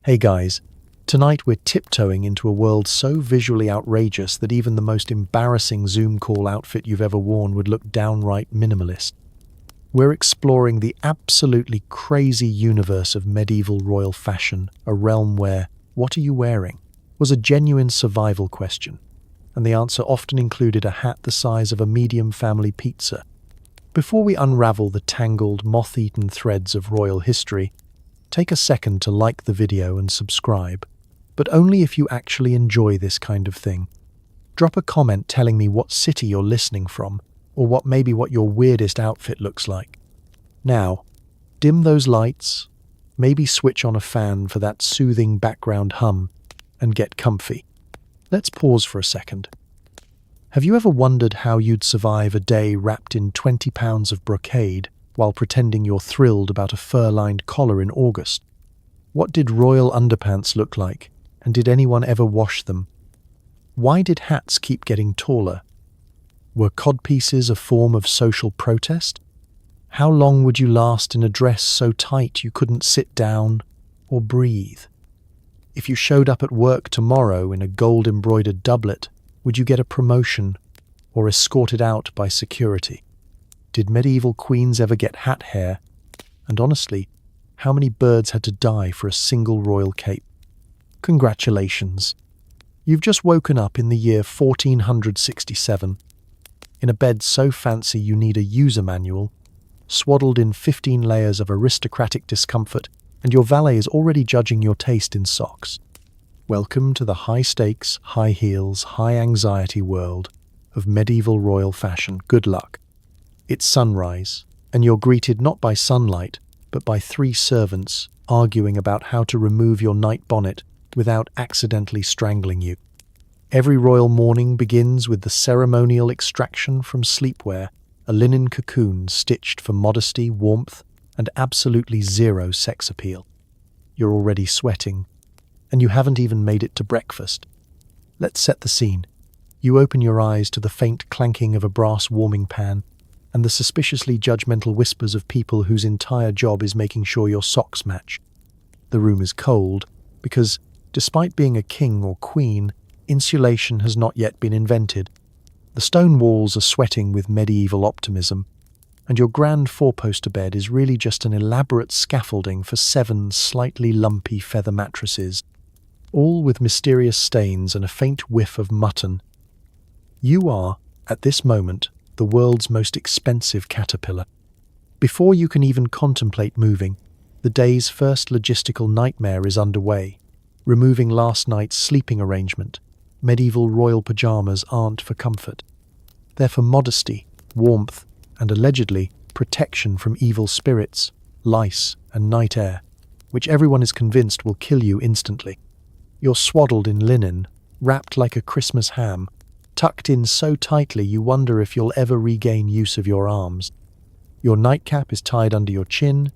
Hey guys, tonight we're tiptoeing into a world so visually outrageous that even the most embarrassing Zoom call outfit you've ever worn would look downright minimalist. We're exploring the absolutely crazy universe of medieval royal fashion, a realm where "what are you wearing?" was a genuine survival question, and the answer often included a hat the size of a medium family pizza. Before we unravel the tangled, moth-eaten threads of royal history, take a second to like the video and subscribe, but only if you actually enjoy this kind of thing. Drop a comment telling me what city you're listening from, or what your weirdest outfit looks like. Now, dim those lights, maybe switch on a fan for that soothing background hum, and get comfy. Let's pause for a second. Have you ever wondered how you'd survive a day wrapped in 20 pounds of brocade while pretending you're thrilled about a fur-lined collar in August? What did royal underpants look like, and did anyone ever wash them? Why did hats keep getting taller? Were codpieces a form of social protest? How long would you last in a dress so tight you couldn't sit down or breathe? If you showed up at work tomorrow in a gold-embroidered doublet, would you get a promotion or escorted out by security? Did medieval queens ever get hat hair? And honestly, how many birds had to die for a single royal cape? Congratulations! You've just woken up in the year 1467, in a bed so fancy you need a user manual, swaddled in 15 layers of aristocratic discomfort, and your valet is already judging your taste in socks. Welcome to the high-stakes, high-heels, high-anxiety world of medieval royal fashion. Good luck. It's sunrise, and you're greeted not by sunlight, but by 3 servants arguing about how to remove your night bonnet without accidentally strangling you. Every royal morning begins with the ceremonial extraction from sleepwear, a linen cocoon stitched for modesty, warmth, and absolutely zero sex appeal. You're already sweating, and you haven't even made it to breakfast. Let's set the scene. You open your eyes to the faint clanking of a brass warming pan and the suspiciously judgmental whispers of people whose entire job is making sure your socks match. The room is cold because, despite being a king or queen, insulation has not yet been invented. The stone walls are sweating with medieval optimism, and your grand four-poster bed is really just an elaborate scaffolding for 7 slightly lumpy feather mattresses, all with mysterious stains and a faint whiff of mutton. You are, at this moment, the world's most expensive caterpillar. Before you can even contemplate moving, the day's first logistical nightmare is underway. Removing last night's sleeping arrangement, medieval royal pajamas aren't for comfort. They're for modesty, warmth, and allegedly protection from evil spirits, lice, and night air, which everyone is convinced will kill you instantly. You're swaddled in linen, wrapped like a Christmas ham, tucked in so tightly you wonder if you'll ever regain use of your arms. Your nightcap is tied under your chin,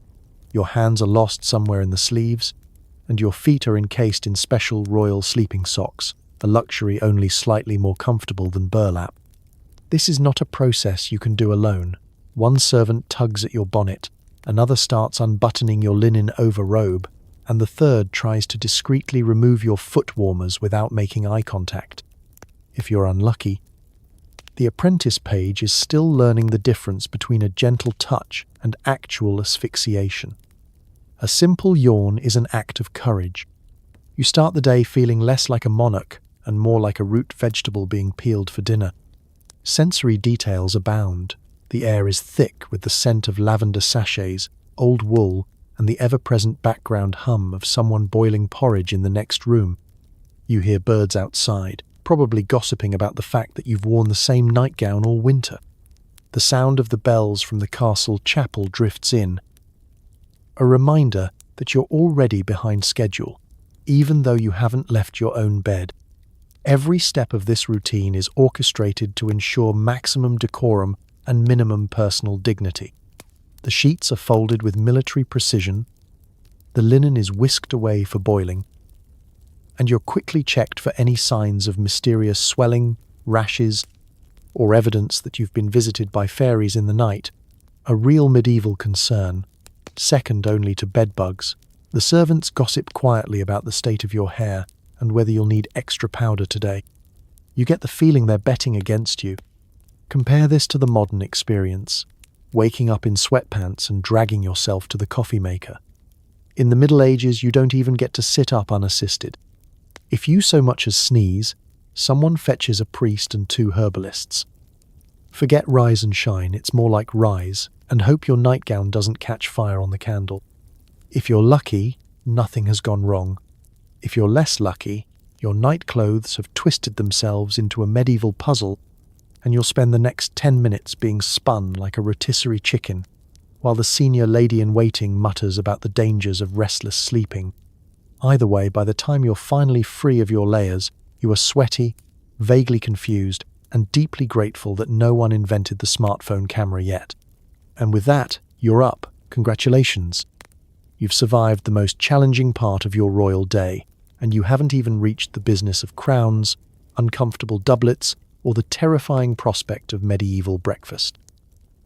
your hands are lost somewhere in the sleeves, and your feet are encased in special royal sleeping socks, a luxury only slightly more comfortable than burlap. This is not a process you can do alone. One servant tugs at your bonnet, another starts unbuttoning your linen overrobe, and the third tries to discreetly remove your foot warmers without making eye contact. If you're unlucky, the apprentice page is still learning the difference between a gentle touch and actual asphyxiation. A simple yawn is an act of courage. You start the day feeling less like a monarch and more like a root vegetable being peeled for dinner. Sensory details abound. The air is thick with the scent of lavender sachets, old wool, and the ever-present background hum of someone boiling porridge in the next room. You hear birds outside, probably gossiping about the fact that you've worn the same nightgown all winter. The sound of the bells from the castle chapel drifts in, a reminder that you're already behind schedule, even though you haven't left your own bed. Every step of this routine is orchestrated to ensure maximum decorum and minimum personal dignity. The sheets are folded with military precision, the linen is whisked away for boiling, and you're quickly checked for any signs of mysterious swelling, rashes, or evidence that you've been visited by fairies in the night, a real medieval concern, second only to bedbugs. The servants gossip quietly about the state of your hair and whether you'll need extra powder today. You get the feeling they're betting against you. Compare this to the modern experience, waking up in sweatpants and dragging yourself to the coffee maker. In the Middle Ages, you don't even get to sit up unassisted. If you so much as sneeze, someone fetches a priest and two herbalists. Forget rise and shine, it's more like rise, and hope your nightgown doesn't catch fire on the candle. If you're lucky, nothing has gone wrong. If you're less lucky, your night clothes have twisted themselves into a medieval puzzle, and you'll spend the next 10 minutes being spun like a rotisserie chicken, while the senior lady-in-waiting mutters about the dangers of restless sleeping. Either way, by the time you're finally free of your layers, you are sweaty, vaguely confused, and deeply grateful that no one invented the smartphone camera yet. And with that, you're up. Congratulations. You've survived the most challenging part of your royal day, and you haven't even reached the business of crowns, uncomfortable doublets, or the terrifying prospect of medieval breakfast.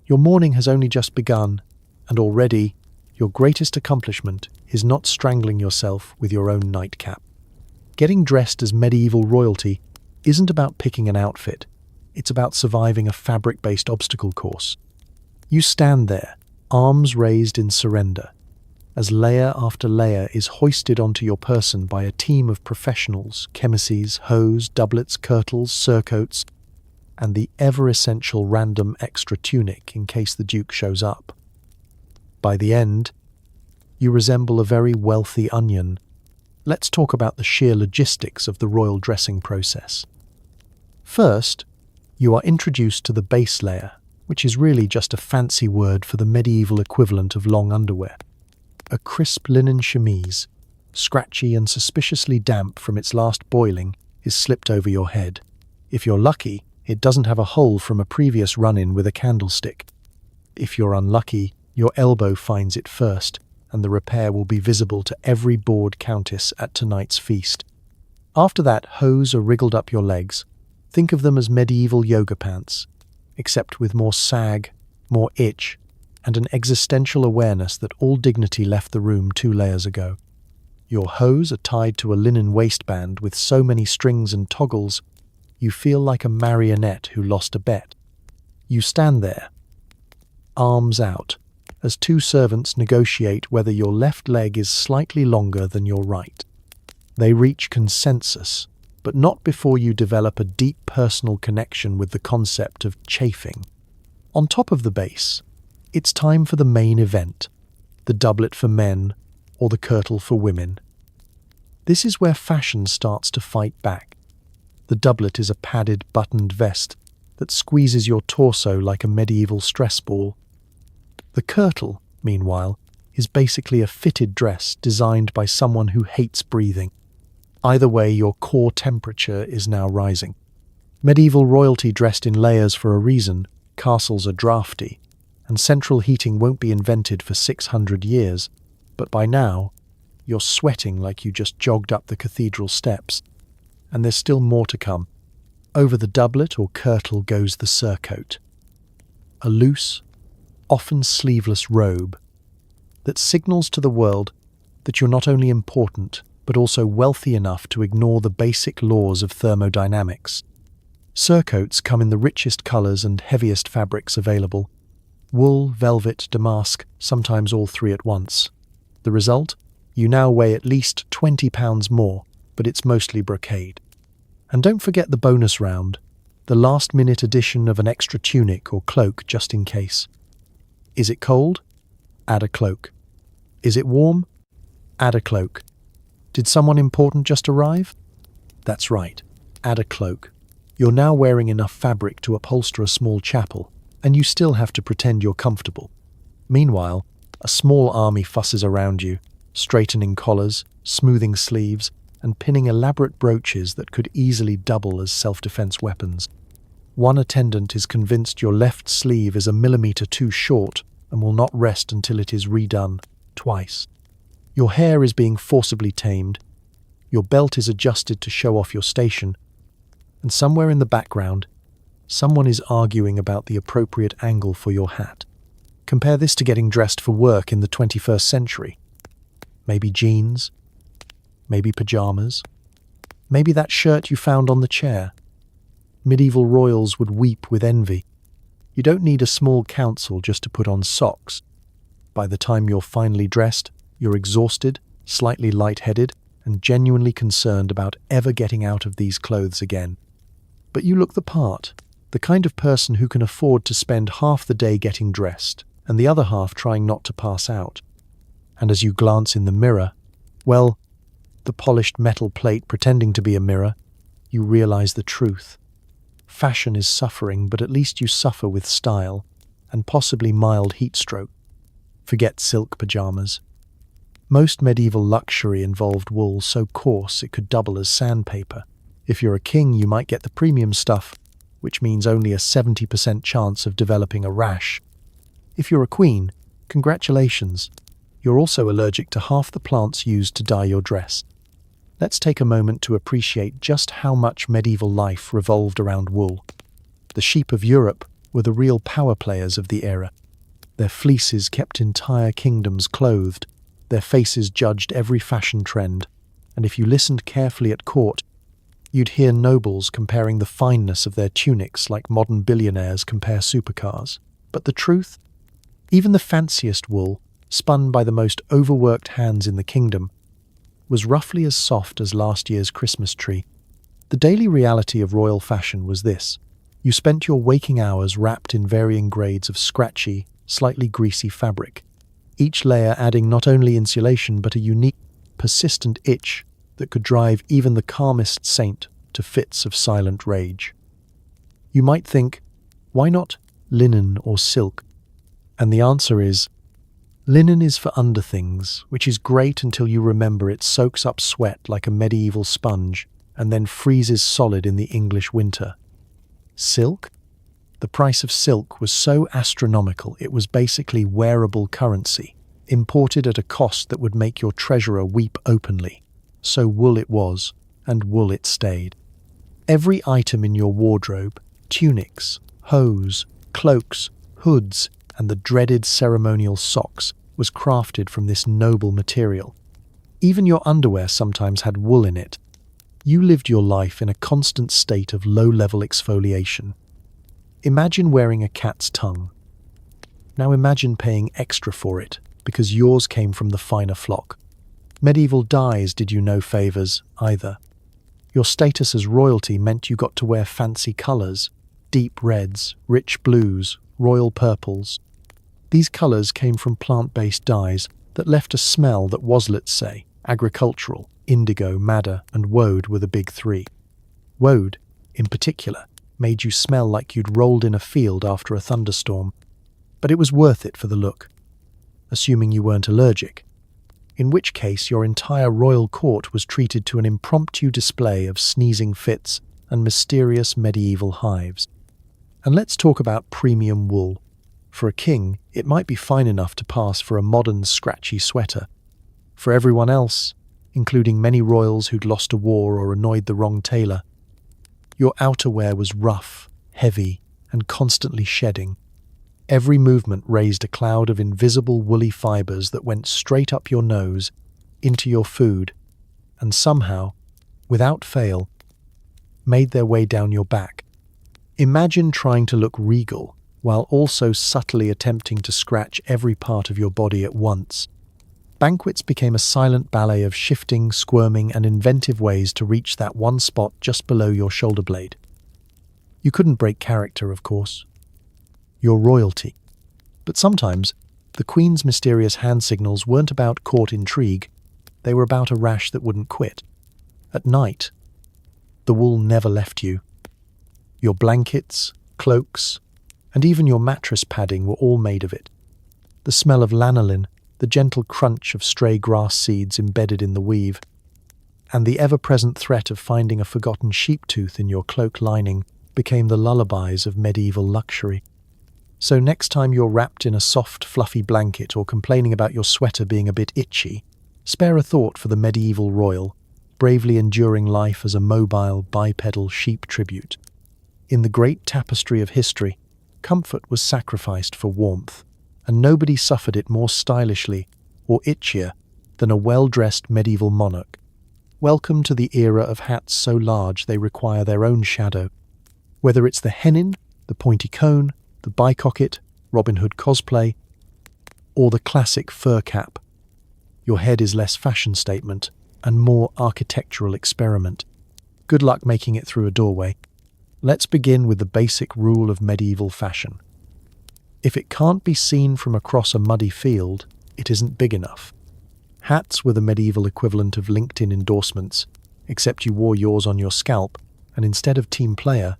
Your morning has only just begun, and already, your greatest accomplishment is not strangling yourself with your own nightcap. Getting dressed as medieval royalty isn't about picking an outfit, it's about surviving a fabric-based obstacle course. You stand there, arms raised in surrender, as layer after layer is hoisted onto your person by a team of professionals, chemises, hose, doublets, kirtles, surcoats, and the ever-essential random extra tunic in case the Duke shows up. By the end, you resemble a very wealthy onion. Let's talk about the sheer logistics of the royal dressing process. First, you are introduced to the base layer, which is really just a fancy word for the medieval equivalent of long underwear. A crisp linen chemise, scratchy and suspiciously damp from its last boiling, is slipped over your head. If you're lucky, it doesn't have a hole from a previous run-in with a candlestick. If you're unlucky, your elbow finds it first, and the repair will be visible to every bored countess at tonight's feast. After that, hose are wriggled up your legs. Think of them as medieval yoga pants, except with more sag, more itch, and an existential awareness that all dignity left the room 2 layers ago. Your hose are tied to a linen waistband with so many strings and toggles, you feel like a marionette who lost a bet. You stand there, arms out, as 2 servants negotiate whether your left leg is slightly longer than your right. They reach consensus, but not before you develop a deep personal connection with the concept of chafing. On top of the base, it's time for the main event, the doublet for men or the kirtle for women. This is where fashion starts to fight back. The doublet is a padded, buttoned vest that squeezes your torso like a medieval stress ball. The kirtle, meanwhile, is basically a fitted dress designed by someone who hates breathing. Either way, your core temperature is now rising. Medieval royalty dressed in layers for a reason. Castles are drafty, and central heating won't be invented for 600 years, but by now, you're sweating like you just jogged up the cathedral steps. And there's still more to come. Over the doublet or kirtle goes the surcoat, a loose, often sleeveless robe that signals to the world that you're not only important, but also wealthy enough to ignore the basic laws of thermodynamics. Surcoats come in the richest colours and heaviest fabrics available. Wool, velvet, damask, sometimes all 3 at once. The result? You now weigh at least 20 pounds more, but it's mostly brocade. And don't forget the bonus round, the last-minute addition of an extra tunic or cloak just in case. Is it cold? Add a cloak. Is it warm? Add a cloak. Did someone important just arrive? That's right, add a cloak. You're now wearing enough fabric to upholster a small chapel, and you still have to pretend you're comfortable. Meanwhile, a small army fusses around you, straightening collars, smoothing sleeves, and pinning elaborate brooches that could easily double as self-defense weapons. One attendant is convinced your left sleeve is a millimeter too short and will not rest until it is redone twice. Your hair is being forcibly tamed, your belt is adjusted to show off your station, and somewhere in the background, someone is arguing about the appropriate angle for your hat. Compare this to getting dressed for work in the 21st century. Maybe jeans, maybe pajamas, maybe that shirt you found on the chair. Medieval royals would weep with envy. You don't need a small council just to put on socks. By the time you're finally dressed, you're exhausted, slightly lightheaded, and genuinely concerned about ever getting out of these clothes again. But you look the part, the kind of person who can afford to spend half the day getting dressed and the other half trying not to pass out. And as you glance in the mirror, well, the polished metal plate pretending to be a mirror, you realize the truth. Fashion is suffering, but at least you suffer with style and possibly mild heat stroke. Forget silk pajamas. Most medieval luxury involved wool so coarse it could double as sandpaper. If you're a king, you might get the premium stuff, which means only a 70% chance of developing a rash. If you're a queen, congratulations. You're also allergic to half the plants used to dye your dress. Let's take a moment to appreciate just how much medieval life revolved around wool. The sheep of Europe were the real power players of the era. Their fleeces kept entire kingdoms clothed, their faces judged every fashion trend, and if you listened carefully at court, you'd hear nobles comparing the fineness of their tunics like modern billionaires compare supercars. But the truth? Even the fanciest wool, spun by the most overworked hands in the kingdom, was roughly as soft as last year's Christmas tree. The daily reality of royal fashion was this. You spent your waking hours wrapped in varying grades of scratchy, slightly greasy fabric, each layer adding not only insulation but a unique, persistent itch that could drive even the calmest saint to fits of silent rage. You might think, why not linen or silk? And the answer is, linen is for underthings, which is great until you remember it soaks up sweat like a medieval sponge and then freezes solid in the English winter. Silk? The price of silk was so astronomical it was basically wearable currency, imported at a cost that would make your treasurer weep openly. So wool it was, and wool it stayed. Every item in your wardrobe, tunics, hose, cloaks, hoods, and the dreaded ceremonial socks, was crafted from this noble material. Even your underwear sometimes had wool in it. You lived your life in a constant state of low-level exfoliation. Imagine wearing a cat's tongue. Now imagine paying extra for it, because yours came from the finer flock. Medieval dyes did you no favors, either. Your status as royalty meant you got to wear fancy colors, deep reds, rich blues, royal purples. These colors came from plant-based dyes that left a smell that was, let's say, agricultural. Indigo, madder, and woad were the big three. Woad, in particular, made you smell like you'd rolled in a field after a thunderstorm. But it was worth it for the look, assuming you weren't allergic, in which case your entire royal court was treated to an impromptu display of sneezing fits and mysterious medieval hives. And let's talk about premium wool. For a king, it might be fine enough to pass for a modern scratchy sweater. For everyone else, including many royals who'd lost a war or annoyed the wrong tailor, your outerwear was rough, heavy, and constantly shedding. Every movement raised a cloud of invisible woolly fibers that went straight up your nose, into your food, and somehow, without fail, made their way down your back. Imagine trying to look regal while also subtly attempting to scratch every part of your body at once. Banquets became a silent ballet of shifting, squirming, and inventive ways to reach that one spot just below your shoulder blade. You couldn't break character, of course. You're royalty. But sometimes, the Queen's mysterious hand signals weren't about court intrigue, they were about a rash that wouldn't quit. At night, the wool never left you. Your blankets, cloaks, and even your mattress padding were all made of it. The smell of lanolin, the gentle crunch of stray grass seeds embedded in the weave, and the ever-present threat of finding a forgotten sheep tooth in your cloak lining became the lullabies of medieval luxury. So next time you're wrapped in a soft, fluffy blanket or complaining about your sweater being a bit itchy, spare a thought for the medieval royal, bravely enduring life as a mobile, bipedal sheep tribute. In the great tapestry of history, comfort was sacrificed for warmth, and nobody suffered it more stylishly or itchier than a well-dressed medieval monarch. Welcome to the era of hats so large they require their own shadow. Whether it's the hennin, the pointy cone, the bicocket, Robin Hood cosplay, or the classic fur cap, your head is less fashion statement and more architectural experiment. Good luck making it through a doorway. Let's begin with the basic rule of medieval fashion. If it can't be seen from across a muddy field, it isn't big enough. Hats were the medieval equivalent of LinkedIn endorsements, except you wore yours on your scalp, and instead of team player,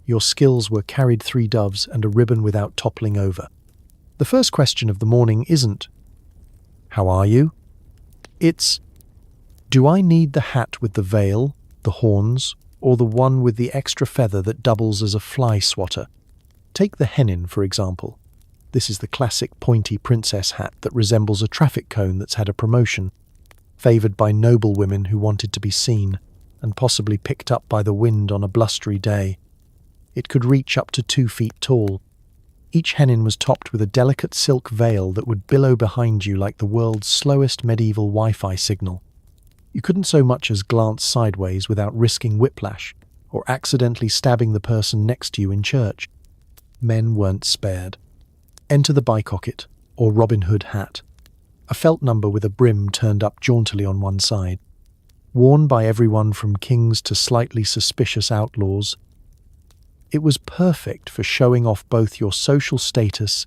your skills were carried 3 doves and a ribbon without toppling over. The first question of the morning isn't, "How are you?" It's, "Do I need the hat with the veil, the horns, or the one with the extra feather that doubles as a fly swatter?" Take the hennin, for example. This is the classic pointy princess hat that resembles a traffic cone that's had a promotion, favoured by noble women who wanted to be seen, and possibly picked up by the wind on a blustery day. It could reach up to 2 feet tall. Each hennin was topped with a delicate silk veil that would billow behind you like the world's slowest medieval Wi-Fi signal. You couldn't so much as glance sideways without risking whiplash or accidentally stabbing the person next to you in church. Men weren't spared. Enter the bicocket, or Robin Hood hat, a felt number with a brim turned up jauntily on one side. Worn by everyone from kings to slightly suspicious outlaws, it was perfect for showing off both your social status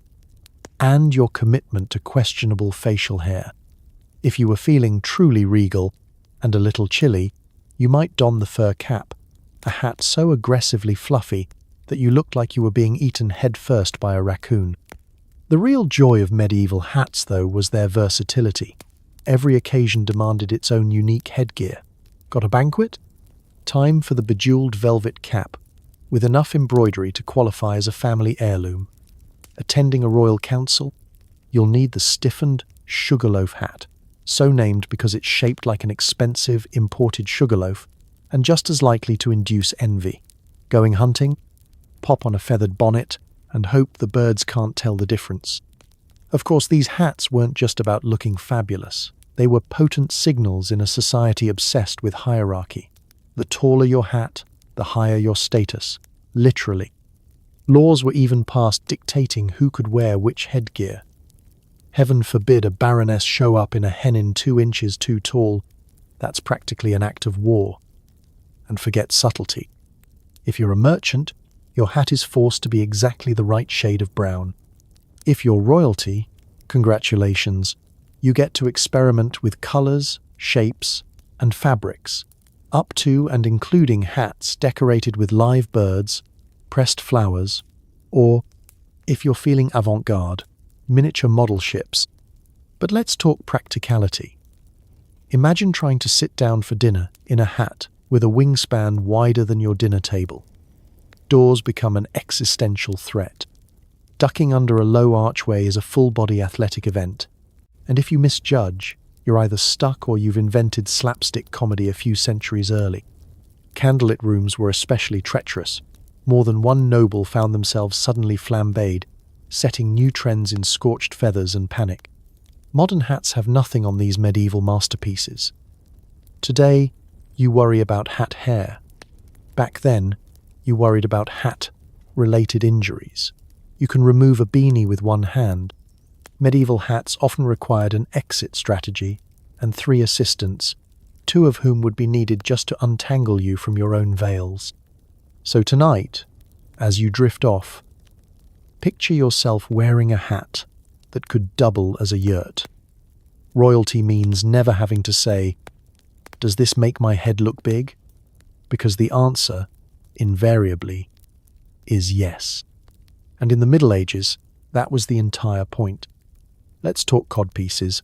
and your commitment to questionable facial hair. If you were feeling truly regal and a little chilly, you might don the fur cap, a hat so aggressively fluffy that you looked like you were being eaten headfirst by a raccoon. The real joy of medieval hats, though, was their versatility. Every occasion demanded its own unique headgear. Got a banquet? Time for the bejeweled velvet cap, with enough embroidery to qualify as a family heirloom. Attending a royal council? You'll need the stiffened sugarloaf hat, so named because it's shaped like an expensive imported sugarloaf and just as likely to induce envy. Going hunting? Pop on a feathered bonnet and hope the birds can't tell the difference. Of course, these hats weren't just about looking fabulous. They were potent signals in a society obsessed with hierarchy. The taller your hat, the higher your status, literally. Laws were even passed dictating who could wear which headgear. Heaven forbid a baroness show up in a hennin 2 inches too tall. That's practically an act of war. And forget subtlety. If you're a merchant, your hat is forced to be exactly the right shade of brown. If you're royalty, congratulations, you get to experiment with colours, shapes, and fabrics, up to and including hats decorated with live birds, pressed flowers, or, if you're feeling avant-garde, miniature model ships. But let's talk practicality. Imagine trying to sit down for dinner in a hat with a wingspan wider than your dinner table. Doors become an existential threat. Ducking under a low archway is a full-body athletic event, and if you misjudge, you're either stuck or you've invented slapstick comedy a few centuries early. Candlelit rooms were especially treacherous. More than one noble found themselves suddenly flambéed, setting new trends in scorched feathers and panic. Modern hats have nothing on these medieval masterpieces. Today, you worry about hat hair. Back then, you worried about hat-related injuries. You can remove a beanie with one hand. Medieval hats often required an exit strategy and 3 assistants, 2 of whom would be needed just to untangle you from your own veils. So tonight, as you drift off, picture yourself wearing a hat that could double as a yurt. Royalty means never having to say, "Does this make my head look big?" Because the answer, invariably, is yes. And in the Middle Ages, that was the entire point. Let's talk codpieces,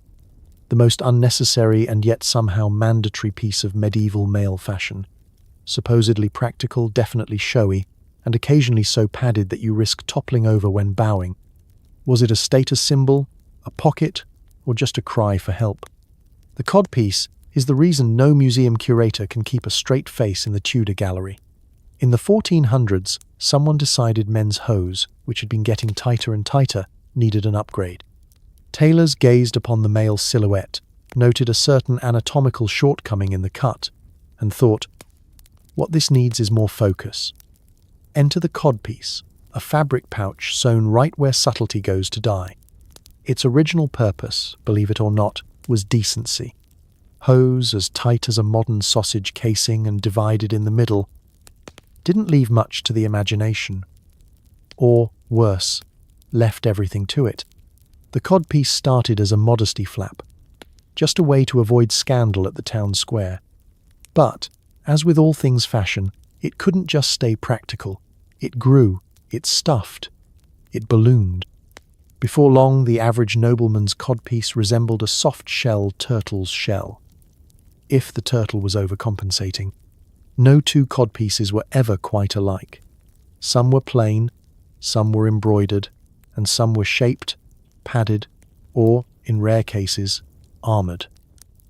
the most unnecessary and yet somehow mandatory piece of medieval male fashion. Supposedly practical, definitely showy, and occasionally so padded that you risk toppling over when bowing. Was it a status symbol, a pocket, or just a cry for help? The codpiece is the reason no museum curator can keep a straight face in the Tudor gallery. In the 1400s, someone decided men's hose, which had been getting tighter and tighter, needed an upgrade. Tailors gazed upon the male silhouette, noted a certain anatomical shortcoming in the cut, and thought, what this needs is more focus. Enter the codpiece, a fabric pouch sewn right where subtlety goes to die. Its original purpose, believe it or not, was decency. Hose as tight as a modern sausage casing and divided in the middle didn't leave much to the imagination. Or, worse, left everything to it. The codpiece started as a modesty flap, just a way to avoid scandal at the town square. But, as with all things fashion, it couldn't just stay practical. It grew, it stuffed, it ballooned. Before long, the average nobleman's codpiece resembled a soft-shell turtle's shell. If the turtle was overcompensating. No two codpieces were ever quite alike. Some were plain, some were embroidered, and some were shaped, padded, or, in rare cases, armoured.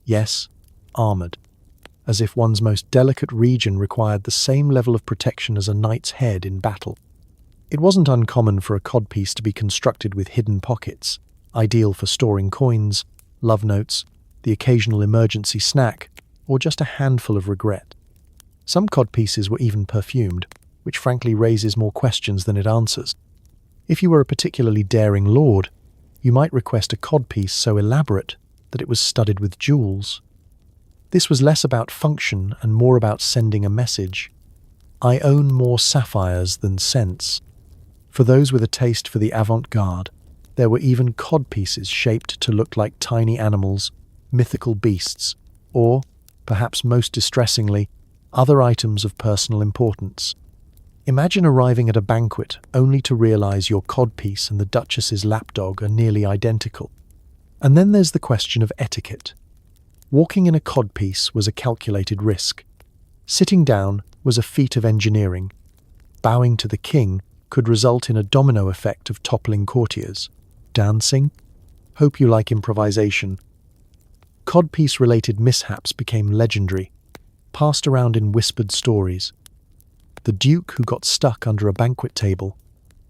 Yes, armoured. As if one's most delicate region required the same level of protection as a knight's head in battle. It wasn't uncommon for a codpiece to be constructed with hidden pockets, ideal for storing coins, love notes, the occasional emergency snack, or just a handful of regret. Some codpieces were even perfumed, which frankly raises more questions than it answers. If you were a particularly daring lord, you might request a codpiece so elaborate that it was studded with jewels. This was less about function and more about sending a message. I own more sapphires than sense. For those with a taste for the avant-garde, there were even codpieces shaped to look like tiny animals, mythical beasts, or, perhaps most distressingly, other items of personal importance. Imagine arriving at a banquet only to realize your codpiece and the Duchess's lapdog are nearly identical. And then there's the question of etiquette. Walking in a codpiece was a calculated risk. Sitting down was a feat of engineering. Bowing to the king could result in a domino effect of toppling courtiers. Dancing? Hope you like improvisation. Codpiece-related mishaps became legendary, passed around in whispered stories. The duke who got stuck under a banquet table,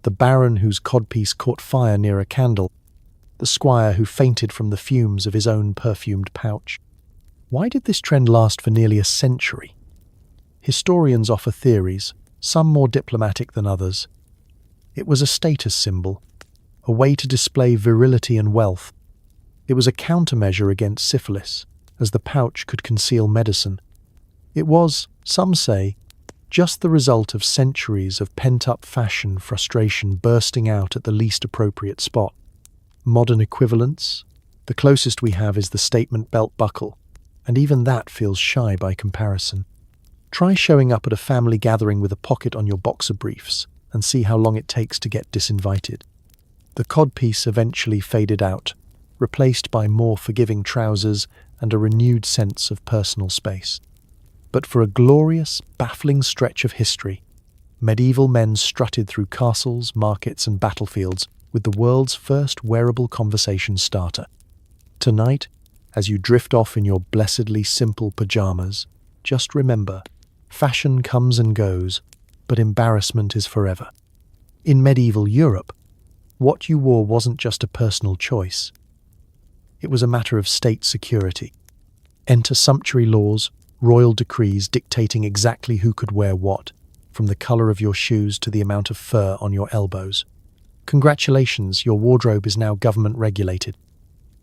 the baron whose codpiece caught fire near a candle, the squire who fainted from the fumes of his own perfumed pouch. Why did this trend last for nearly a century? Historians offer theories, some more diplomatic than others. It was a status symbol, a way to display virility and wealth. It was a countermeasure against syphilis, as the pouch could conceal medicine. It was, some say, just the result of centuries of pent-up fashion frustration bursting out at the least appropriate spot. Modern equivalents? The closest we have is the statement belt buckle, and even that feels shy by comparison. Try showing up at a family gathering with a pocket on your boxer briefs and see how long it takes to get disinvited. The codpiece eventually faded out, replaced by more forgiving trousers and a renewed sense of personal space. But for a glorious, baffling stretch of history, medieval men strutted through castles, markets, and battlefields with the world's first wearable conversation starter. Tonight, as you drift off in your blessedly simple pajamas, just remember, fashion comes and goes, but embarrassment is forever. In medieval Europe, what you wore wasn't just a personal choice. It was a matter of state security. Enter sumptuary laws, royal decrees dictating exactly who could wear what, from the color of your shoes to the amount of fur on your elbows. Congratulations, your wardrobe is now government regulated.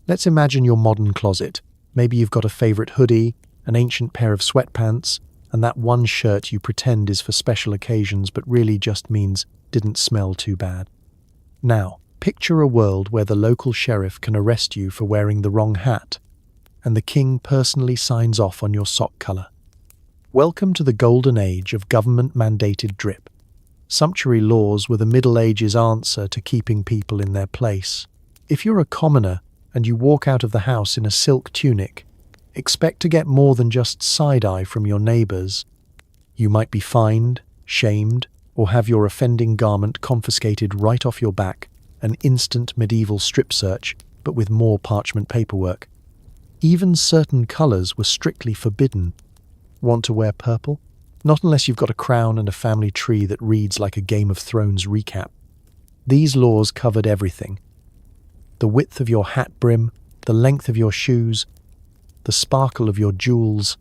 Let's imagine your modern closet. Maybe you've got a favorite hoodie, an ancient pair of sweatpants, and that one shirt you pretend is for special occasions but really just means didn't smell too bad. Now, picture a world where the local sheriff can arrest you for wearing the wrong hat, and the king personally signs off on your sock colour. Welcome to the golden age of government-mandated drip. Sumptuary laws were the Middle Ages' answer to keeping people in their place. If you're a commoner and you walk out of the house in a silk tunic, expect to get more than just side-eye from your neighbours. You might be fined, shamed, or have your offending garment confiscated right off your back, an instant medieval strip search, but with more parchment paperwork. Even certain colours were strictly forbidden. Want to wear purple? Not unless you've got a crown and a family tree that reads like a Game of Thrones recap. These laws covered everything. The width of your hat brim, the length of your shoes, the sparkle of your jewels,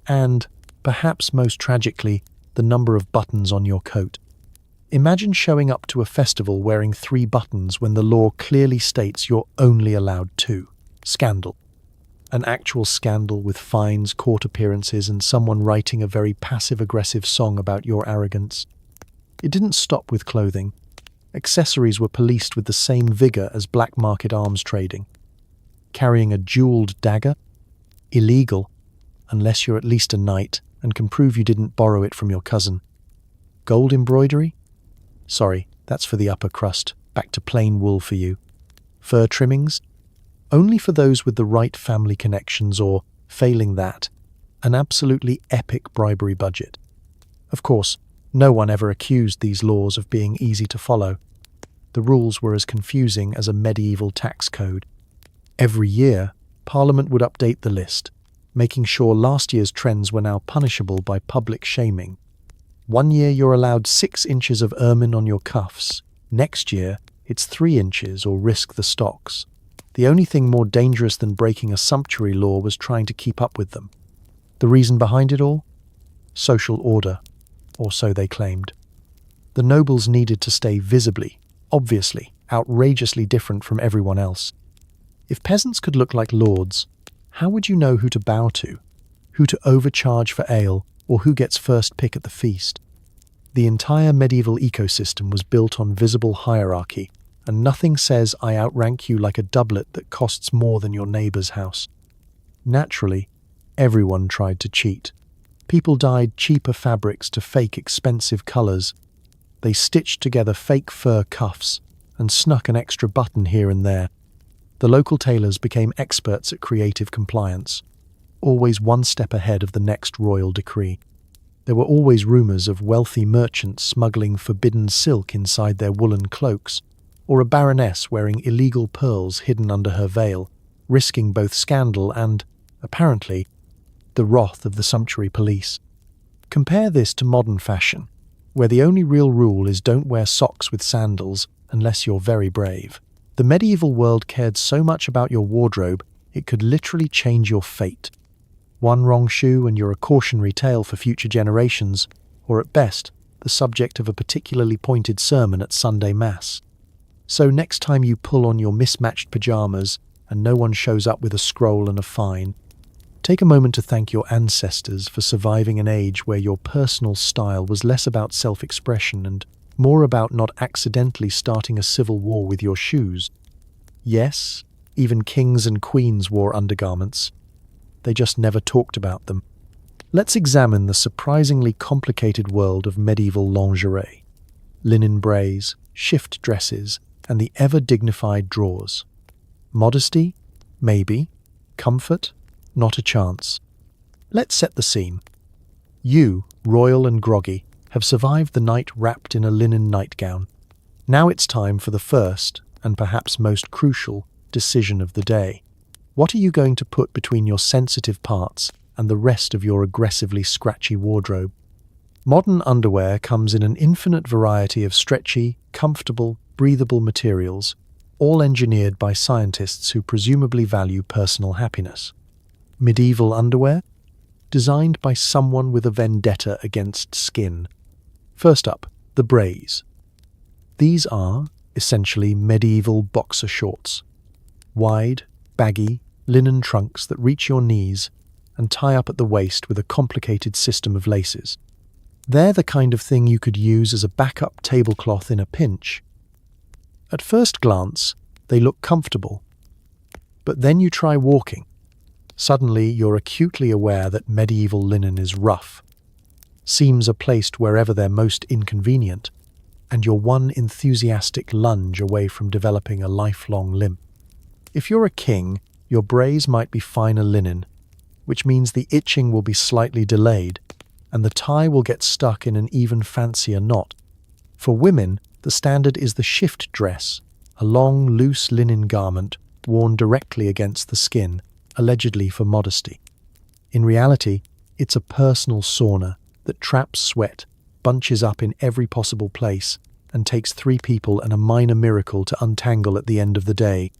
and, perhaps most tragically, the number of buttons on your coat. Imagine showing up to a festival wearing 3 buttons when the law clearly states you're only allowed 2. Scandal. An actual scandal with fines, court appearances, and someone writing a very passive-aggressive song about your arrogance. It didn't stop with clothing. Accessories were policed with the same vigor as black market arms trading. Carrying a jeweled dagger? Illegal, unless you're at least a knight and can prove you didn't borrow it from your cousin. Gold embroidery? Sorry, that's for the upper crust. Back to plain wool for you. Fur trimmings? Only for those with the right family connections or, failing that, an absolutely epic bribery budget. Of course, no one ever accused these laws of being easy to follow. The rules were as confusing as a medieval tax code. Every year, Parliament would update the list, making sure last year's trends were now punishable by public shaming. One year you're allowed 6 inches of ermine on your cuffs. Next year, it's 3 inches or risk the stocks. The only thing more dangerous than breaking a sumptuary law was trying to keep up with them. The reason behind it all? Social order, or so they claimed. The nobles needed to stay visibly, obviously, outrageously different from everyone else. If peasants could look like lords, how would you know who to bow to, who to overcharge for ale, or who gets first pick at the feast? The entire medieval ecosystem was built on visible hierarchy, and nothing says I outrank you like a doublet that costs more than your neighbour's house. Naturally, everyone tried to cheat. People dyed cheaper fabrics to fake expensive colours. They stitched together fake fur cuffs and snuck an extra button here and there. The local tailors became experts at creative compliance, always one step ahead of the next royal decree. There were always rumours of wealthy merchants smuggling forbidden silk inside their woolen cloaks, or a baroness wearing illegal pearls hidden under her veil, risking both scandal and, apparently, the wrath of the sumptuary police. Compare this to modern fashion, where the only real rule is don't wear socks with sandals unless you're very brave. The medieval world cared so much about your wardrobe, it could literally change your fate. One wrong shoe and you're a cautionary tale for future generations, or at best, the subject of a particularly pointed sermon at Sunday Mass. So next time you pull on your mismatched pajamas and no one shows up with a scroll and a fine, take a moment to thank your ancestors for surviving an age where your personal style was less about self-expression and more about not accidentally starting a civil war with your shoes. Yes, even kings and queens wore undergarments. They just never talked about them. Let's examine the surprisingly complicated world of medieval lingerie. Linen brays, shift dresses, and the ever-dignified drawers. Modesty? Maybe. Comfort? Not a chance. Let's set the scene. You, royal and groggy, have survived the night wrapped in a linen nightgown. Now it's time for the first, and perhaps most crucial, decision of the day. What are you going to put between your sensitive parts and the rest of your aggressively scratchy wardrobe? Modern underwear comes in an infinite variety of stretchy, comfortable, breathable materials, all engineered by scientists who presumably value personal happiness. Medieval underwear? Designed by someone with a vendetta against skin. First up, the brays. These are, essentially, medieval boxer shorts. Wide, baggy, linen trunks that reach your knees and tie up at the waist with a complicated system of laces. They're the kind of thing you could use as a backup tablecloth in a pinch. At first glance, they look comfortable. But then you try walking. Suddenly, you're acutely aware that medieval linen is rough. Seams are placed wherever they're most inconvenient, and you're one enthusiastic lunge away from developing a lifelong limp. If you're a king, your brays might be finer linen, which means the itching will be slightly delayed, and the tie will get stuck in an even fancier knot. For women, the standard is the shift dress, a long, loose linen garment worn directly against the skin, allegedly for modesty. In reality, it's a personal sauna that traps sweat, bunches up in every possible place, and takes 3 people and a minor miracle to untangle at the end of the day.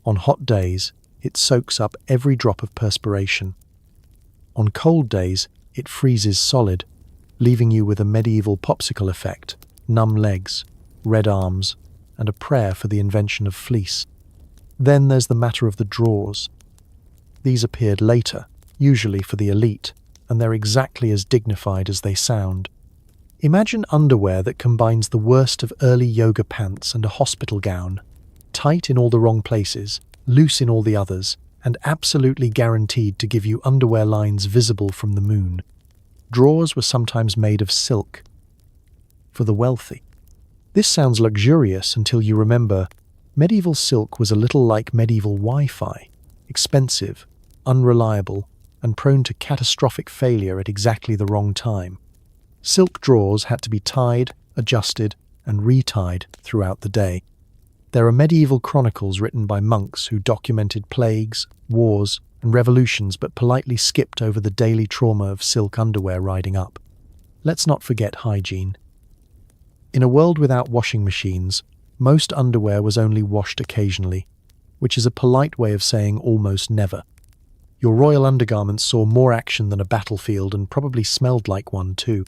On hot days, It soaks up every drop of perspiration. On cold days, it freezes solid, leaving you with a medieval popsicle effect, numb legs, red arms, and a prayer for the invention of fleece. Then there's the matter of the drawers. These appeared later, usually for the elite, and they're exactly as dignified as they sound. Imagine underwear that combines the worst of early yoga pants and a hospital gown, tight in all the wrong places, loose in all the others, and absolutely guaranteed to give you underwear lines visible from the moon. Drawers were sometimes made of silk. For the wealthy. This sounds luxurious until you remember medieval silk was a little like medieval Wi-Fi, expensive, unreliable, and prone to catastrophic failure at exactly the wrong time. Silk drawers had to be tied, adjusted, and retied throughout the day. There are medieval chronicles written by monks who documented plagues, wars, and revolutions but politely skipped over the daily trauma of silk underwear riding up. Let's not forget hygiene. In a world without washing machines, most underwear was only washed occasionally, which is a polite way of saying almost never. Your royal undergarments saw more action than a battlefield and probably smelled like one too.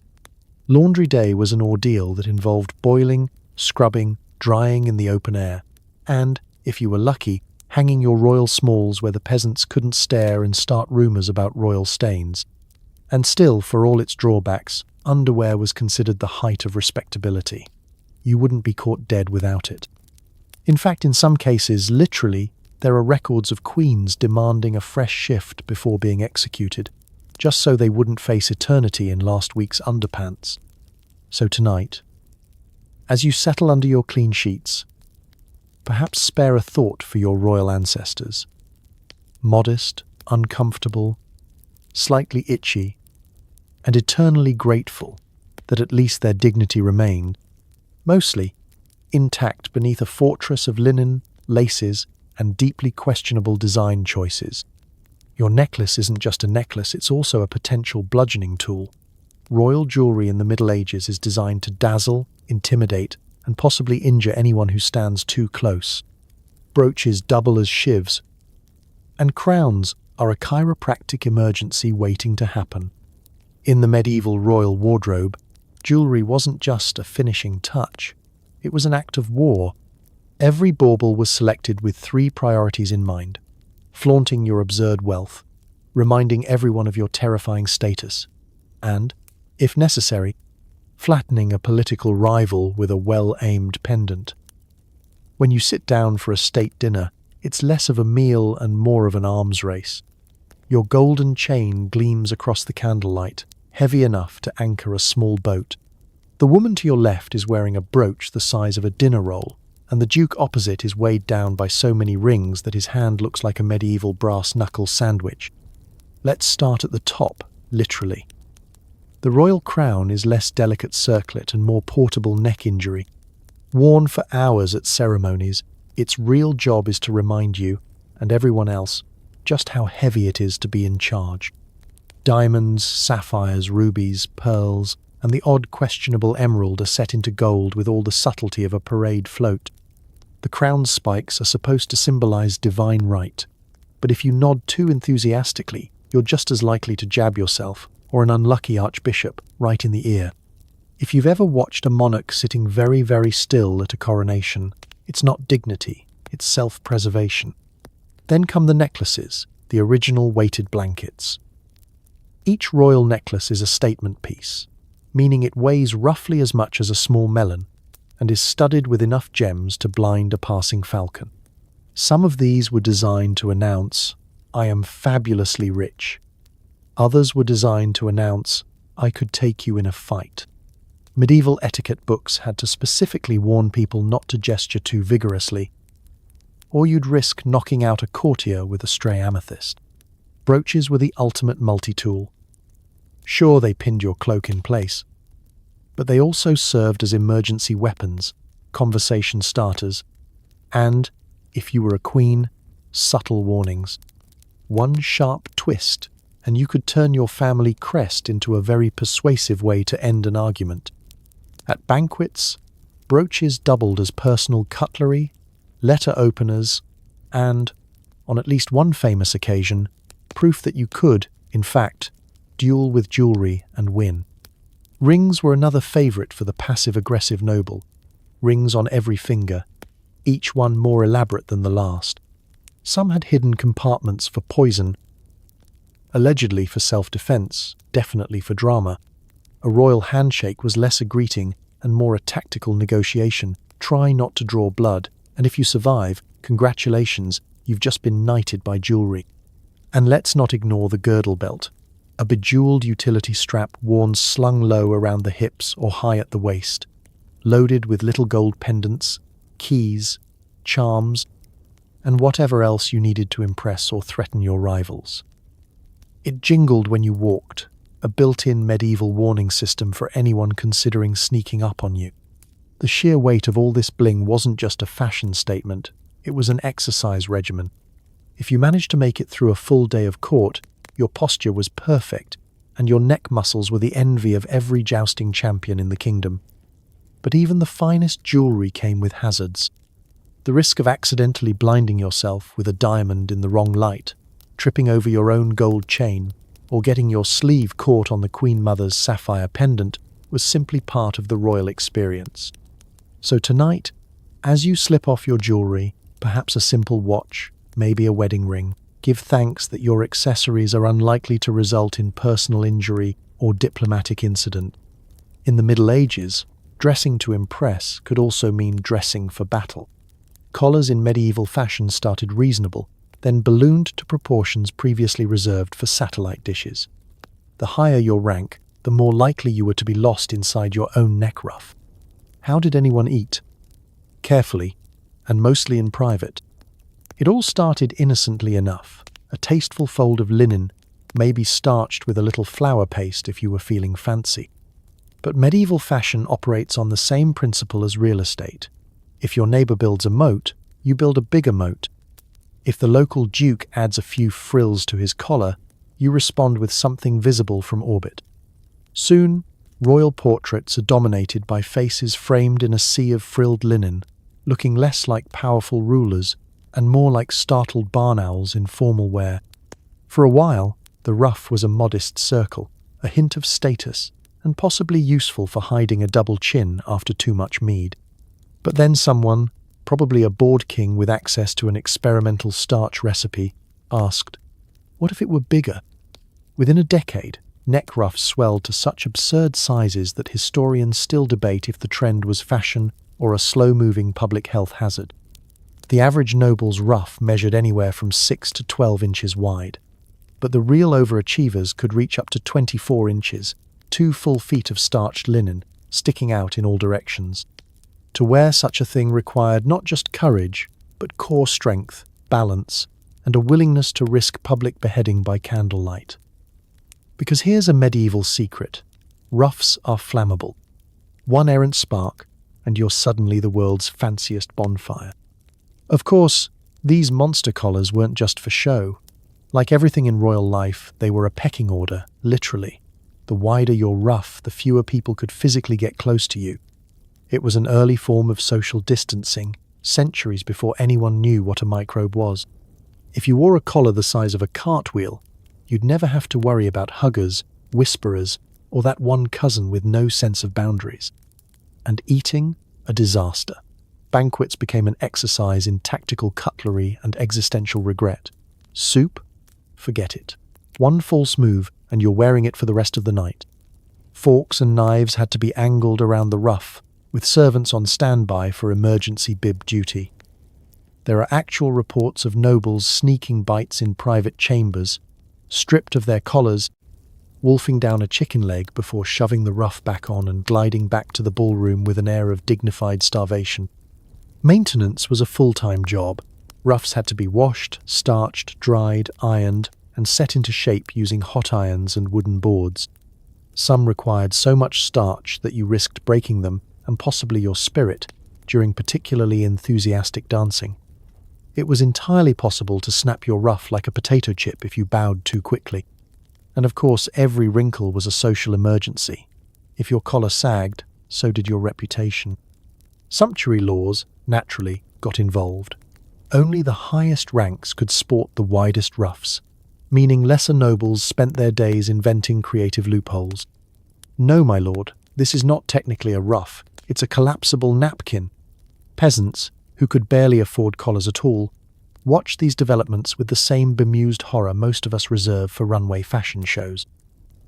Laundry day was an ordeal that involved boiling, scrubbing, drying in the open air, and, if you were lucky, hanging your royal smalls where the peasants couldn't stare and start rumours about royal stains. And still, for all its drawbacks, underwear was considered the height of respectability. You wouldn't be caught dead without it. In fact, in some cases, literally, there are records of queens demanding a fresh shift before being executed, just so they wouldn't face eternity in last week's underpants. So tonight, as you settle under your clean sheets, perhaps spare a thought for your royal ancestors. Modest, uncomfortable, slightly itchy, and eternally grateful that at least their dignity remained, mostly intact beneath a fortress of linen, laces, and deeply questionable design choices. Your necklace isn't just a necklace, it's also a potential bludgeoning tool. Royal jewelry in the Middle Ages is designed to dazzle, intimidate, and possibly injure anyone who stands too close. Brooches double as shivs, and crowns are a chiropractic emergency waiting to happen. In the medieval royal wardrobe, jewelry wasn't just a finishing touch. It was an act of war. Every bauble was selected with 3 priorities in mind: flaunting your absurd wealth, reminding everyone of your terrifying status, and, if necessary, flattening a political rival with a well-aimed pendant. When you sit down for a state dinner, it's less of a meal and more of an arms race. Your golden chain gleams across the candlelight, heavy enough to anchor a small boat. The woman to your left is wearing a brooch the size of a dinner roll, and the duke opposite is weighed down by so many rings that his hand looks like a medieval brass knuckle sandwich. Let's start at the top, literally. The royal crown is less delicate circlet and more portable neck injury. Worn for hours at ceremonies, its real job is to remind you, and everyone else, just how heavy it is to be in charge. Diamonds, sapphires, rubies, pearls, and the odd questionable emerald are set into gold with all the subtlety of a parade float. The crown spikes are supposed to symbolize divine right, but if you nod too enthusiastically, you're just as likely to jab yourself, or an unlucky archbishop, right in the ear. If you've ever watched a monarch sitting very, very still at a coronation, it's not dignity, it's self-preservation. Then come the necklaces, the original weighted blankets. Each royal necklace is a statement piece, meaning it weighs roughly as much as a small melon, and is studded with enough gems to blind a passing falcon. Some of these were designed to announce, "I am fabulously rich." Others were designed to announce, "I could take you in a fight." Medieval etiquette books had to specifically warn people not to gesture too vigorously, or you'd risk knocking out a courtier with a stray amethyst. Brooches were the ultimate multi-tool. Sure, they pinned your cloak in place, but they also served as emergency weapons, conversation starters, and, if you were a queen, subtle warnings. One sharp twist, and you could turn your family crest into a very persuasive way to end an argument. At banquets, brooches doubled as personal cutlery, letter openers, and, on at least one famous occasion, proof that you could, in fact, duel with jewelry and win. Rings were another favourite for the passive-aggressive noble. Rings on every finger, each one more elaborate than the last. Some had hidden compartments for poison, allegedly for self-defense, definitely for drama. A royal handshake was less a greeting and more a tactical negotiation. Try not to draw blood, and if you survive, congratulations, you've just been knighted by jewelry. And let's not ignore the girdle belt, a bejeweled utility strap worn slung low around the hips or high at the waist, loaded with little gold pendants, keys, charms, and whatever else you needed to impress or threaten your rivals. It jingled when you walked, a built-in medieval warning system for anyone considering sneaking up on you. The sheer weight of all this bling wasn't just a fashion statement, it was an exercise regimen. If you managed to make it through a full day of court, your posture was perfect, and your neck muscles were the envy of every jousting champion in the kingdom. But even the finest jewelry came with hazards. The risk of accidentally blinding yourself with a diamond in the wrong light, tripping over your own gold chain, or getting your sleeve caught on the Queen Mother's sapphire pendant was simply part of the royal experience. So tonight, as you slip off your jewelry, perhaps a simple watch, maybe a wedding ring, give thanks that your accessories are unlikely to result in personal injury or diplomatic incident. In the Middle Ages, dressing to impress could also mean dressing for battle. Collars in medieval fashion started reasonable, then ballooned to proportions previously reserved for satellite dishes. The higher your rank, the more likely you were to be lost inside your own neck ruff. How did anyone eat? Carefully, and mostly in private. It all started innocently enough, a tasteful fold of linen, maybe starched with a little flour paste if you were feeling fancy. But medieval fashion operates on the same principle as real estate. If your neighbour builds a moat, you build a bigger moat. If the local duke adds a few frills to his collar, you respond with something visible from orbit. Soon, royal portraits are dominated by faces framed in a sea of frilled linen, looking less like powerful rulers and more like startled barn owls in formal wear. For a while, the ruff was a modest circle, a hint of status, and possibly useful for hiding a double chin after too much mead. But then someone, probably a board king with access to an experimental starch recipe, asked, what if it were bigger? Within a decade, neck ruffs swelled to such absurd sizes that historians still debate if the trend was fashion or a slow-moving public health hazard. The average noble's ruff measured anywhere from 6 to 12 inches wide, but the real overachievers could reach up to 24 inches, 2 full feet of starched linen, sticking out in all directions. To wear such a thing required not just courage, but core strength, balance, and a willingness to risk public beheading by candlelight. Because here's a medieval secret. Ruffs are flammable. One errant spark, and you're suddenly the world's fanciest bonfire. Of course, these monster collars weren't just for show. Like everything in royal life, they were a pecking order, literally. The wider your ruff, the fewer people could physically get close to you. It was an early form of social distancing, centuries before anyone knew what a microbe was. If you wore a collar the size of a cartwheel, you'd never have to worry about huggers, whisperers, or that one cousin with no sense of boundaries. And eating? A disaster. Banquets became an exercise in tactical cutlery and existential regret. Soup? Forget it. One false move, and you're wearing it for the rest of the night. Forks and knives had to be angled around the ruff, with servants on standby for emergency bib duty. There are actual reports of nobles sneaking bites in private chambers, stripped of their collars, wolfing down a chicken leg before shoving the ruff back on and gliding back to the ballroom with an air of dignified starvation. Maintenance was a full-time job. Ruffs had to be washed, starched, dried, ironed, and set into shape using hot irons and wooden boards. Some required so much starch that you risked breaking them and possibly your spirit during particularly enthusiastic dancing. It was entirely possible to snap your ruff like a potato chip if you bowed too quickly. And of course, every wrinkle was a social emergency. If your collar sagged, so did your reputation. Sumptuary laws, naturally, got involved. Only the highest ranks could sport the widest ruffs, meaning lesser nobles spent their days inventing creative loopholes. No, my lord, this is not technically a ruff, it's a collapsible napkin. Peasants, who could barely afford collars at all, watched these developments with the same bemused horror most of us reserve for runway fashion shows.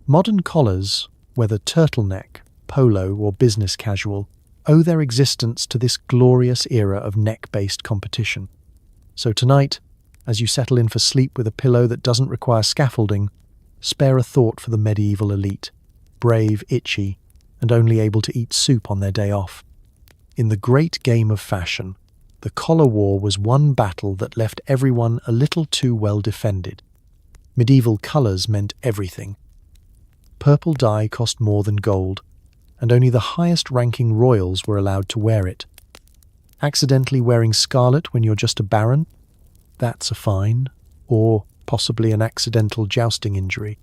Modern collars, whether turtleneck, polo, or business casual, owe their existence to this glorious era of neck-based competition. So tonight, as you settle in for sleep with a pillow that doesn't require scaffolding, spare a thought for the medieval elite, brave, itchy, and only able to eat soup on their day off. In the great game of fashion, the collar war was one battle that left everyone a little too well defended. Medieval colours meant everything. Purple dye cost more than gold, and only the highest-ranking royals were allowed to wear it. Accidentally wearing scarlet when you're just a baron? That's a fine, or possibly an accidental jousting injury.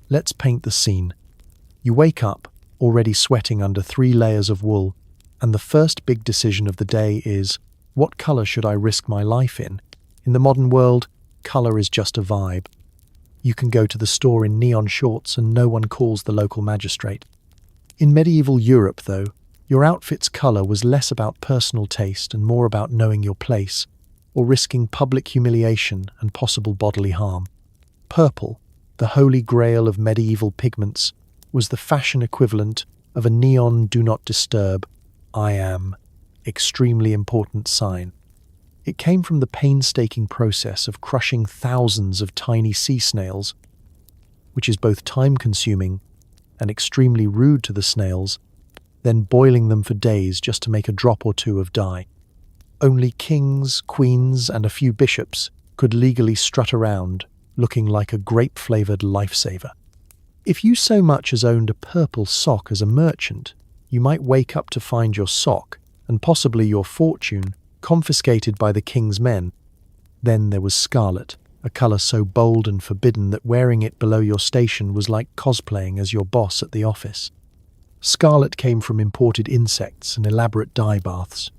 Let's paint the scene. You wake up, already sweating under 3 layers of wool, and the first big decision of the day is, what colour should I risk my life in? In the modern world, colour is just a vibe. You can go to the store in neon shorts and no one calls the local magistrate. In medieval Europe, though, your outfit's colour was less about personal taste and more about knowing your place, or risking public humiliation and possible bodily harm. Purple, the holy grail of medieval pigments, was the fashion equivalent of a neon do not disturb, I am, extremely important sign. It came from the painstaking process of crushing thousands of tiny sea snails, which is both time-consuming and extremely rude to the snails, then boiling them for days just to make a drop or two of dye. Only kings, queens, and a few bishops could legally strut around, looking like a grape-flavoured lifesaver. If you so much as owned a purple sock as a merchant, you might wake up to find your sock, and possibly your fortune, confiscated by the king's men. Then there was scarlet, a colour so bold and forbidden that wearing it below your station was like cosplaying as your boss at the office. Scarlet came from imported insects and elaborate dye baths,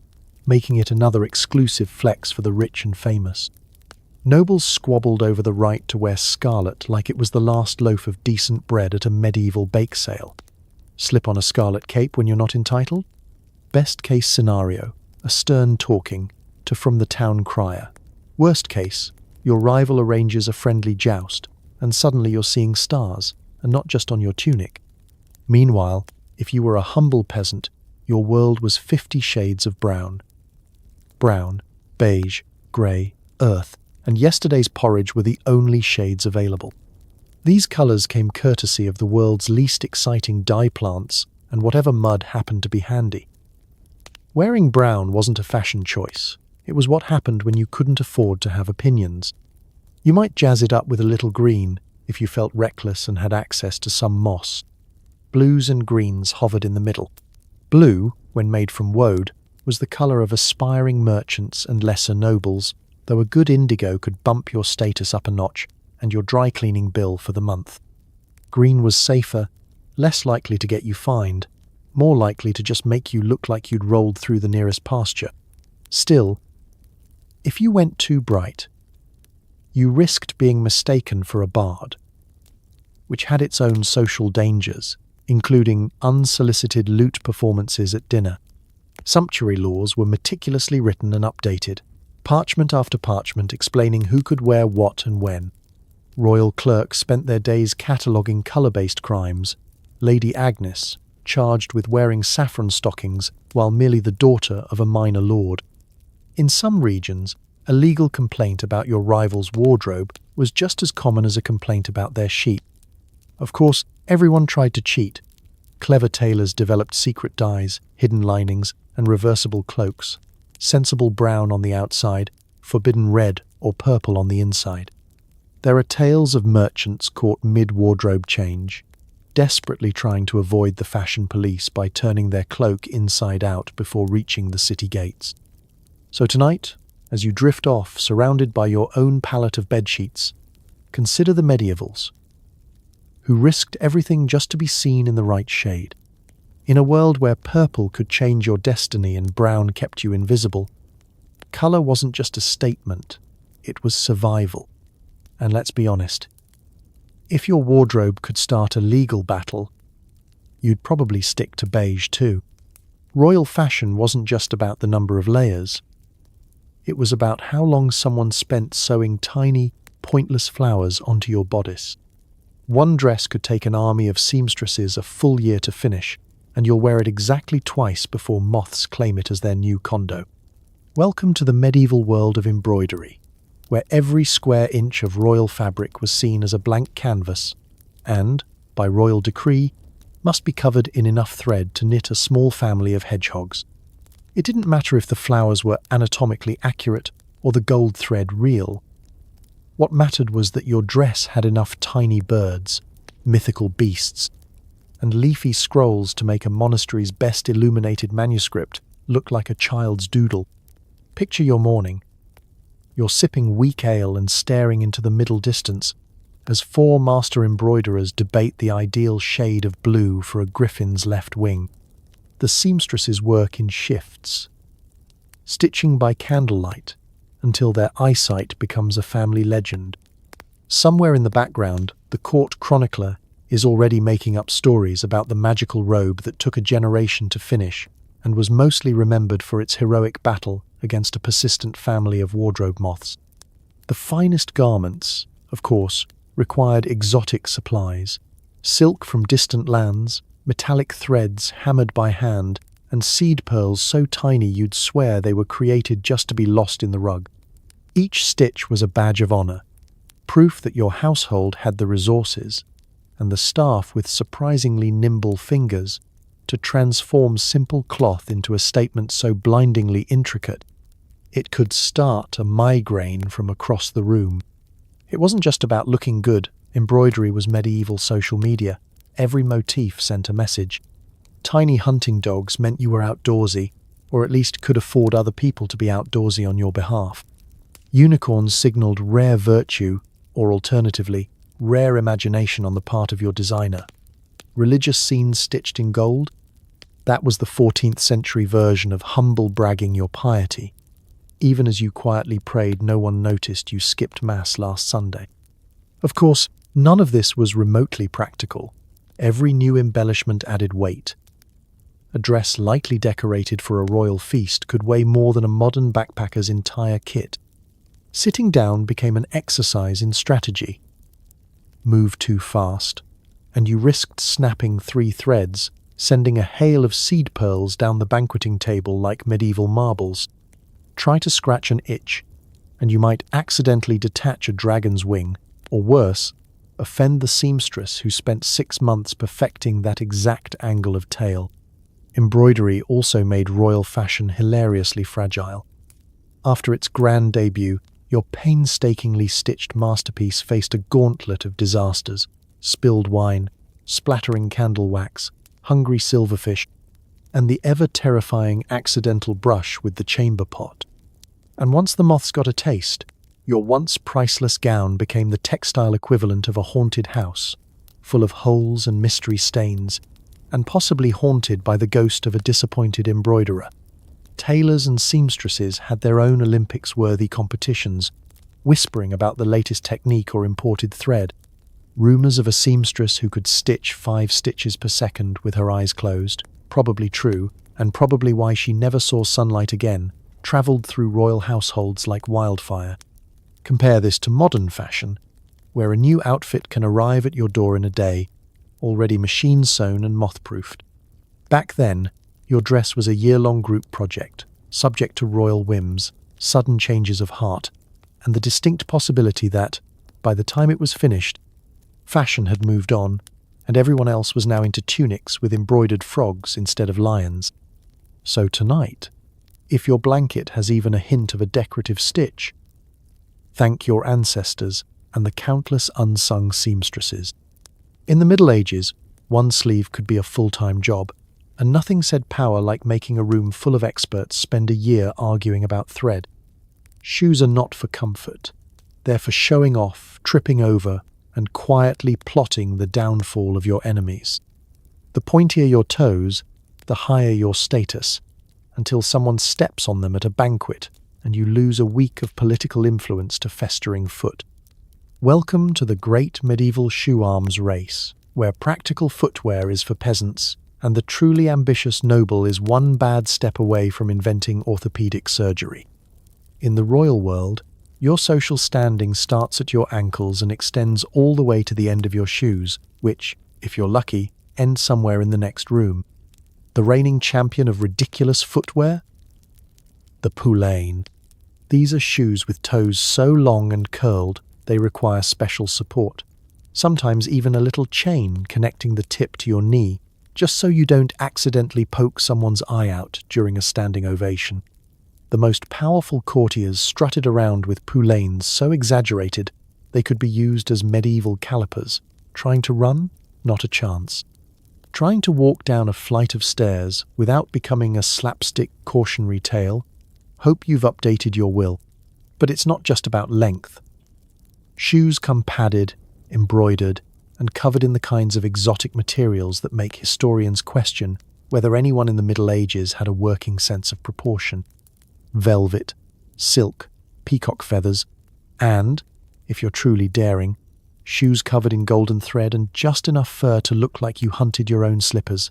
making it another exclusive flex for the rich and famous. Nobles squabbled over the right to wear scarlet like it was the last loaf of decent bread at a medieval bake sale. Slip on a scarlet cape when you're not entitled? Best case scenario, a stern talking to from the town crier. Worst case, your rival arranges a friendly joust, and suddenly you're seeing stars, and not just on your tunic. Meanwhile, if you were a humble peasant, your world was 50 shades of brown. Brown, beige, grey, earth, and yesterday's porridge were the only shades available. These colours came courtesy of the world's least exciting dye plants and whatever mud happened to be handy. Wearing brown wasn't a fashion choice. It was what happened when you couldn't afford to have opinions. You might jazz it up with a little green if you felt reckless and had access to some moss. Blues and greens hovered in the middle. Blue, when made from woad, was the colour of aspiring merchants and lesser nobles, though a good indigo could bump your status up a notch and your dry cleaning bill for the month. Green was safer, less likely to get you fined, more likely to just make you look like you'd rolled through the nearest pasture. Still, if you went too bright, you risked being mistaken for a bard, which had its own social dangers, including unsolicited lute performances at dinner. Sumptuary laws were meticulously written and updated, parchment after parchment explaining who could wear what and when. Royal clerks spent their days cataloguing colour-based crimes. Lady Agnes, charged with wearing saffron stockings while merely the daughter of a minor lord. In some regions, a legal complaint about your rival's wardrobe was just as common as a complaint about their sheep. Of course, everyone tried to cheat. Clever tailors developed secret dyes, hidden linings, and reversible cloaks. Sensible brown on the outside, forbidden red or purple on the inside. There are tales of merchants caught mid-wardrobe change, desperately trying to avoid the fashion police by turning their cloak inside out before reaching the city gates. So tonight, as you drift off surrounded by your own palette of bedsheets, consider the medievals, who risked everything just to be seen in the right shade. In a world where purple could change your destiny and brown kept you invisible, Color wasn't just a statement, it was survival. And let's be honest, if your wardrobe could start a legal battle, you'd probably stick to beige too. Royal fashion wasn't just about the number of layers. It was about how long someone spent sewing tiny, pointless flowers onto your bodice. One dress could take an army of seamstresses a full year to finish, and you'll wear it exactly twice before moths claim it as their new condo. Welcome to the medieval world of embroidery, where every square inch of royal fabric was seen as a blank canvas and, by royal decree, must be covered in enough thread to knit a small family of hedgehogs. It didn't matter if the flowers were anatomically accurate or the gold thread real. What mattered was that your dress had enough tiny birds, mythical beasts, and leafy scrolls to make a monastery's best illuminated manuscript look like a child's doodle. Picture your morning. You're sipping weak ale and staring into the middle distance as four master embroiderers debate the ideal shade of blue for a griffin's left wing. The seamstresses work in shifts, stitching by candlelight until their eyesight becomes a family legend. Somewhere in the background, the court chronicler is already making up stories about the magical robe that took a generation to finish and was mostly remembered for its heroic battle against a persistent family of wardrobe moths. The finest garments, of course, required exotic supplies, silk from distant lands, metallic threads hammered by hand, and seed pearls so tiny you'd swear they were created just to be lost in the rug. Each stitch was a badge of honor, proof that your household had the resources, and the staff with surprisingly nimble fingers, to transform simple cloth into a statement so blindingly intricate it could start a migraine from across the room. It wasn't just about looking good. Embroidery was medieval social media. Every motif sent a message. Tiny hunting dogs meant you were outdoorsy, or at least could afford other people to be outdoorsy on your behalf. Unicorns signaled rare virtue, or alternatively, rare imagination on the part of your designer. Religious scenes stitched in gold? That was the 14th century version of humble bragging your piety. Even as you quietly prayed, no one noticed you skipped Mass last Sunday. Of course, none of this was remotely practical. Every new embellishment added weight. A dress lightly decorated for a royal feast could weigh more than a modern backpacker's entire kit. Sitting down became an exercise in strategy. Move too fast, and you risked snapping 3 threads, sending a hail of seed pearls down the banqueting table like medieval marbles. Try to scratch an itch, and you might accidentally detach a dragon's wing, or worse, offend the seamstress who spent 6 months perfecting that exact angle of tail. Embroidery also made royal fashion hilariously fragile. After its grand debut, your painstakingly stitched masterpiece faced a gauntlet of disasters: spilled wine, splattering candle wax, hungry silverfish, and the ever-terrifying accidental brush with the chamber pot. And once the moths got a taste, your once priceless gown became the textile equivalent of a haunted house, full of holes and mystery stains, and possibly haunted by the ghost of a disappointed embroiderer. Tailors and seamstresses had their own Olympics-worthy competitions, whispering about the latest technique or imported thread. Rumors of a seamstress who could stitch 5 stitches per second with her eyes closed, probably true, and probably why she never saw sunlight again, traveled through royal households like wildfire. Compare this to modern fashion, where a new outfit can arrive at your door in a day, already machine-sewn and moth-proofed. Back then, your dress was a year-long group project, subject to royal whims, sudden changes of heart, and the distinct possibility that, by the time it was finished, fashion had moved on, and everyone else was now into tunics with embroidered frogs instead of lions. So tonight, if your blanket has even a hint of a decorative stitch, thank your ancestors and the countless unsung seamstresses. In the Middle Ages, one sleeve could be a full-time job, and nothing said power like making a room full of experts spend a year arguing about thread. Shoes are not for comfort. They're for showing off, tripping over, and quietly plotting the downfall of your enemies. The pointier your toes, the higher your status, until someone steps on them at a banquet and you lose a week of political influence to festering foot. Welcome to the great medieval shoe arms race, where practical footwear is for peasants and the truly ambitious noble is one bad step away from inventing orthopedic surgery. In the royal world, your social standing starts at your ankles and extends all the way to the end of your shoes, which, if you're lucky, end somewhere in the next room. The reigning champion of ridiculous footwear? The poulain. These are shoes with toes so long and curled they require special support. Sometimes even a little chain connecting the tip to your knee, just so you don't accidentally poke someone's eye out during a standing ovation. The most powerful courtiers strutted around with poulains so exaggerated they could be used as medieval calipers. Trying to run? Not a chance. Trying to walk down a flight of stairs without becoming a slapstick cautionary tale? Hope you've updated your will. But it's not just about length. Shoes come padded, embroidered, and covered in the kinds of exotic materials that make historians question whether anyone in the Middle Ages had a working sense of proportion. Velvet, silk, peacock feathers, and, if you're truly daring, shoes covered in golden thread and just enough fur to look like you hunted your own slippers.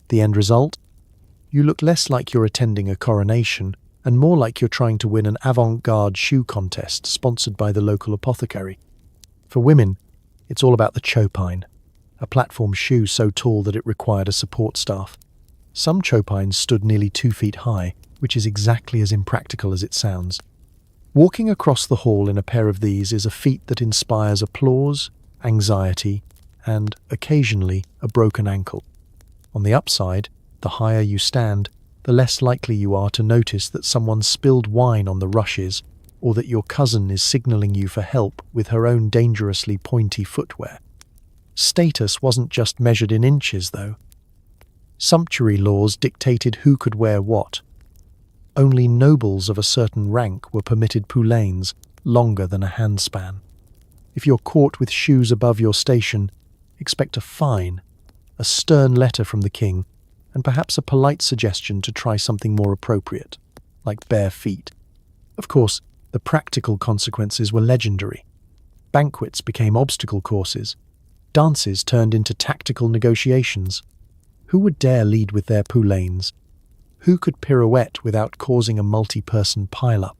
The end result? You look less like you're attending a coronation and more like you're trying to win an avant-garde shoe contest sponsored by the local apothecary. For women, it's all about the chopine, a platform shoe so tall that it required a support staff. Some chopines stood nearly 2 feet high, which is exactly as impractical as it sounds. Walking across the hall in a pair of these is a feat that inspires applause, anxiety, and, occasionally, a broken ankle. On the upside, the higher you stand, the less likely you are to notice that someone spilled wine on the rushes or that your cousin is signaling you for help with her own dangerously pointy footwear. Status wasn't just measured in inches, though. Sumptuary laws dictated who could wear what. Only nobles of a certain rank were permitted poulains longer than a handspan. If you're caught with shoes above your station, expect a fine, a stern letter from the king, and perhaps a polite suggestion to try something more appropriate, like bare feet. Of course, the practical consequences were legendary. Banquets became obstacle courses. Dances turned into tactical negotiations. Who would dare lead with their poulains? Who could pirouette without causing a multi-person pile-up?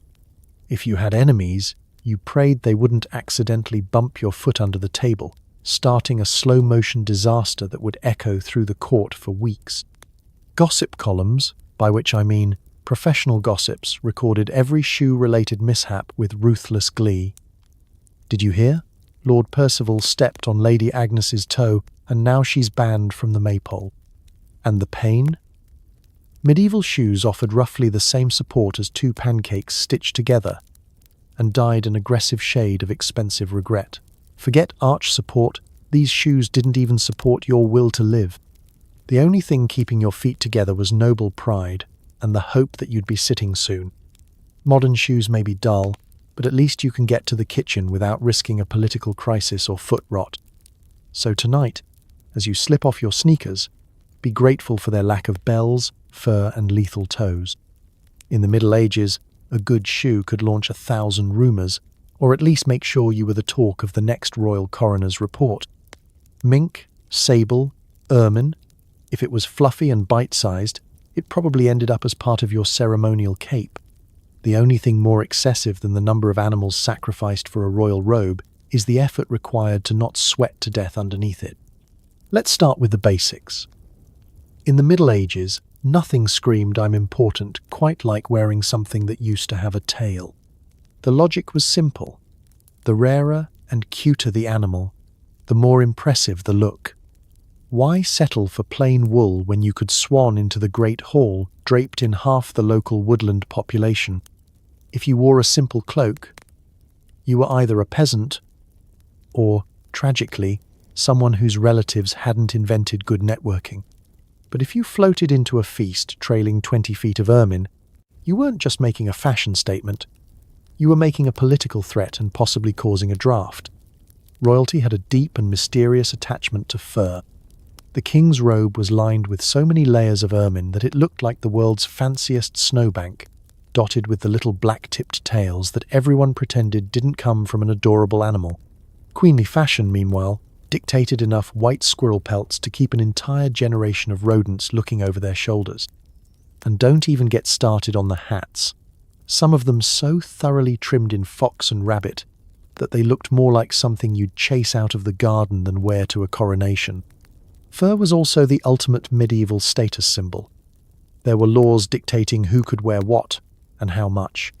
If you had enemies, you prayed they wouldn't accidentally bump your foot under the table, starting a slow-motion disaster that would echo through the court for weeks. Gossip columns, by which I mean professional gossips, recorded every shoe-related mishap with ruthless glee. Did you hear? Lord Percival stepped on Lady Agnes's toe, and now she's banned from the maypole. And the pain? Medieval shoes offered roughly the same support as 2 pancakes stitched together, and dyed an aggressive shade of expensive regret. Forget arch support, these shoes didn't even support your will to live. The only thing keeping your feet together was noble pride and the hope that you'd be sitting soon. Modern shoes may be dull, but at least you can get to the kitchen without risking a political crisis or foot rot. So tonight, as you slip off your sneakers, be grateful for their lack of bells, fur, and lethal toes. In the Middle Ages, a good shoe could launch 1,000 rumours, or at least make sure you were the talk of the next royal coroner's report. Mink, sable, ermine. If it was fluffy and bite-sized, it probably ended up as part of your ceremonial cape. The only thing more excessive than the number of animals sacrificed for a royal robe is the effort required to not sweat to death underneath it. Let's start with the basics. In the Middle Ages, nothing screamed I'm important quite like wearing something that used to have a tail. The logic was simple. The rarer and cuter the animal, the more impressive the look. Why settle for plain wool when you could swan into the great hall draped in half the local woodland population? If you wore a simple cloak, you were either a peasant or, tragically, someone whose relatives hadn't invented good networking. But if you floated into a feast trailing 20 feet of ermine, you weren't just making a fashion statement. You were making a political threat and possibly causing a draft. Royalty had a deep and mysterious attachment to fur. The king's robe was lined with so many layers of ermine that it looked like the world's fanciest snowbank. dotted with the little black-tipped tails that everyone pretended didn't come from an adorable animal. Queenly fashion, meanwhile, dictated enough white squirrel pelts to keep an entire generation of rodents looking over their shoulders. And don't even get started on the hats. Some of them so thoroughly trimmed in fox and rabbit that they looked more like something you'd chase out of the garden than wear to a coronation. Fur was also the ultimate medieval status symbol. There were laws dictating who could wear what and how much.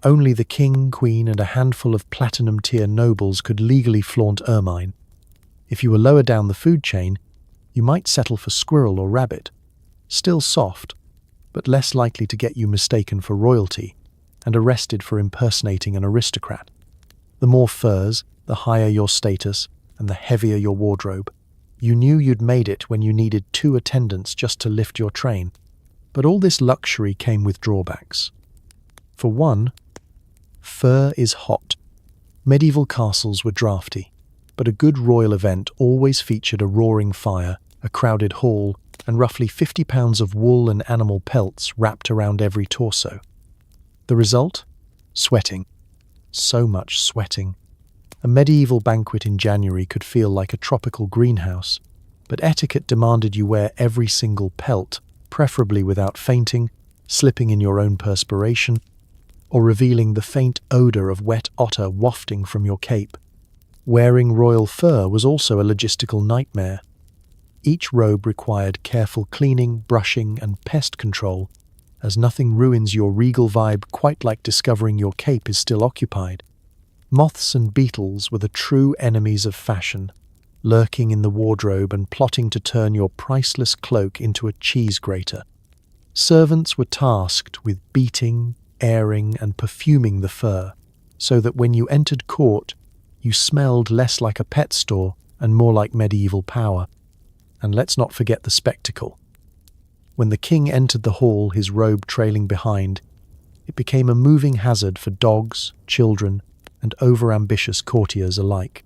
Only the king, queen, and a handful of platinum-tier nobles could legally flaunt ermine. If you were lower down the food chain, you might settle for squirrel or rabbit. Still soft, but less likely to get you mistaken for royalty and arrested for impersonating an aristocrat. The more furs, the higher your status, and the heavier your wardrobe. You knew you'd made it when you needed 2 attendants just to lift your train. But all this luxury came with drawbacks. For one, fur is hot. Medieval castles were drafty, but a good royal event always featured a roaring fire, a crowded hall, and roughly 50 pounds of wool and animal pelts wrapped around every torso. The result? Sweating. So much sweating. A medieval banquet in January could feel like a tropical greenhouse, but etiquette demanded you wear every single pelt, preferably without fainting, slipping in your own perspiration, or revealing the faint odor of wet otter wafting from your cape. Wearing royal fur was also a logistical nightmare. Each robe required careful cleaning, brushing, and pest control, as nothing ruins your regal vibe quite like discovering your cape is still occupied. Moths and beetles were the true enemies of fashion, lurking in the wardrobe and plotting to turn your priceless cloak into a cheese grater. Servants were tasked with beating, airing, and perfuming the fur, so that when you entered court, you smelled less like a pet store and more like medieval power. And let's not forget the spectacle. When the king entered the hall, his robe trailing behind, it became a moving hazard for dogs, children, and over-ambitious courtiers alike.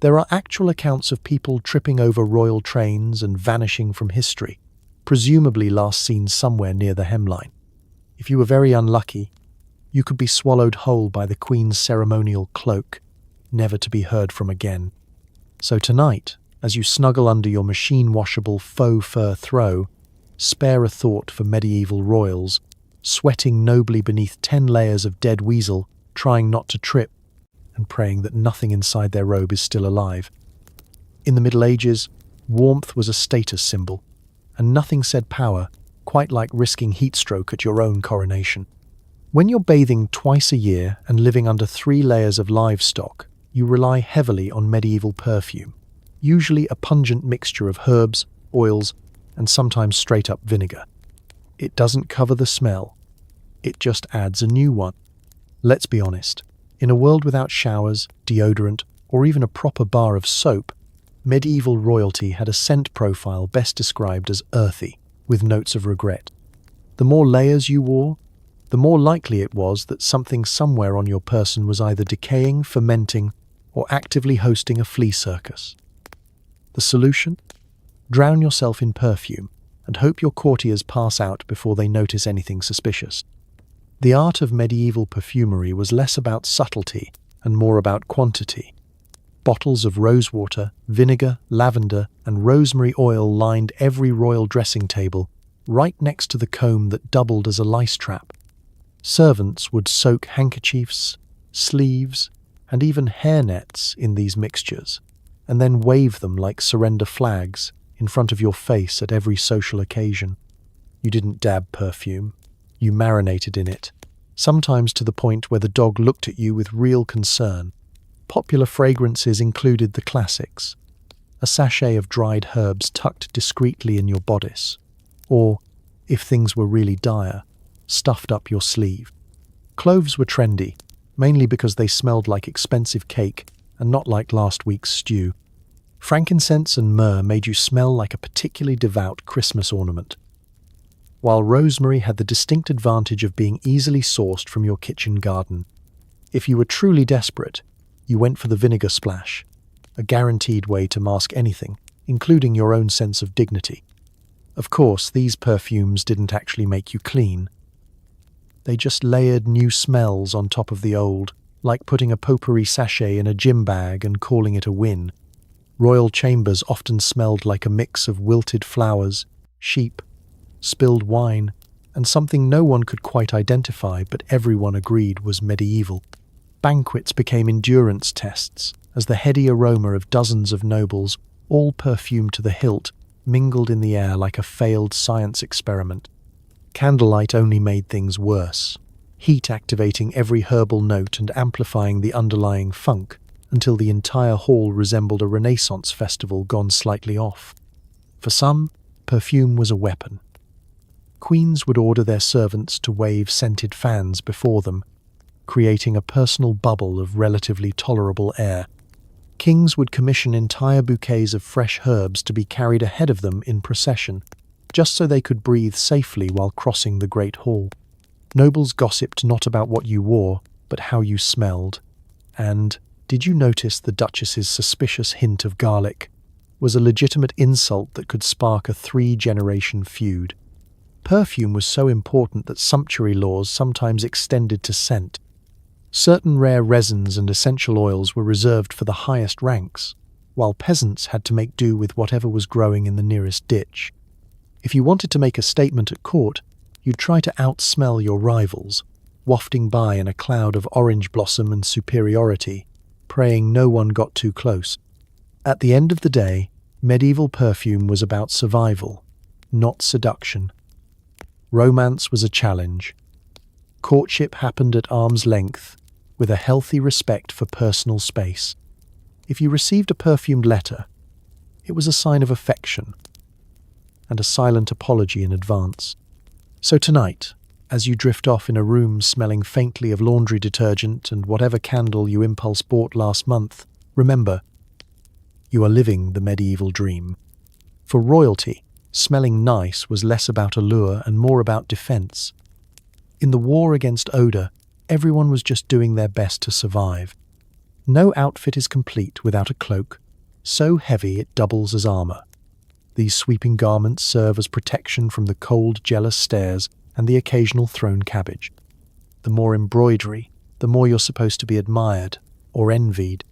There are actual accounts of people tripping over royal trains and vanishing from history, presumably last seen somewhere near the hemline. If you were very unlucky, you could be swallowed whole by the Queen's ceremonial cloak, never to be heard from again. So tonight, as you snuggle under your machine-washable faux fur throw, spare a thought for medieval royals, sweating nobly beneath 10 layers of dead weasel, trying not to trip, and praying that nothing inside their robe is still alive. In the Middle Ages, warmth was a status symbol, and nothing said power, quite like risking heatstroke at your own coronation. When you're bathing twice a year and living under 3 layers of livestock, you rely heavily on medieval perfume, usually a pungent mixture of herbs, oils, and sometimes straight-up vinegar. It doesn't cover the smell, it just adds a new one. Let's be honest, in a world without showers, deodorant, or even a proper bar of soap, medieval royalty had a scent profile best described as earthy, with notes of regret. The more layers you wore, the more likely it was that something somewhere on your person was either decaying, fermenting, or actively hosting a flea circus. The solution? Drown yourself in perfume and hope your courtiers pass out before they notice anything suspicious. The art of medieval perfumery was less about subtlety and more about quantity. Bottles of rosewater, vinegar, lavender, and rosemary oil lined every royal dressing table, right next to the comb that doubled as a lice trap. Servants would soak handkerchiefs, sleeves, and even hairnets in these mixtures, and then wave them like surrender flags in front of your face at every social occasion. You didn't dab perfume, you marinated in it, sometimes to the point where the dog looked at you with real concern. Popular fragrances included the classics, a sachet of dried herbs tucked discreetly in your bodice, or, if things were really dire, stuffed up your sleeve. Cloves were trendy, mainly because they smelled like expensive cake and not like last week's stew. Frankincense and myrrh made you smell like a particularly devout Christmas ornament, while rosemary had the distinct advantage of being easily sourced from your kitchen garden. If you were truly desperate, you went for the vinegar splash, a guaranteed way to mask anything, including your own sense of dignity. Of course, these perfumes didn't actually make you clean. They just layered new smells on top of the old, like putting a potpourri sachet in a gym bag and calling it a win. Royal chambers often smelled like a mix of wilted flowers, sheep, spilled wine, and something no one could quite identify but everyone agreed was medieval. Banquets became endurance tests, as the heady aroma of dozens of nobles, all perfumed to the hilt, mingled in the air like a failed science experiment. Candlelight only made things worse, heat activating every herbal note and amplifying the underlying funk, until the entire hall resembled a Renaissance festival gone slightly off. For some, perfume was a weapon. Queens would order their servants to wave scented fans before them, creating a personal bubble of relatively tolerable air. Kings would commission entire bouquets of fresh herbs to be carried ahead of them in procession, just so they could breathe safely while crossing the Great Hall. Nobles gossiped not about what you wore, but how you smelled. And, did you notice the Duchess's suspicious hint of garlic was a legitimate insult that could spark a 3-generation feud? Perfume was so important that sumptuary laws sometimes extended to scent. Certain rare resins and essential oils were reserved for the highest ranks, while peasants had to make do with whatever was growing in the nearest ditch. If you wanted to make a statement at court, you'd try to outsmell your rivals, wafting by in a cloud of orange blossom and superiority, praying no one got too close. At the end of the day, medieval perfume was about survival, not seduction. Romance was a challenge. Courtship happened at arm's length, with a healthy respect for personal space. If you received a perfumed letter, it was a sign of affection and a silent apology in advance. So tonight, as you drift off in a room smelling faintly of laundry detergent and whatever candle you impulse bought last month, remember, you are living the medieval dream. For royalty, smelling nice was less about allure and more about defense. In the war against odor, everyone was just doing their best to survive. No outfit is complete without a cloak, so heavy it doubles as armor. These sweeping garments serve as protection from the cold, jealous stares and the occasional thrown cabbage. The more embroidery, the more you're supposed to be admired or envied.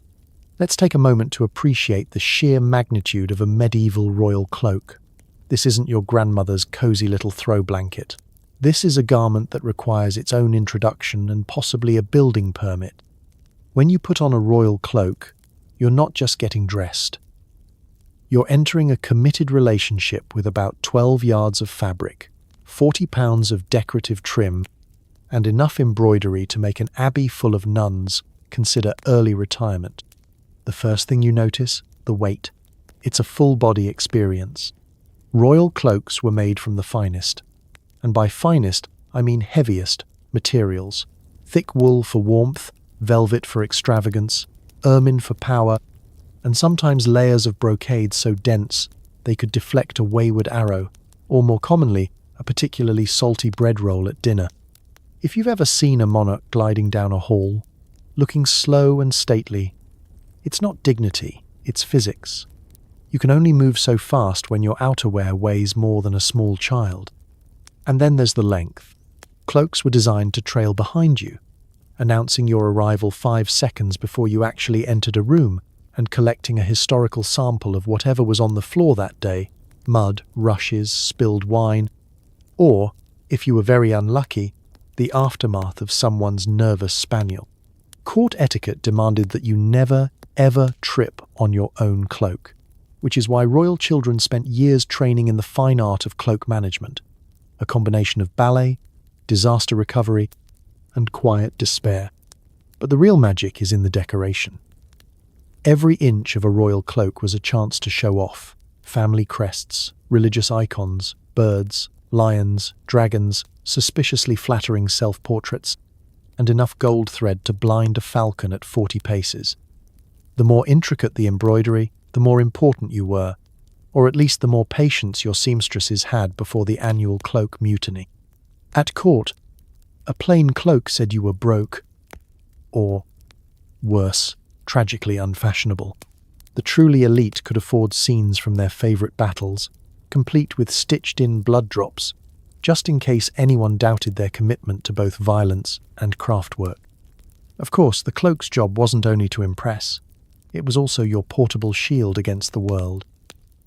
Let's take a moment to appreciate the sheer magnitude of a medieval royal cloak. This isn't your grandmother's cozy little throw blanket. This is a garment that requires its own introduction and possibly a building permit. When you put on a royal cloak, you're not just getting dressed. You're entering a committed relationship with about 12 yards of fabric, 40 pounds of decorative trim, and enough embroidery to make an abbey full of nuns consider early retirement. The first thing you notice, the weight. It's a full-body experience. Royal cloaks were made from the finest, and by finest, I mean heaviest, materials. Thick wool for warmth, velvet for extravagance, ermine for power, and sometimes layers of brocade so dense they could deflect a wayward arrow, or more commonly, a particularly salty bread roll at dinner. If you've ever seen a monarch gliding down a hall, looking slow and stately, it's not dignity, it's physics. You can only move so fast when your outerwear weighs more than a small child. And then there's the length. Cloaks were designed to trail behind you, announcing your arrival 5 seconds before you actually entered a room and collecting a historical sample of whatever was on the floor that day, mud, rushes, spilled wine, or, if you were very unlucky, the aftermath of someone's nervous spaniel. Court etiquette demanded that you never, ever trip on your own cloak, which is why royal children spent years training in the fine art of cloak management, a combination of ballet, disaster recovery, and quiet despair. But the real magic is in the decoration. Every inch of a royal cloak was a chance to show off family crests, religious icons, birds, lions, dragons, suspiciously flattering self-portraits, and enough gold thread to blind a falcon at 40 paces. The more intricate the embroidery, the more important you were, or at least the more patience your seamstresses had before the annual cloak mutiny. At court, a plain cloak said you were broke, or, worse, tragically unfashionable. The truly elite could afford scenes from their favourite battles, complete with stitched-in blood drops, just in case anyone doubted their commitment to both violence and craftwork. Of course, the cloak's job wasn't only to impress, it was also your portable shield against the world.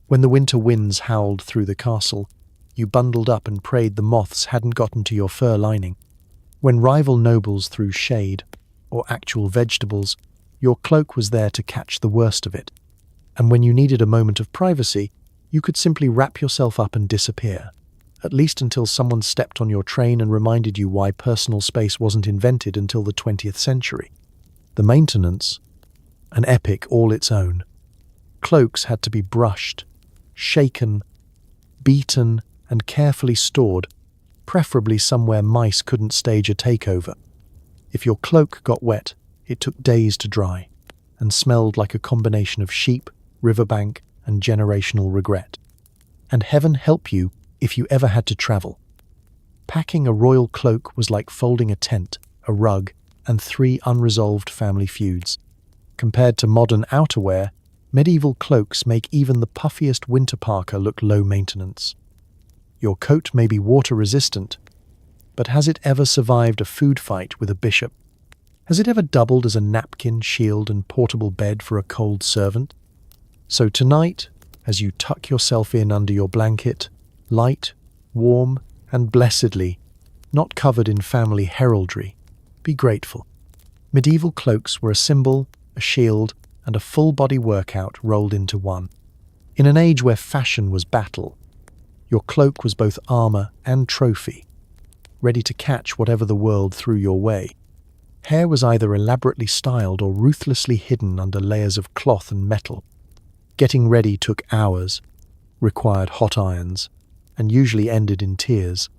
When the winter winds howled through the castle, you bundled up and prayed the moths hadn't gotten to your fur lining. When rival nobles threw shade, or actual vegetables, your cloak was there to catch the worst of it. And when you needed a moment of privacy, you could simply wrap yourself up and disappear, at least until someone stepped on your train and reminded you why personal space wasn't invented until the 20th century. The maintenance, an epic all its own. Cloaks had to be brushed, shaken, beaten, and carefully stored, preferably somewhere mice couldn't stage a takeover. If your cloak got wet, it took days to dry, and smelled like a combination of sheep, riverbank, and generational regret. And heaven help you if you ever had to travel. Packing a royal cloak was like folding a tent, a rug, and 3 unresolved family feuds. Compared to modern outerwear, medieval cloaks make even the puffiest winter parka look low maintenance. Your coat may be water-resistant, but has it ever survived a food fight with a bishop? Has it ever doubled as a napkin, shield, and portable bed for a cold servant? So tonight, as you tuck yourself in under your blanket, light, warm, and blessedly, not covered in family heraldry, be grateful. Medieval cloaks were a symbol, a shield, and a full-body workout rolled into one. In an age where fashion was battle, your cloak was both armor and trophy, ready to catch whatever the world threw your way. Hair was either elaborately styled or ruthlessly hidden under layers of cloth and metal. Getting ready took hours, required hot irons, and usually ended in tears,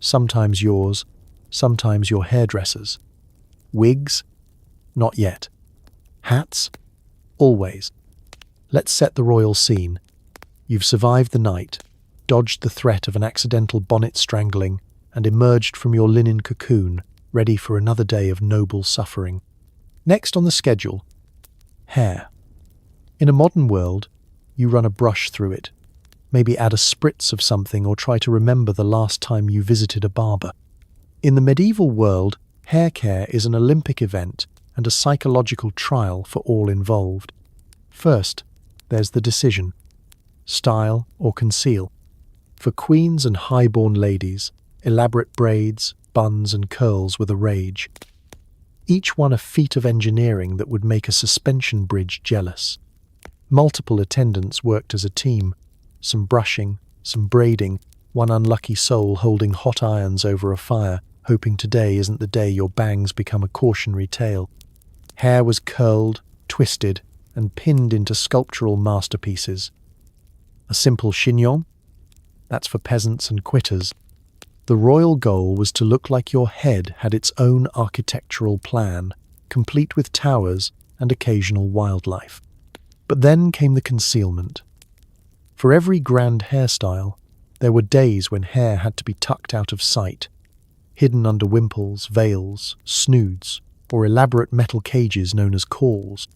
sometimes yours, sometimes your hairdresser's. Wigs? Not yet. Hats? Always. Let's set the royal scene. You've survived the night, dodged the threat of an accidental bonnet strangling, and emerged from your linen cocoon, ready for another day of noble suffering. Next on the schedule, hair. In a modern world, you run a brush through it, maybe add a spritz of something or try to remember the last time you visited a barber. In the medieval world, hair care is an Olympic event and a psychological trial for all involved. First, there's the decision: style or conceal. For queens and high-born ladies, elaborate braids, buns and curls were the rage. Each one a feat of engineering that would make a suspension bridge jealous. Multiple attendants worked as a team, some brushing, some braiding, one unlucky soul holding hot irons over a fire, hoping today isn't the day your bangs become a cautionary tale. Hair was curled, twisted, and pinned into sculptural masterpieces. A simple chignon? That's for peasants and quitters. The royal goal was to look like your head had its own architectural plan, complete with towers and occasional wildlife. But then came the concealment. For every grand hairstyle, there were days when hair had to be tucked out of sight, hidden under wimples, veils, snoods, or elaborate metal cages known as cauls.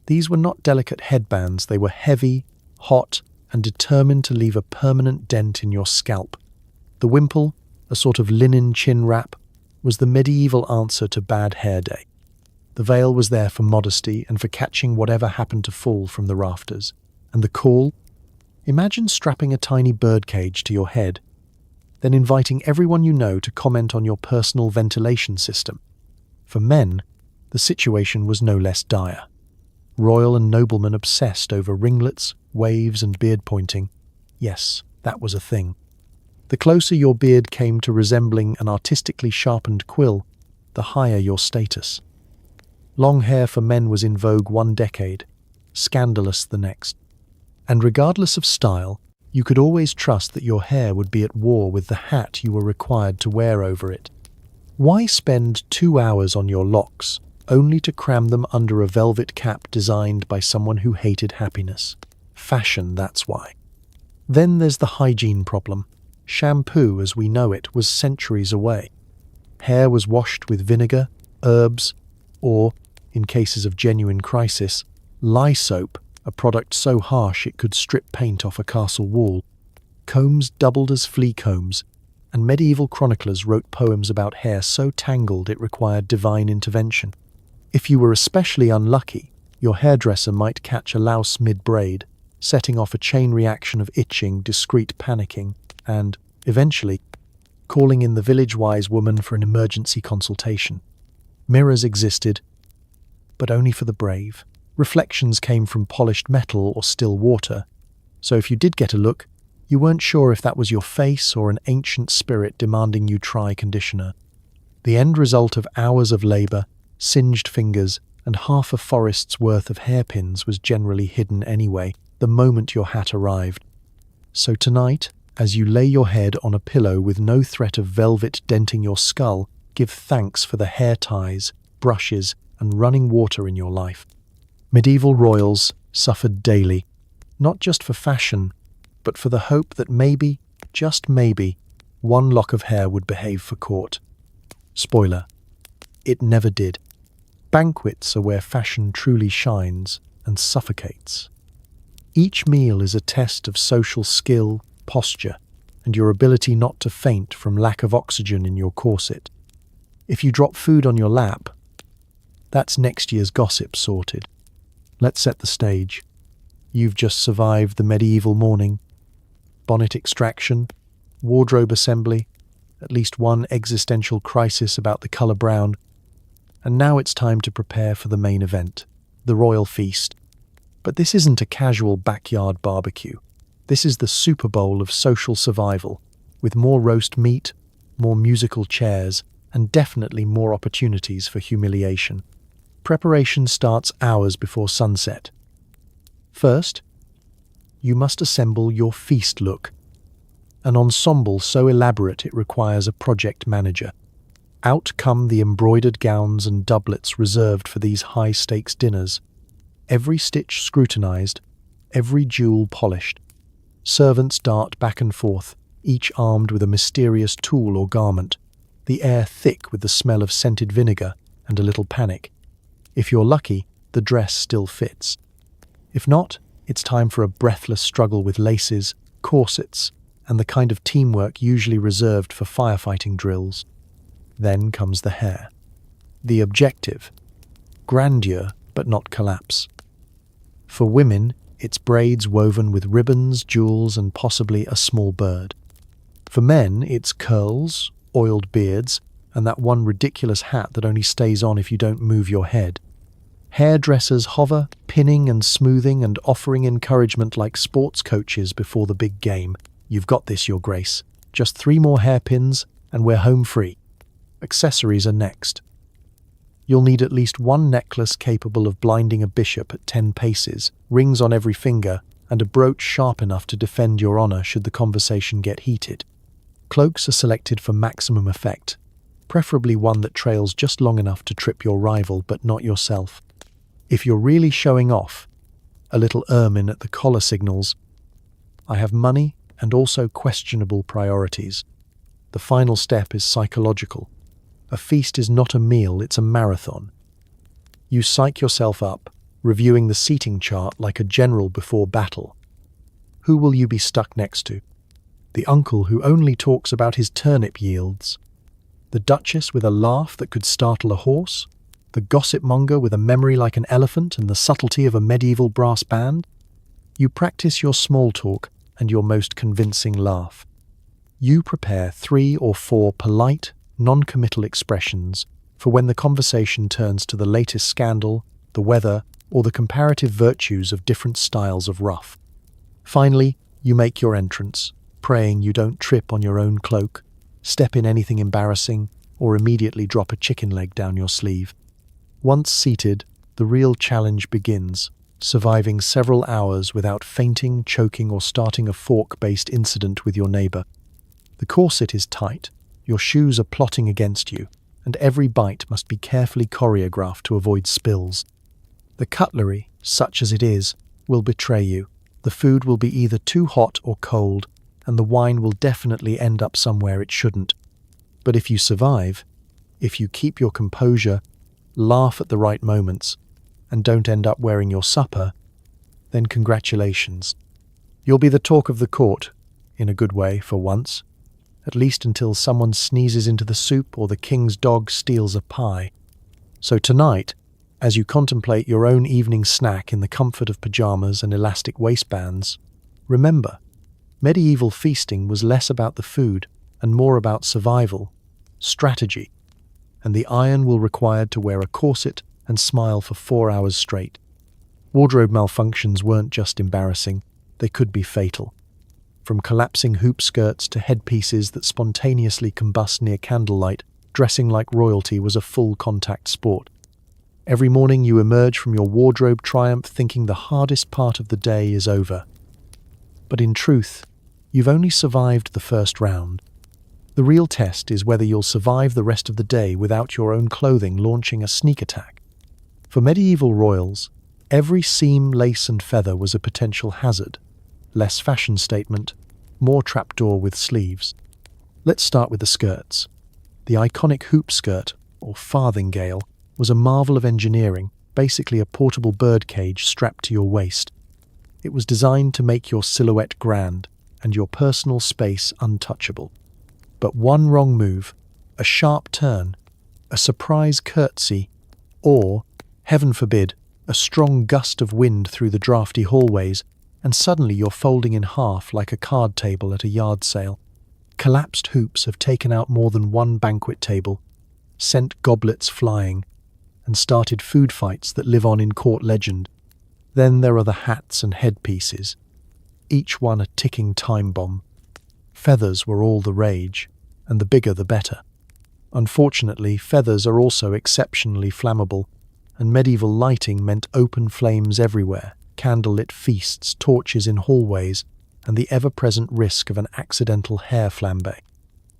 These were not delicate headbands, they were heavy, hot, and determined to leave a permanent dent in your scalp. The wimple, a sort of linen chin wrap, was the medieval answer to bad hair day. The veil was there for modesty and for catching whatever happened to fall from the rafters. And the caul? Imagine strapping a tiny birdcage to your head, then inviting everyone you know to comment on your personal ventilation system. For men, the situation was no less dire. Royal and noblemen obsessed over ringlets, waves, and beard pointing. Yes, that was a thing. The closer your beard came to resembling an artistically sharpened quill, the higher your status. Long hair for men was in vogue one decade, scandalous the next. And regardless of style, you could always trust that your hair would be at war with the hat you were required to wear over it. Why spend 2 hours on your locks, only to cram them under a velvet cap designed by someone who hated happiness? Fashion, that's why. Then there's the hygiene problem. Shampoo, as we know it, was centuries away. Hair was washed with vinegar, herbs, or, in cases of genuine crisis, lye soap, a product so harsh it could strip paint off a castle wall. Combs doubled as flea combs, and medieval chroniclers wrote poems about hair so tangled it required divine intervention. If you were especially unlucky, your hairdresser might catch a louse mid-braid, setting off a chain reaction of itching, discreet panicking, and, eventually, calling in the village-wise woman for an emergency consultation. Mirrors existed, but only for the brave. Reflections came from polished metal or still water, so if you did get a look, you weren't sure if that was your face or an ancient spirit demanding you try conditioner. The end result of hours of labour, singed fingers, and half a forest's worth of hairpins was generally hidden anyway, the moment your hat arrived. So tonight, as you lay your head on a pillow with no threat of velvet denting your skull, give thanks for the hair ties, brushes, and running water in your life. Medieval royals suffered daily, not just for fashion, but for the hope that maybe, just maybe, one lock of hair would behave for court. Spoiler: it never did. Banquets are where fashion truly shines and suffocates. Each meal is a test of social skill, posture, and your ability not to faint from lack of oxygen in your corset. If you drop food on your lap, that's next year's gossip sorted. Let's set the stage. You've just survived the medieval morning, bonnet extraction, wardrobe assembly, at least one existential crisis about the colour brown, and now it's time to prepare for the main event, the royal feast. But this isn't a casual backyard barbecue. This is the Super Bowl of social survival, with more roast meat, more musical chairs, and definitely more opportunities for humiliation. Preparation starts hours before sunset. First, you must assemble your feast look, an ensemble so elaborate it requires a project manager. Out come the embroidered gowns and doublets reserved for these high-stakes dinners, every stitch scrutinized, every jewel polished. Servants dart back and forth, each armed with a mysterious tool or garment, the air thick with the smell of scented vinegar and a little panic. If you're lucky, the dress still fits. If not, it's time for a breathless struggle with laces, corsets, and the kind of teamwork usually reserved for firefighting drills. Then comes the hair. The objective: grandeur but not collapse. For women, it's braids woven with ribbons, jewels, and possibly a small bird. For men, it's curls, oiled beards, and that one ridiculous hat that only stays on if you don't move your head. Hairdressers hover, pinning and smoothing and offering encouragement like sports coaches before the big game. You've got this, Your Grace. Just 3 more hairpins, and we're home free. Accessories are next. You'll need at least one necklace capable of blinding a bishop at 10 paces, rings on every finger, and a brooch sharp enough to defend your honor should the conversation get heated. Cloaks are selected for maximum effect, preferably one that trails just long enough to trip your rival but not yourself. If you're really showing off, a little ermine at the collar signals, I have money and also questionable priorities. The final step is psychological. A feast is not a meal, it's a marathon. You psych yourself up, reviewing the seating chart like a general before battle. Who will you be stuck next to? The uncle who only talks about his turnip yields? The duchess with a laugh that could startle a horse? The gossip monger with a memory like an elephant and the subtlety of a medieval brass band? You practice your small talk and your most convincing laugh. You prepare 3 or 4 polite, non-committal expressions for when the conversation turns to the latest scandal, the weather, or the comparative virtues of different styles of ruff. Finally, you make your entrance, praying you don't trip on your own cloak, step in anything embarrassing, or immediately drop a chicken leg down your sleeve. Once seated, the real challenge begins, surviving several hours without fainting, choking, or starting a fork-based incident with your neighbor. The corset is tight, your shoes are plotting against you, and every bite must be carefully choreographed to avoid spills. The cutlery, such as it is, will betray you. The food will be either too hot or cold, and the wine will definitely end up somewhere it shouldn't. But if you survive, if you keep your composure, laugh at the right moments, and don't end up wearing your supper, then congratulations. You'll be the talk of the court, in a good way for once. at least until someone sneezes into the soup or the king's dog steals a pie. So tonight, as you contemplate your own evening snack in the comfort of pajamas and elastic waistbands, remember, medieval feasting was less about the food and more about survival, strategy, and the iron will required to wear a corset and smile for 4 hours straight. Wardrobe malfunctions weren't just embarrassing, they could be fatal. From collapsing hoop skirts to headpieces that spontaneously combust near candlelight, dressing like royalty was a full contact sport. Every morning you emerge from your wardrobe triumph thinking the hardest part of the day is over. But in truth, you've only survived the first round. The real test is whether you'll survive the rest of the day without your own clothing launching a sneak attack. For medieval royals, every seam, lace and feather was a potential hazard. Less fashion statement, more trapdoor with sleeves. Let's start with the skirts. The iconic hoop skirt, or farthingale, was a marvel of engineering, basically a portable birdcage strapped to your waist. It was designed to make your silhouette grand and your personal space untouchable. But one wrong move, a sharp turn, a surprise curtsy, or, heaven forbid, a strong gust of wind through the drafty hallways, and suddenly you're folding in half like a card table at a yard sale. Collapsed hoops have taken out more than one banquet table, sent goblets flying, and started food fights that live on in court legend. Then there are the hats and headpieces, each one a ticking time bomb. Feathers were all the rage, and the bigger the better. Unfortunately, feathers are also exceptionally flammable, and medieval lighting meant open flames everywhere, candlelit feasts, torches in hallways, and the ever-present risk of an accidental hair flambe.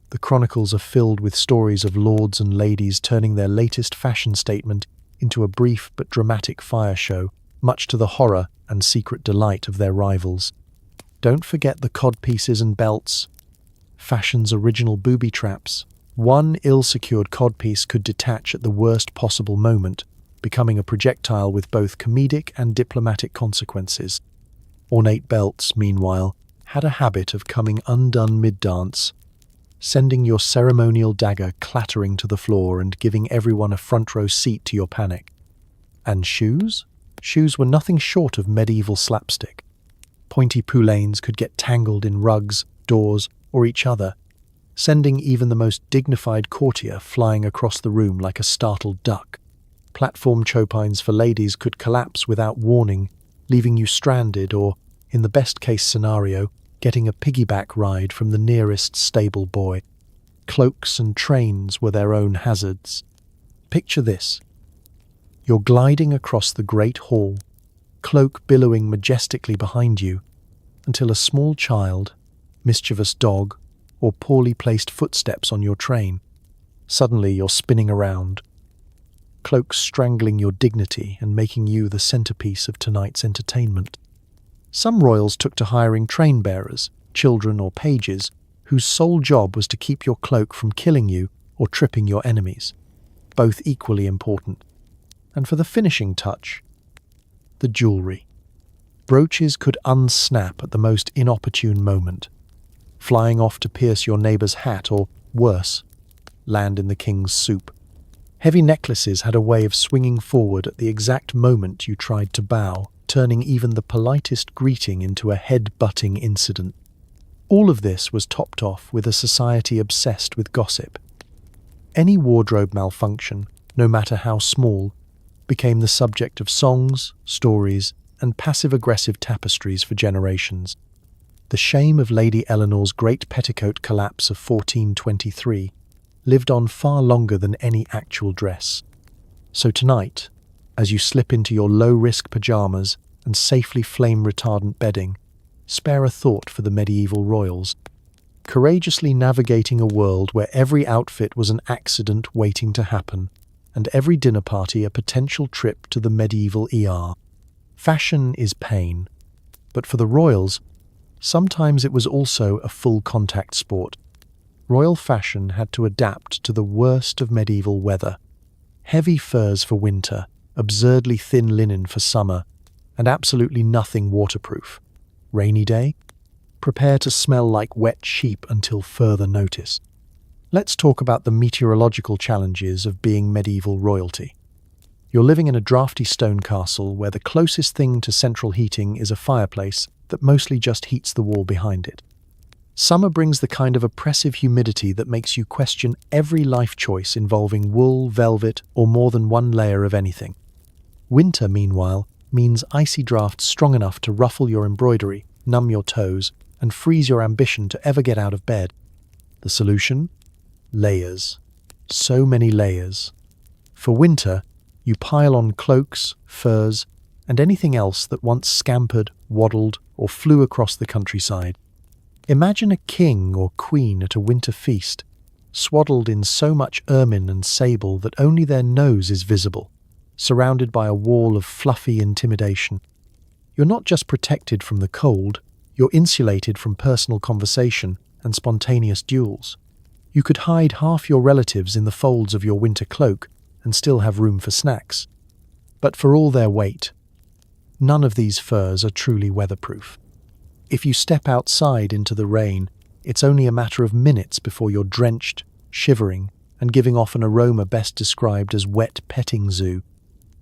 The chronicles are filled with stories of lords and ladies turning their latest fashion statement into a brief but dramatic fire show, much to the horror and secret delight of their rivals. Don't forget the codpieces and belts, fashion's original booby traps. One ill-secured codpiece could detach at the worst possible moment, becoming a projectile with both comedic and diplomatic consequences. Ornate belts, meanwhile, had a habit of coming undone mid-dance, sending your ceremonial dagger clattering to the floor and giving everyone a front-row seat to your panic. And shoes? Shoes were nothing short of medieval slapstick. Pointy poulaines could get tangled in rugs, doors, or each other, sending even the most dignified courtier flying across the room like a startled duck. Platform chopines for ladies could collapse without warning, leaving you stranded or, in the best-case scenario, getting a piggyback ride from the nearest stable boy. Cloaks and trains were their own hazards. Picture this. You're gliding across the great hall, cloak billowing majestically behind you, until a small child, mischievous dog, or poorly placed footsteps on your train. Suddenly you're spinning around, cloak strangling your dignity and making you the centerpiece of tonight's entertainment. Some royals took to hiring train bearers, children or pages, whose sole job was to keep your cloak from killing you or tripping your enemies, both equally important. And for the finishing touch, the jewelry. Brooches could unsnap at the most inopportune moment, flying off to pierce your neighbour's hat or, worse, land in the king's soup. Heavy necklaces had a way of swinging forward at the exact moment you tried to bow, turning even the politest greeting into a head-butting incident. All of this was topped off with a society obsessed with gossip. Any wardrobe malfunction, no matter how small, became the subject of songs, stories, and passive-aggressive tapestries for generations. The shame of Lady Eleanor's great petticoat collapse of 1423 lived on far longer than any actual dress. So tonight, as you slip into your low-risk pajamas and safely flame-retardant bedding, spare a thought for the medieval royals, courageously navigating a world where every outfit was an accident waiting to happen, and every dinner party a potential trip to the medieval ER. Fashion is pain, but for the royals, sometimes it was also a full-contact sport. Royal fashion had to adapt to the worst of medieval weather. Heavy furs for winter, absurdly thin linen for summer, and absolutely nothing waterproof. Rainy day? Prepare to smell like wet sheep until further notice. Let's talk about the meteorological challenges of being medieval royalty. You're living in a drafty stone castle where the closest thing to central heating is a fireplace that mostly just heats the wall behind it. Summer brings the kind of oppressive humidity that makes you question every life choice involving wool, velvet, or more than one layer of anything. Winter, meanwhile, means icy drafts strong enough to ruffle your embroidery, numb your toes, and freeze your ambition to ever get out of bed. The solution? Layers. So many layers. For winter, you pile on cloaks, furs, and anything else that once scampered, waddled, or flew across the countryside. Imagine a king or queen at a winter feast, swaddled in so much ermine and sable that only their nose is visible, surrounded by a wall of fluffy intimidation. You're not just protected from the cold, you're insulated from personal conversation and spontaneous duels. You could hide half your relatives in the folds of your winter cloak and still have room for snacks. But for all their weight, none of these furs are truly weatherproof. If you step outside into the rain, it's only a matter of minutes before you're drenched, shivering, and giving off an aroma best described as wet petting zoo.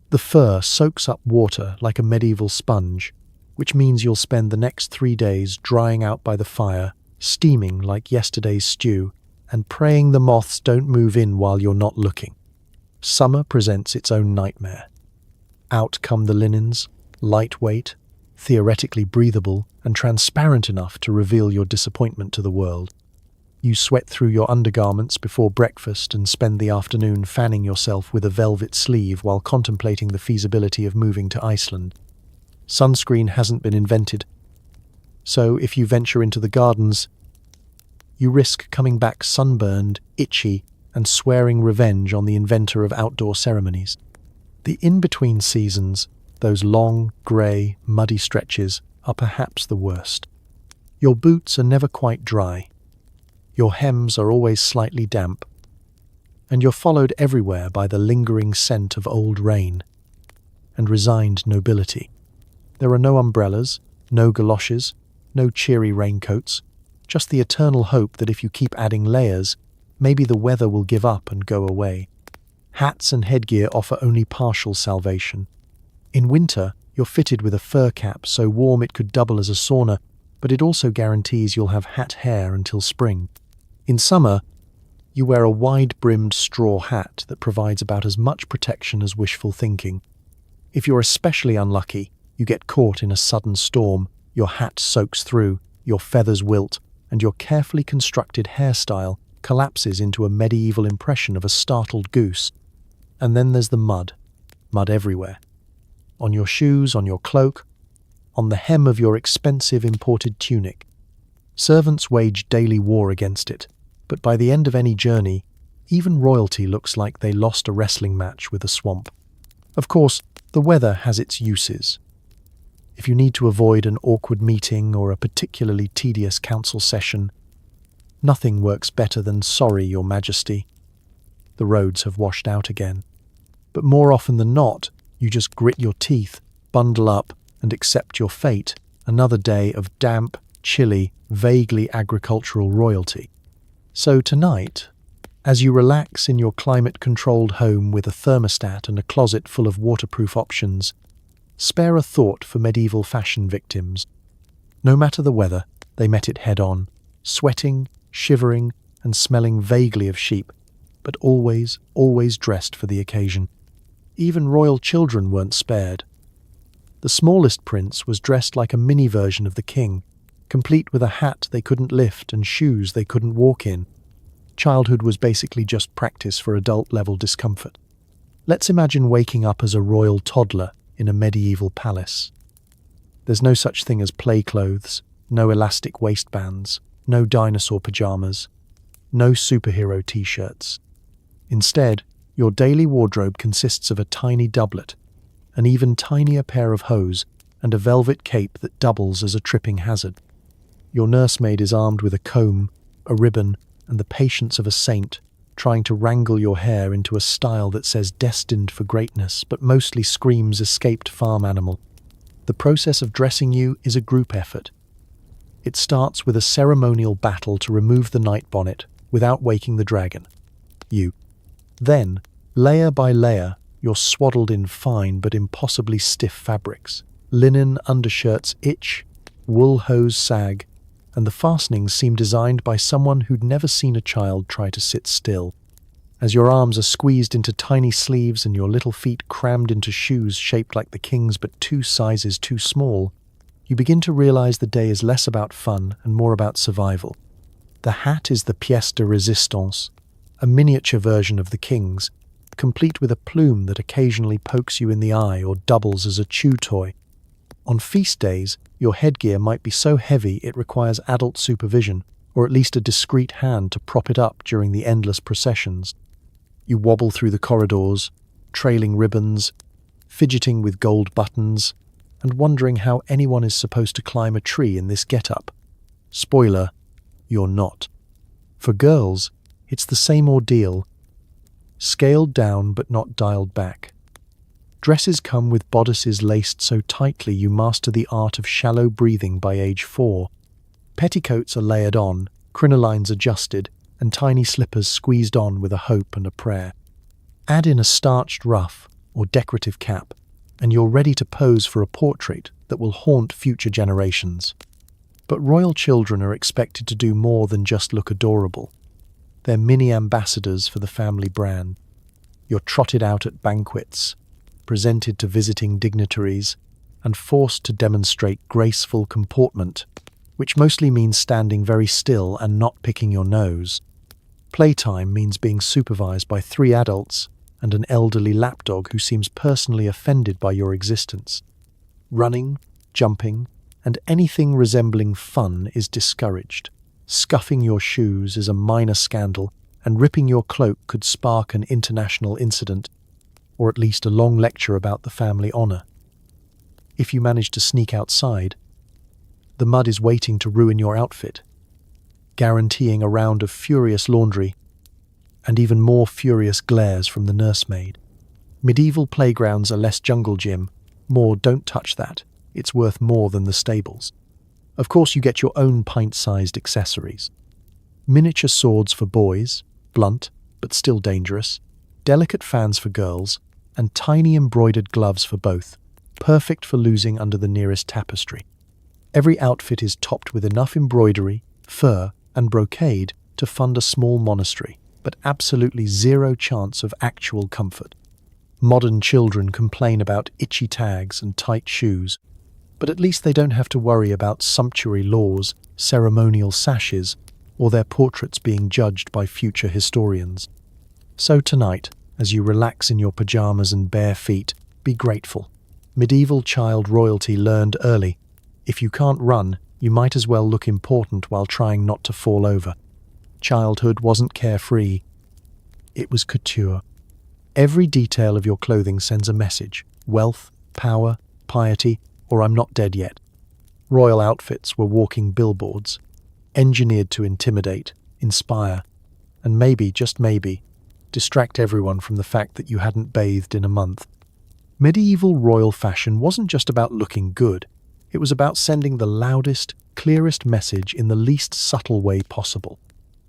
The fur soaks up water like a medieval sponge, which means you'll spend the next 3 days drying out by the fire, steaming like yesterday's stew, and praying the moths don't move in while you're not looking. Summer presents its own nightmare. Out come the linens, lightweight, theoretically breathable, and transparent enough to reveal your disappointment to the world. You sweat through your undergarments before breakfast and spend the afternoon fanning yourself with a velvet sleeve while contemplating the feasibility of moving to Iceland. Sunscreen hasn't been invented, so if you venture into the gardens, you risk coming back sunburned, itchy, and swearing revenge on the inventor of outdoor ceremonies. The in-between seasons, those long, grey, muddy stretches, are perhaps the worst. Your boots are never quite dry. Your hems are always slightly damp. And you're followed everywhere by the lingering scent of old rain and resigned nobility. There are no umbrellas, no galoshes, no cheery raincoats, just the eternal hope that if you keep adding layers, maybe the weather will give up and go away. Hats and headgear offer only partial salvation. In winter, you're fitted with a fur cap so warm it could double as a sauna, but it also guarantees you'll have hat hair until spring. In summer, you wear a wide-brimmed straw hat that provides about as much protection as wishful thinking. If you're especially unlucky, you get caught in a sudden storm, your hat soaks through, your feathers wilt, and your carefully constructed hairstyle collapses into a medieval impression of a startled goose. And then there's the mud. Mud everywhere. On your shoes, on your cloak, on the hem of your expensive imported tunic. Servants wage daily war against it, but by the end of any journey, even royalty looks like they lost a wrestling match with a swamp. Of course, the weather has its uses. If you need to avoid an awkward meeting or a particularly tedious council session, nothing works better than "Sorry, Your Majesty. The roads have washed out again." But more often than not, you just grit your teeth, bundle up, and accept your fate, another day of damp, chilly, vaguely agricultural royalty. So tonight, as you relax in your climate-controlled home with a thermostat and a closet full of waterproof options, spare a thought for medieval fashion victims. No matter the weather, they met it head-on, sweating, shivering, and smelling vaguely of sheep, but always, always dressed for the occasion. Even royal children weren't spared. The smallest prince was dressed like a mini version of the king, complete with a hat they couldn't lift and shoes they couldn't walk in. Childhood was basically just practice for adult-level discomfort. Let's imagine waking up as a royal toddler in a medieval palace. There's no such thing as play clothes, no elastic waistbands, no dinosaur pajamas, no superhero t-shirts. Instead, your daily wardrobe consists of a tiny doublet, an even tinier pair of hose, and a velvet cape that doubles as a tripping hazard. Your nursemaid is armed with a comb, a ribbon, and the patience of a saint, trying to wrangle your hair into a style that says destined for greatness, but mostly screams escaped farm animal. The process of dressing you is a group effort. It starts with a ceremonial battle to remove the night bonnet without waking the dragon. Then, layer by layer, you're swaddled in fine but impossibly stiff fabrics. Linen undershirts itch, wool hose sag, and the fastenings seem designed by someone who'd never seen a child try to sit still. As your arms are squeezed into tiny sleeves and your little feet crammed into shoes shaped like the king's but 2 sizes too small, you begin to realize the day is less about fun and more about survival. The hat is the pièce de résistance, a miniature version of the king's, complete with a plume that occasionally pokes you in the eye or doubles as a chew toy. On feast days, your headgear might be so heavy it requires adult supervision, or at least a discreet hand to prop it up during the endless processions. You wobble through the corridors, trailing ribbons, fidgeting with gold buttons, and wondering how anyone is supposed to climb a tree in this get-up. Spoiler, you're not. For girls, it's the same ordeal, scaled down but not dialed back. Dresses come with bodices laced so tightly you master the art of shallow breathing by age 4. Petticoats are layered on, crinolines adjusted, and tiny slippers squeezed on with a hope and a prayer. Add in a starched ruff or decorative cap, and you're ready to pose for a portrait that will haunt future generations. But royal children are expected to do more than just look adorable. They're mini ambassadors for the family brand. You're trotted out at banquets, presented to visiting dignitaries, and forced to demonstrate graceful comportment, which mostly means standing very still and not picking your nose. Playtime means being supervised by 3 adults and an elderly lapdog who seems personally offended by your existence. Running, jumping, and anything resembling fun is discouraged. Scuffing your shoes is a minor scandal, and ripping your cloak could spark an international incident, or at least a long lecture about the family honor. If you manage to sneak outside, the mud is waiting to ruin your outfit, guaranteeing a round of furious laundry and even more furious glares from the nursemaid. Medieval playgrounds are less jungle gym, more don't touch that, it's worth more than the stables. Of course you get your own pint-sized accessories. Miniature swords for boys, blunt but still dangerous, delicate fans for girls, and tiny embroidered gloves for both, perfect for losing under the nearest tapestry. Every outfit is topped with enough embroidery, fur, and brocade to fund a small monastery, but absolutely zero chance of actual comfort. Modern children complain about itchy tags and tight shoes, but at least they don't have to worry about sumptuary laws, ceremonial sashes, or their portraits being judged by future historians. So tonight, as you relax in your pajamas and bare feet, be grateful. Medieval child royalty learned early. If you can't run, you might as well look important while trying not to fall over. Childhood wasn't carefree. It was couture. Every detail of your clothing sends a message: wealth, power, piety, or I'm not dead yet. Royal outfits were walking billboards, engineered to intimidate, inspire, and maybe, just maybe, distract everyone from the fact that you hadn't bathed in a month. Medieval royal fashion wasn't just about looking good. It was about sending the loudest, clearest message in the least subtle way possible.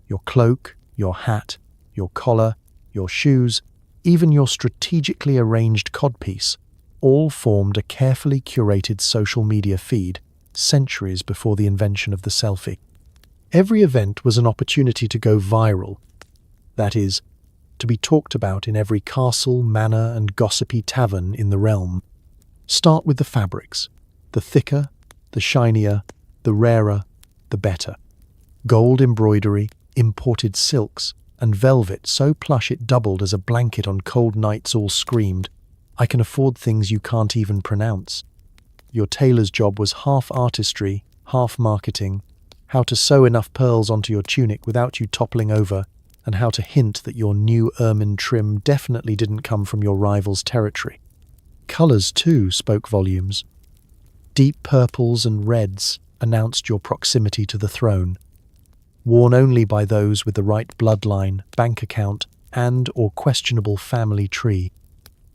Your cloak, your hat, your collar, your shoes, even your strategically arranged codpiece, all formed a carefully curated social media feed centuries before the invention of the selfie. Every event was an opportunity to go viral. That is, to be talked about in every castle, manor, and gossipy tavern in the realm. Start with the fabrics. The thicker, the shinier, the rarer, the better. Gold embroidery, imported silks, and velvet so plush it doubled as a blanket on cold nights all screamed, "I can afford things you can't even pronounce." Your tailor's job was half artistry, half marketing, how to sew enough pearls onto your tunic without you toppling over, and how to hint that your new ermine trim definitely didn't come from your rival's territory. Colours, too, spoke volumes. Deep purples and reds announced your proximity to the throne, worn only by those with the right bloodline, bank account, and/or questionable family tree.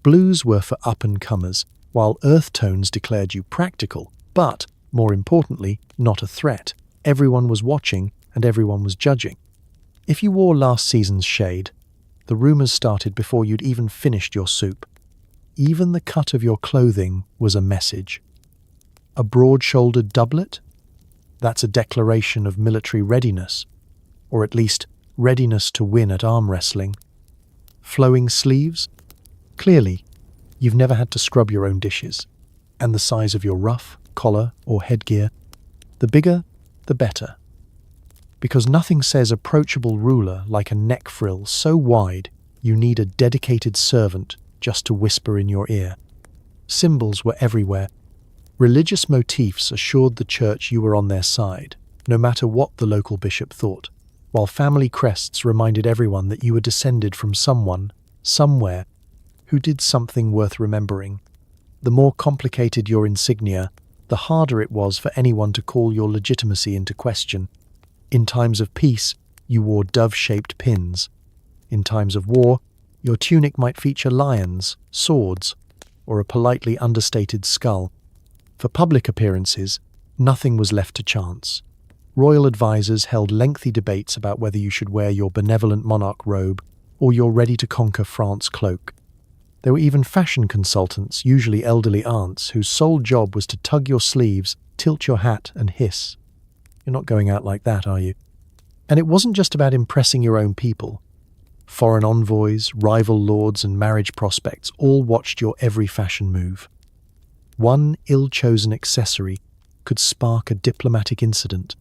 Blues were for up-and-comers, while earth tones declared you practical, but, more importantly, not a threat. Everyone was watching and everyone was judging. If you wore last season's shade, the rumors started before you'd even finished your soup. Even the cut of your clothing was a message. A broad-shouldered doublet? That's a declaration of military readiness, or at least readiness to win at arm wrestling. Flowing sleeves? Clearly, you've never had to scrub your own dishes. And the size of your ruff, collar, or headgear? The bigger, the better. Because nothing says approachable ruler like a neck frill so wide you need a dedicated servant just to whisper in your ear. Symbols were everywhere. Religious motifs assured the church you were on their side, no matter what the local bishop thought, while family crests reminded everyone that you were descended from someone, somewhere, who did something worth remembering. The more complicated your insignia, the harder it was for anyone to call your legitimacy into question. In times of peace, you wore dove-shaped pins. In times of war, your tunic might feature lions, swords, or a politely understated skull. For public appearances, nothing was left to chance. Royal advisors held lengthy debates about whether you should wear your benevolent monarch robe or your ready-to-conquer France cloak. There were even fashion consultants, usually elderly aunts, whose sole job was to tug your sleeves, tilt your hat, and hiss. You're not going out like that, are you? And it wasn't just about impressing your own people. Foreign envoys, rival lords, and marriage prospects all watched your every fashion move. One ill-chosen accessory could spark a diplomatic incident.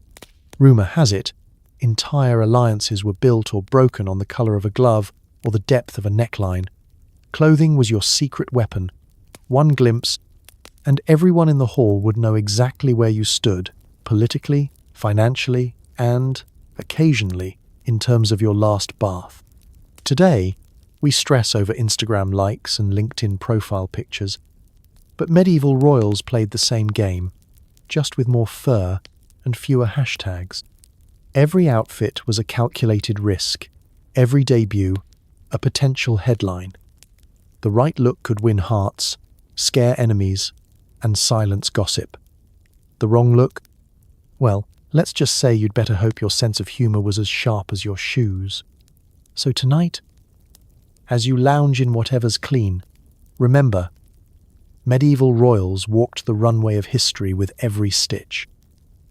Rumor has it, entire alliances were built or broken on the color of a glove or the depth of a neckline. Clothing was your secret weapon. One glimpse, and everyone in the hall would know exactly where you stood, politically, financially, and, occasionally, in terms of your last bath. Today, we stress over Instagram likes and LinkedIn profile pictures, but medieval royals played the same game, just with more fur and fewer hashtags. Every outfit was a calculated risk, every debut a potential headline. The right look could win hearts, scare enemies, and silence gossip. The wrong look? Well, let's just say you'd better hope your sense of humor was as sharp as your shoes. So tonight, as you lounge in whatever's clean, remember, medieval royals walked the runway of history with every stitch.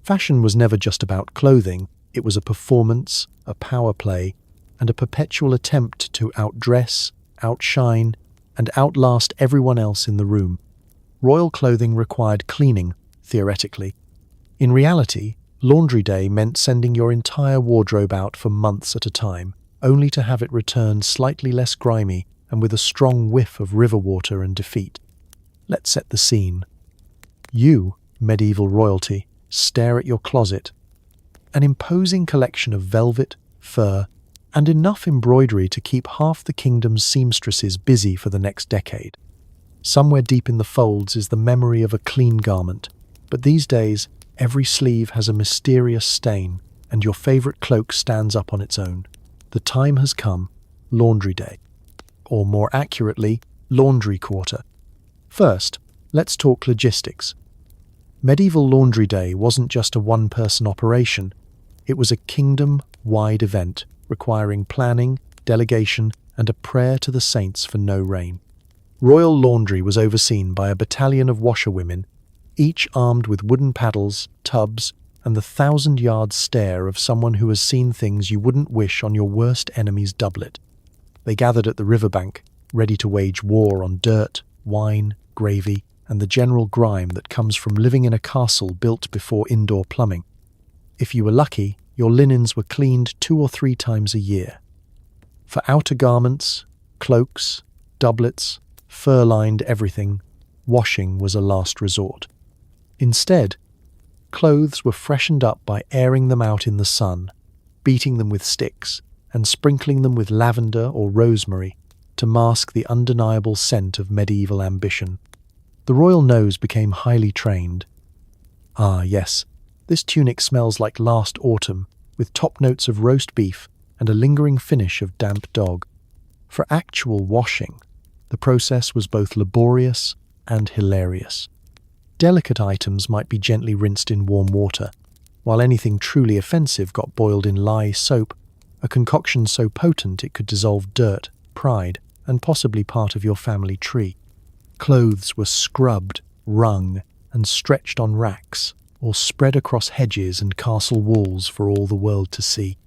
Fashion was never just about clothing, it was a performance, a power play, and a perpetual attempt to outdress, outshine, and outlast everyone else in the room. Royal clothing required cleaning, theoretically. In reality, laundry day meant sending your entire wardrobe out for months at a time, only to have it return slightly less grimy and with a strong whiff of river water and defeat. Let's set the scene. You, medieval royalty, stare at your closet. An imposing collection of velvet, fur, and enough embroidery to keep half the kingdom's seamstresses busy for the next decade. Somewhere deep in the folds is the memory of a clean garment, but these days, every sleeve has a mysterious stain, and your favorite cloak stands up on its own. The time has come, laundry day. Or more accurately, laundry quarter. First, let's talk logistics. Medieval laundry day wasn't just a one-person operation. It was a kingdom-wide event, requiring planning, delegation, and a prayer to the saints for no rain. Royal laundry was overseen by a battalion of washerwomen, each armed with wooden paddles, tubs, and the 1,000-yard stare of someone who has seen things you wouldn't wish on your worst enemy's doublet. They gathered at the riverbank, ready to wage war on dirt, wine, gravy, and the general grime that comes from living in a castle built before indoor plumbing. If you were lucky, your linens were cleaned 2 or 3 times a year. For outer garments, cloaks, doublets, fur-lined everything, washing was a last resort. Instead, clothes were freshened up by airing them out in the sun, beating them with sticks, and sprinkling them with lavender or rosemary to mask the undeniable scent of medieval ambition. The royal nose became highly trained. Ah, yes, this tunic smells like last autumn, with top notes of roast beef and a lingering finish of damp dog. For actual washing, the process was both laborious and hilarious. Delicate items might be gently rinsed in warm water, while anything truly offensive got boiled in lye soap, a concoction so potent it could dissolve dirt, pride, and possibly part of your family tree. Clothes were scrubbed, wrung, and stretched on racks, or spread across hedges and castle walls for all the world to see.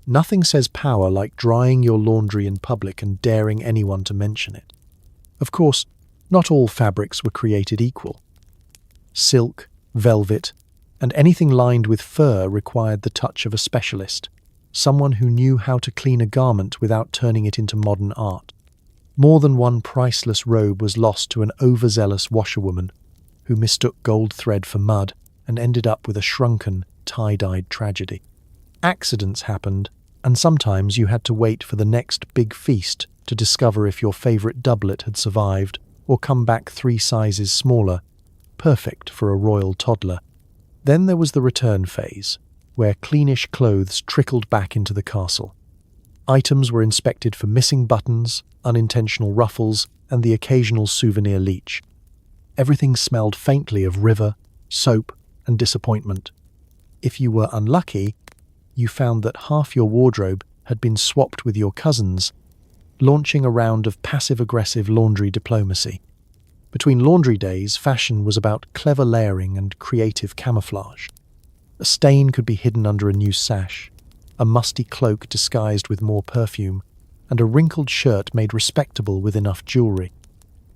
Nothing says power like drying your laundry in public and daring anyone to mention it. Of course, not all fabrics were created equal. Silk, velvet, and anything lined with fur required the touch of a specialist, someone who knew how to clean a garment without turning it into modern art. More than one priceless robe was lost to an overzealous washerwoman who mistook gold thread for mud and ended up with a shrunken, tie-dyed tragedy. Accidents happened, and sometimes you had to wait for the next big feast to discover if your favorite doublet had survived or come back 3 sizes smaller, perfect for a royal toddler. Then there was the return phase, where cleanish clothes trickled back into the castle. Items were inspected for missing buttons, unintentional ruffles, and the occasional souvenir leech. Everything smelled faintly of river, soap, and disappointment. If you were unlucky, you found that half your wardrobe had been swapped with your cousin's, launching a round of passive-aggressive laundry diplomacy. Between laundry days, fashion was about clever layering and creative camouflage. A stain could be hidden under a new sash, a musty cloak disguised with more perfume, and a wrinkled shirt made respectable with enough jewelry.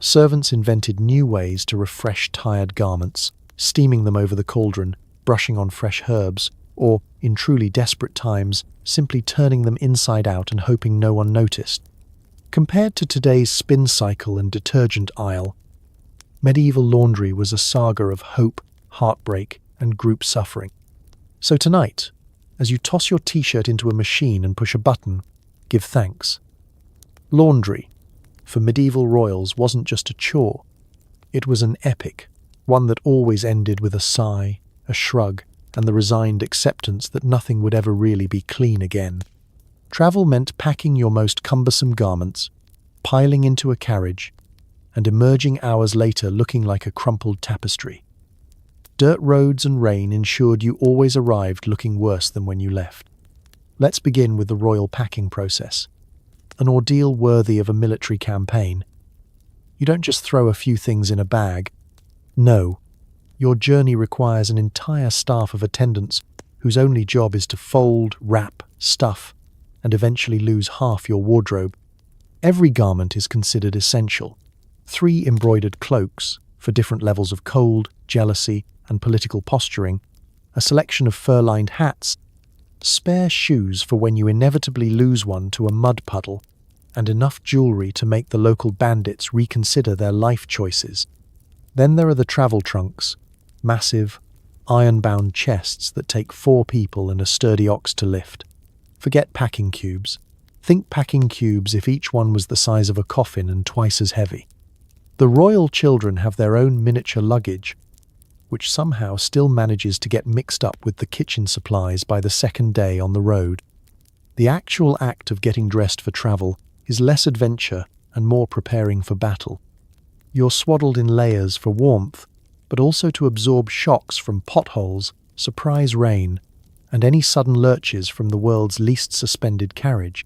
Servants invented new ways to refresh tired garments, steaming them over the cauldron, brushing on fresh herbs, or, in truly desperate times, simply turning them inside out and hoping no one noticed. Compared to today's spin cycle and detergent aisle, medieval laundry was a saga of hope, heartbreak, and group suffering. So tonight, as you toss your t-shirt into a machine and push a button, give thanks. Laundry, for medieval royals, wasn't just a chore. It was an epic, one that always ended with a sigh, a shrug, and the resigned acceptance that nothing would ever really be clean again. Travel meant packing your most cumbersome garments, piling into a carriage, and emerging hours later looking like a crumpled tapestry. Dirt roads and rain ensured you always arrived looking worse than when you left. Let's begin with the royal packing process, an ordeal worthy of a military campaign. You don't just throw a few things in a bag. No, your journey requires an entire staff of attendants whose only job is to fold, wrap, stuff, and eventually lose half your wardrobe. Every garment is considered essential. 3 embroidered cloaks for different levels of cold, jealousy, and political posturing, a selection of fur-lined hats, spare shoes for when you inevitably lose one to a mud puddle, and enough jewelry to make the local bandits reconsider their life choices. Then there are the travel trunks, massive, iron-bound chests that take 4 people and a sturdy ox to lift. Forget packing cubes. Think packing cubes if each one was the size of a coffin and twice as heavy. The royal children have their own miniature luggage, which somehow still manages to get mixed up with the kitchen supplies by the second day on the road. The actual act of getting dressed for travel is less adventure and more preparing for battle. You're swaddled in layers for warmth, but also to absorb shocks from potholes, surprise rain, and any sudden lurches from the world's least suspended carriage.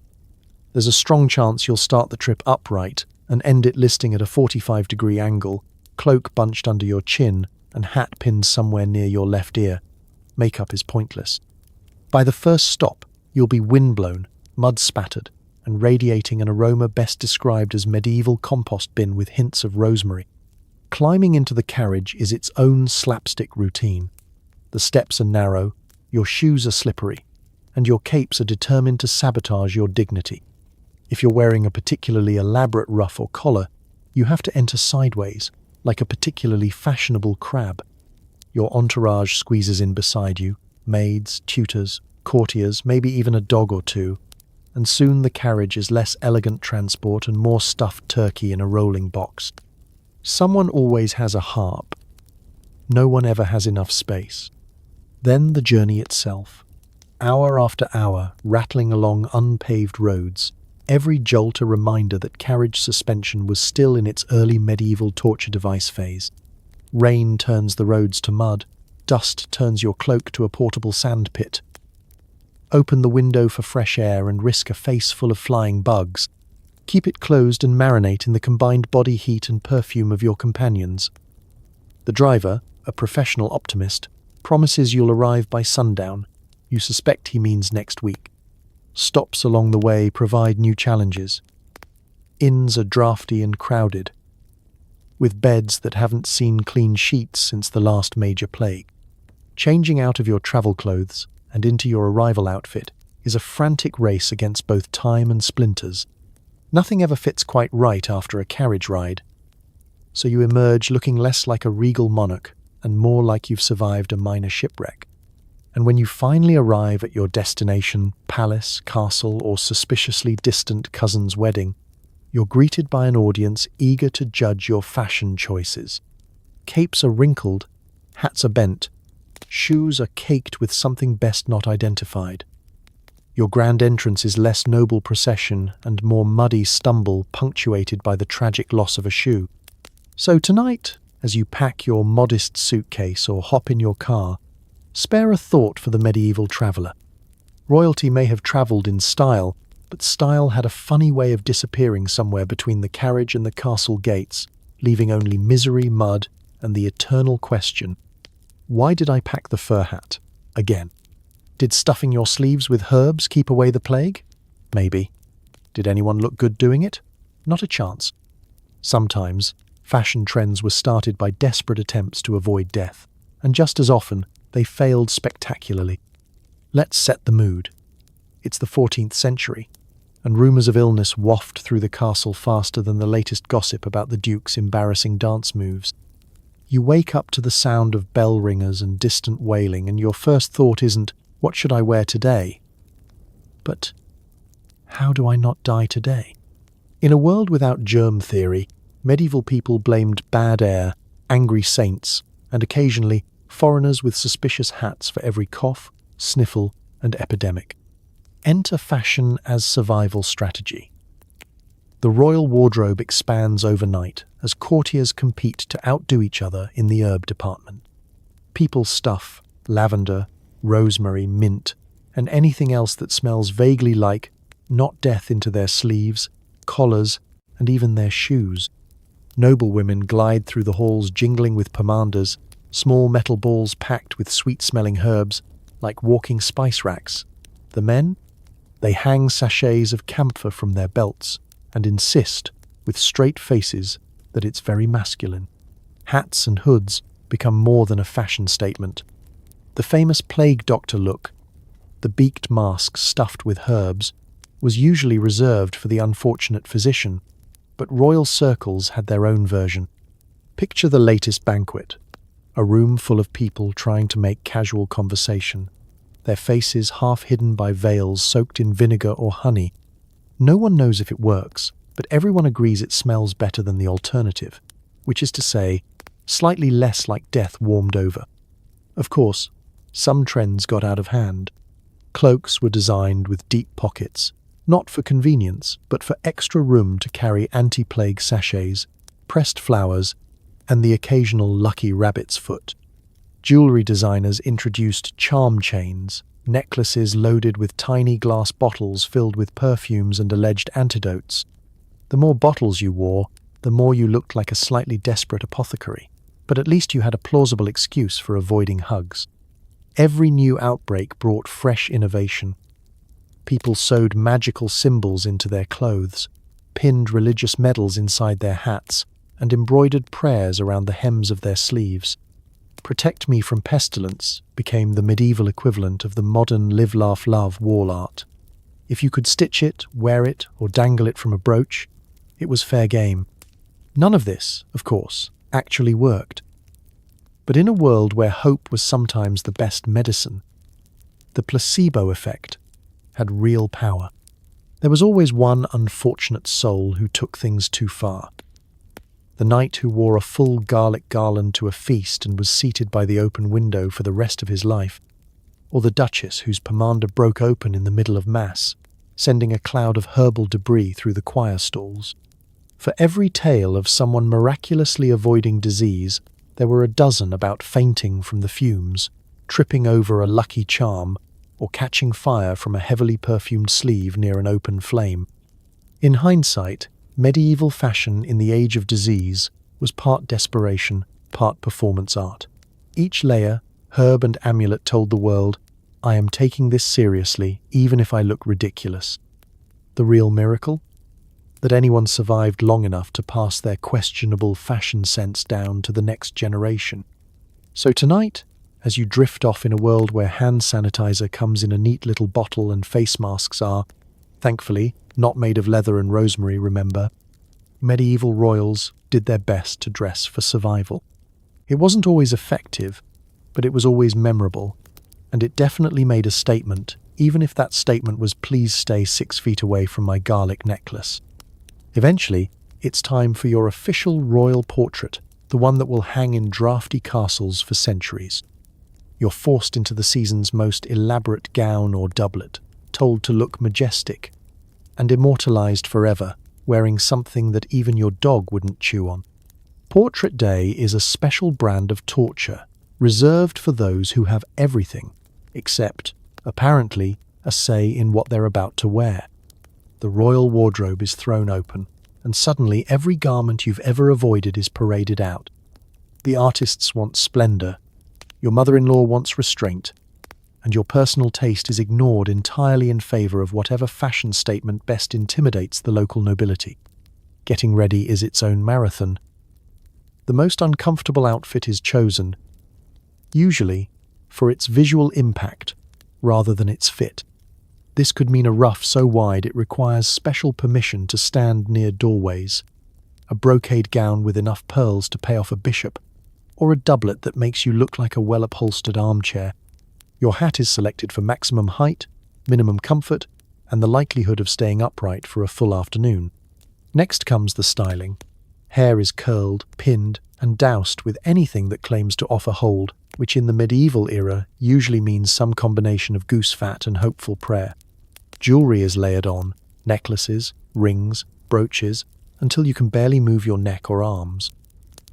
There's a strong chance you'll start the trip upright and end it listing at a 45-degree angle, cloak bunched under your chin, and hat pinned somewhere near your left ear. Makeup is pointless. By the first stop, you'll be windblown, mud-spattered, and radiating an aroma best described as medieval compost bin with hints of rosemary. Climbing into the carriage is its own slapstick routine. The steps are narrow, your shoes are slippery, and your capes are determined to sabotage your dignity. If you're wearing a particularly elaborate ruff or collar, you have to enter sideways, like a particularly fashionable crab. Your entourage squeezes in beside you, maids, tutors, courtiers, maybe even a dog or two, and soon the carriage is less elegant transport and more stuffed turkey in a rolling box. Someone always has a harp. No one ever has enough space. Then the journey itself. Hour after hour, rattling along unpaved roads, every jolt a reminder that carriage suspension was still in its early medieval torture device phase. Rain turns the roads to mud, dust turns your cloak to a portable sandpit. Open the window for fresh air and risk a face full of flying bugs. Keep it closed and marinate in the combined body heat and perfume of your companions. The driver, a professional optimist, promises you'll arrive by sundown. You suspect he means next week. Stops along the way provide new challenges. Inns are drafty and crowded, with beds that haven't seen clean sheets since the last major plague. Changing out of your travel clothes and into your arrival outfit is a frantic race against both time and splinters. Nothing ever fits quite right after a carriage ride, so you emerge looking less like a regal monarch and more like you've survived a minor shipwreck. And when you finally arrive at your destination, palace, castle, or suspiciously distant cousin's wedding, you're greeted by an audience eager to judge your fashion choices. Capes are wrinkled, hats are bent, shoes are caked with something best not identified. Your grand entrance is less noble procession and more muddy stumble punctuated by the tragic loss of a shoe. So tonight, as you pack your modest suitcase or hop in your car, spare a thought for the medieval traveller. Royalty may have travelled in style, but style had a funny way of disappearing somewhere between the carriage and the castle gates, leaving only misery, mud, and the eternal question, why did I pack the fur hat? Again. Did stuffing your sleeves with herbs keep away the plague? Maybe. Did anyone look good doing it? Not a chance. Sometimes, fashion trends were started by desperate attempts to avoid death, and just as often, they failed spectacularly. Let's set the mood. It's the 14th century, and rumours of illness waft through the castle faster than the latest gossip about the Duke's embarrassing dance moves. You wake up to the sound of bell ringers and distant wailing, and your first thought isn't, what should I wear today? But, how do I not die today? In a world without germ theory, medieval people blamed bad air, angry saints, and occasionally foreigners with suspicious hats for every cough, sniffle, and epidemic. Enter fashion as survival strategy. The royal wardrobe expands overnight as courtiers compete to outdo each other in the herb department. People stuff lavender, rosemary, mint, and anything else that smells vaguely like not death into their sleeves, collars, and even their shoes. Noblewomen glide through the halls jingling with pomanders, small metal balls packed with sweet-smelling herbs, like walking spice racks. The men? They hang sachets of camphor from their belts and insist, with straight faces, that it's very masculine. Hats and hoods become more than a fashion statement. The famous plague doctor look, the beaked mask stuffed with herbs, was usually reserved for the unfortunate physician, but royal circles had their own version. Picture the latest banquet, a room full of people trying to make casual conversation, their faces half hidden by veils soaked in vinegar or honey. No one knows if it works, but everyone agrees it smells better than the alternative, which is to say, slightly less like death warmed over. Of course, some trends got out of hand. Cloaks were designed with deep pockets, not for convenience, but for extra room to carry anti-plague sachets, pressed flowers, and the occasional lucky rabbit's foot. Jewelry designers introduced charm chains, necklaces loaded with tiny glass bottles filled with perfumes and alleged antidotes. The more bottles you wore, the more you looked like a slightly desperate apothecary, but at least you had a plausible excuse for avoiding hugs. Every new outbreak brought fresh innovation. People sewed magical symbols into their clothes, pinned religious medals inside their hats, and embroidered prayers around the hems of their sleeves. Protect me from pestilence became the medieval equivalent of the modern live, laugh, love wall art. If you could stitch it, wear it, or dangle it from a brooch, it was fair game. None of this, of course, actually worked. But in a world where hope was sometimes the best medicine, the placebo effect had real power. There was always one unfortunate soul who took things too far. The knight who wore a full garlic garland to a feast and was seated by the open window for the rest of his life, or the duchess whose pomander broke open in the middle of mass, sending a cloud of herbal debris through the choir stalls. For every tale of someone miraculously avoiding disease, There were a dozen about fainting from the fumes, tripping over a lucky charm, or catching fire from a heavily perfumed sleeve near an open flame. In hindsight, medieval fashion in the age of disease was part desperation, part performance art. Each layer, herb and amulet told the world, I am taking this seriously, even if I look ridiculous. The real miracle? That anyone survived long enough to pass their questionable fashion sense down to the next generation. So tonight, as you drift off in a world where hand sanitizer comes in a neat little bottle and face masks are, thankfully, not made of leather and rosemary, remember, medieval royals did their best to dress for survival. It wasn't always effective, but it was always memorable, and it definitely made a statement, even if that statement was please stay 6 feet away from my garlic necklace. Eventually, it's time for your official royal portrait, the one that will hang in drafty castles for centuries. You're forced into the season's most elaborate gown or doublet, told to look majestic, and immortalized forever, wearing something that even your dog wouldn't chew on. Portrait Day is a special brand of torture, reserved for those who have everything, except, apparently, a say in what they're about to wear. The royal wardrobe is thrown open, and suddenly every garment you've ever avoided is paraded out. The artists want splendor, your mother-in-law wants restraint, and your personal taste is ignored entirely in favor of whatever fashion statement best intimidates the local nobility. Getting ready is its own marathon. The most uncomfortable outfit is chosen, usually, for its visual impact rather than its fit. This could mean a ruff so wide it requires special permission to stand near doorways, a brocade gown with enough pearls to pay off a bishop, or a doublet that makes you look like a well-upholstered armchair. Your hat is selected for maximum height, minimum comfort, and the likelihood of staying upright for a full afternoon. Next comes the styling. Hair is curled, pinned, and doused with anything that claims to offer hold, which in the medieval era usually means some combination of goose fat and hopeful prayer. Jewelry is layered on, necklaces, rings, brooches, until you can barely move your neck or arms.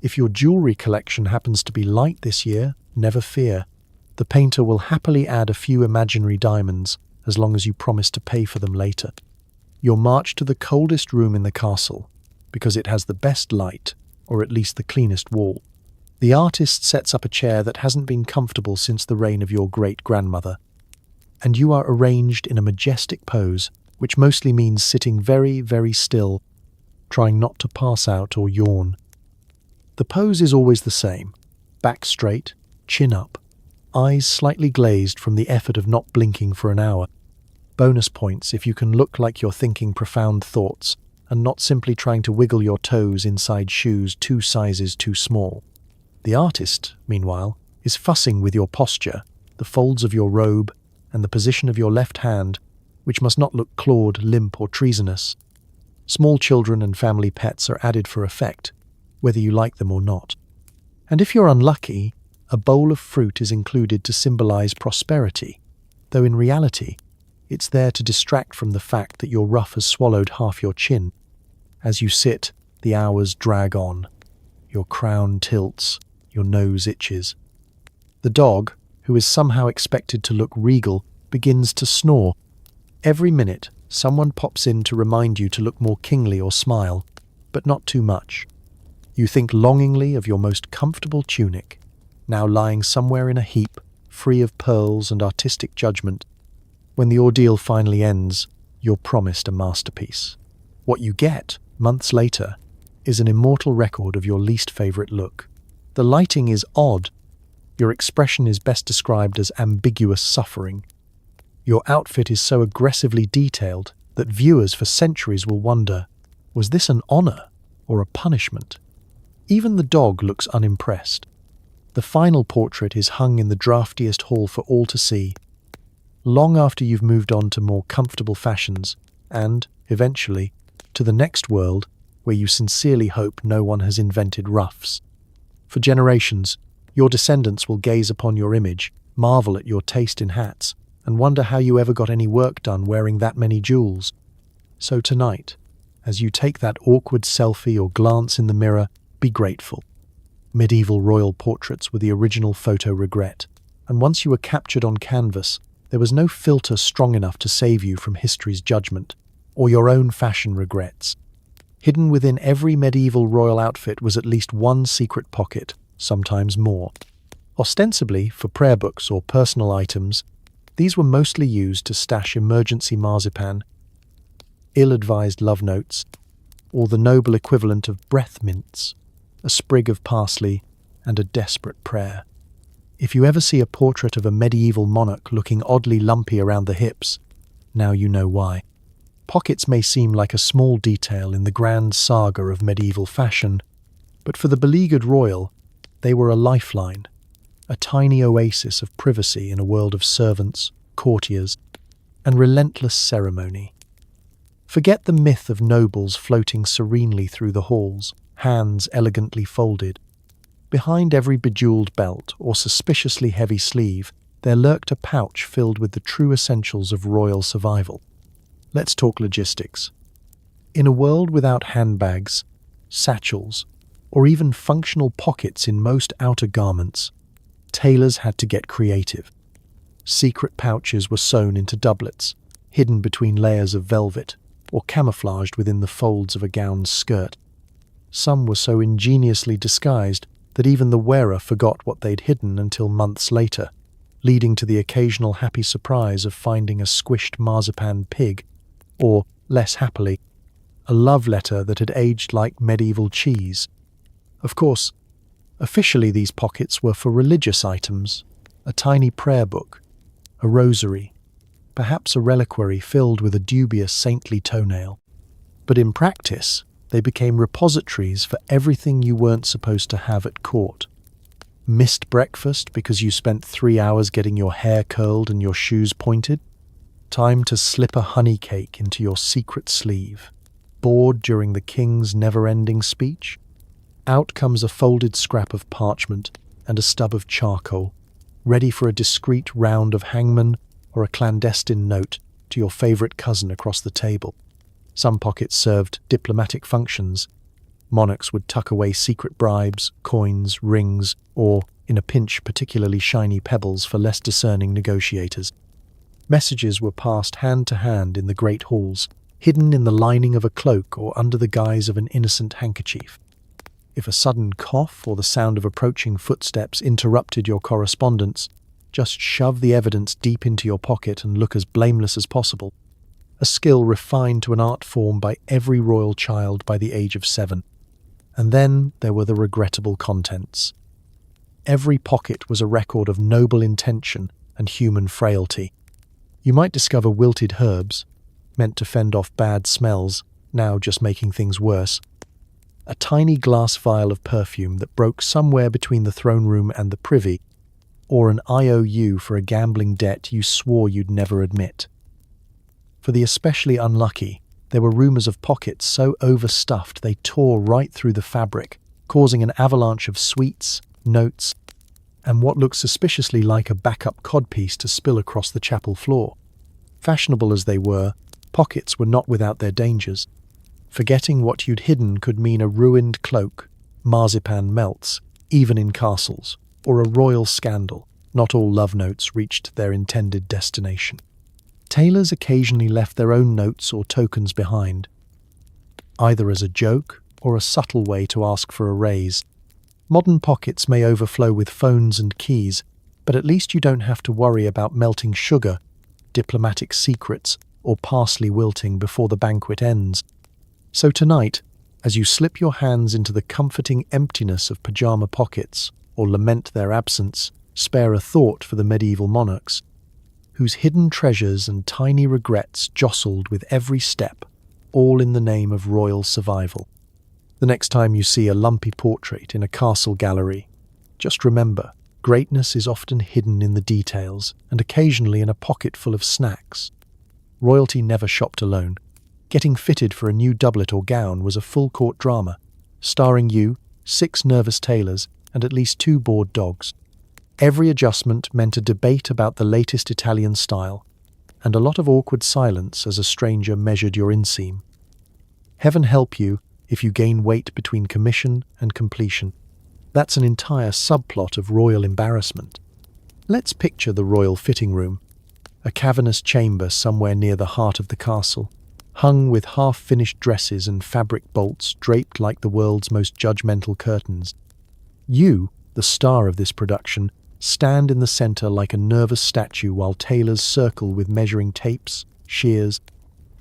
If your jewelry collection happens to be light this year, never fear. The painter will happily add a few imaginary diamonds, as long as you promise to pay for them later. You're marched to the coldest room in the castle, because it has the best light, or at least the cleanest wall. The artist sets up a chair that hasn't been comfortable since the reign of your great-grandmother, and you are arranged in a majestic pose, which mostly means sitting very, very still, trying not to pass out or yawn. The pose is always the same, back straight, chin up, eyes slightly glazed from the effort of not blinking for an hour. Bonus points if you can look like you're thinking profound thoughts and not simply trying to wiggle your toes inside shoes 2 sizes too small. The artist, meanwhile, is fussing with your posture, the folds of your robe, and the position of your left hand, which must not look clawed, limp, or treasonous. Small children and family pets are added for effect, whether you like them or not. And if you're unlucky, a bowl of fruit is included to symbolize prosperity, though in reality, it's there to distract from the fact that your ruff has swallowed half your chin. As you sit, the hours drag on. Your crown tilts, your nose itches. The dog, who is somehow expected to look regal, begins to snore. Every minute, someone pops in to remind you to look more kingly or smile, but not too much. You think longingly of your most comfortable tunic, now lying somewhere in a heap, free of pearls and artistic judgment. When the ordeal finally ends, you're promised a masterpiece. What you get, months later, is an immortal record of your least favorite look. The lighting is odd. Your expression is best described as ambiguous suffering. Your outfit is so aggressively detailed that viewers for centuries will wonder, was this an honor or a punishment? Even the dog looks unimpressed. The final portrait is hung in the draftiest hall for all to see, long after you've moved on to more comfortable fashions and, eventually, to the next world where you sincerely hope no one has invented ruffs. For generations, your descendants will gaze upon your image, marvel at your taste in hats, and wonder how you ever got any work done wearing that many jewels. So tonight, as you take that awkward selfie or glance in the mirror, be grateful. Medieval royal portraits were the original photo regret, and once you were captured on canvas, there was no filter strong enough to save you from history's judgment or your own fashion regrets. Hidden within every medieval royal outfit was at least one secret pocket, sometimes more. Ostensibly for prayer books or personal items, these were mostly used to stash emergency marzipan, ill-advised love notes, or the noble equivalent of breath mints, a sprig of parsley, and a desperate prayer. If you ever see a portrait of a medieval monarch looking oddly lumpy around the hips, now you know why. Pockets may seem like a small detail in the grand saga of medieval fashion, but for the beleaguered royal, they were a lifeline, a tiny oasis of privacy in a world of servants, courtiers, and relentless ceremony. Forget the myth of nobles floating serenely through the halls, hands elegantly folded. Behind every bejeweled belt or suspiciously heavy sleeve, there lurked a pouch filled with the true essentials of royal survival. Let's talk logistics. In a world without handbags, satchels, or even functional pockets in most outer garments, tailors had to get creative. Secret pouches were sewn into doublets, hidden between layers of velvet, or camouflaged within the folds of a gown's skirt. Some were so ingeniously disguised that even the wearer forgot what they'd hidden until months later, leading to the occasional happy surprise of finding a squished marzipan pig, or, less happily, a love letter that had aged like medieval cheese. Of course, officially these pockets were for religious items, a tiny prayer book, a rosary, perhaps a reliquary filled with a dubious saintly toenail. But in practice, they became repositories for everything you weren't supposed to have at court. Missed breakfast because you spent 3 hours getting your hair curled and your shoes pointed? Time to slip a honey cake into your secret sleeve. Bored during the king's never-ending speech? Out comes a folded scrap of parchment and a stub of charcoal, ready for a discreet round of hangman or a clandestine note to your favorite cousin across the table. Some pockets served diplomatic functions. Monarchs would tuck away secret bribes, coins, rings, or, in a pinch, particularly shiny pebbles for less discerning negotiators. Messages were passed hand to hand in the great halls, hidden in the lining of a cloak or under the guise of an innocent handkerchief. If a sudden cough or the sound of approaching footsteps interrupted your correspondence, just shove the evidence deep into your pocket and look as blameless as possible. A skill refined to an art form by every royal child by the age of 7. And then there were the regrettable contents. Every pocket was a record of noble intention and human frailty. You might discover wilted herbs, meant to fend off bad smells, now just making things worse. A tiny glass vial of perfume that broke somewhere between the throne room and the privy, or an IOU for a gambling debt you swore you'd never admit. For the especially unlucky, there were rumors of pockets so overstuffed they tore right through the fabric, causing an avalanche of sweets, notes, and what looked suspiciously like a backup codpiece to spill across the chapel floor. Fashionable as they were, pockets were not without their dangers. Forgetting what you'd hidden could mean a ruined cloak, marzipan melts, even in castles, or a royal scandal. Not all love notes reached their intended destination. Tailors occasionally left their own notes or tokens behind, either as a joke or a subtle way to ask for a raise. Modern pockets may overflow with phones and keys, but at least you don't have to worry about melting sugar, diplomatic secrets, or parsley wilting before the banquet ends. So tonight, as you slip your hands into the comforting emptiness of pajama pockets, or lament their absence, spare a thought for the medieval monarchs, whose hidden treasures and tiny regrets jostled with every step, all in the name of royal survival. The next time you see a lumpy portrait in a castle gallery, just remember, greatness is often hidden in the details and occasionally in a pocket full of snacks. Royalty never shopped alone. Getting fitted for a new doublet or gown was a full-court drama, starring you, 6 nervous tailors, and at least 2 bored dogs. Every adjustment meant a debate about the latest Italian style, and a lot of awkward silence as a stranger measured your inseam. Heaven help you if you gain weight between commission and completion. That's an entire subplot of royal embarrassment. Let's picture the royal fitting room, a cavernous chamber somewhere near the heart of the castle, hung with half-finished dresses and fabric bolts draped like the world's most judgmental curtains. You, the star of this production, stand in the center like a nervous statue while tailors circle with measuring tapes, shears,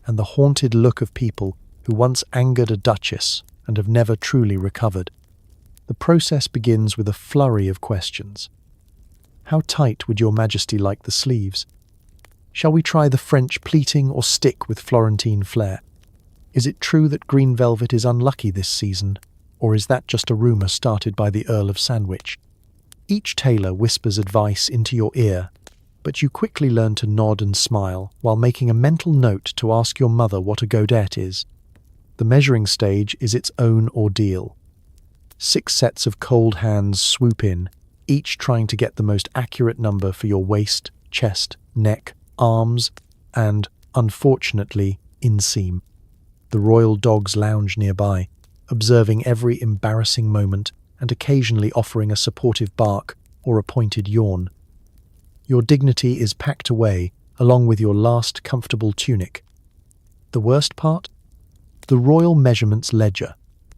and the haunted look of people who once angered a duchess and have never truly recovered. The process begins with a flurry of questions. How tight would your majesty like the sleeves? Shall we try the French pleating or stick with Florentine flair? Is it true that green velvet is unlucky this season, or is that just a rumor started by the Earl of Sandwich? Each tailor whispers advice into your ear, but you quickly learn to nod and smile while making a mental note to ask your mother what a godette is. The measuring stage is its own ordeal. 6 sets of cold hands swoop in, each trying to get the most accurate number for your waist, chest, neck, arms, and, unfortunately, inseam. The royal dogs lounge nearby, observing every embarrassing moment and occasionally offering a supportive bark or a pointed yawn. Your dignity is packed away, along with your last comfortable tunic. The worst part? The Royal Measurements Ledger,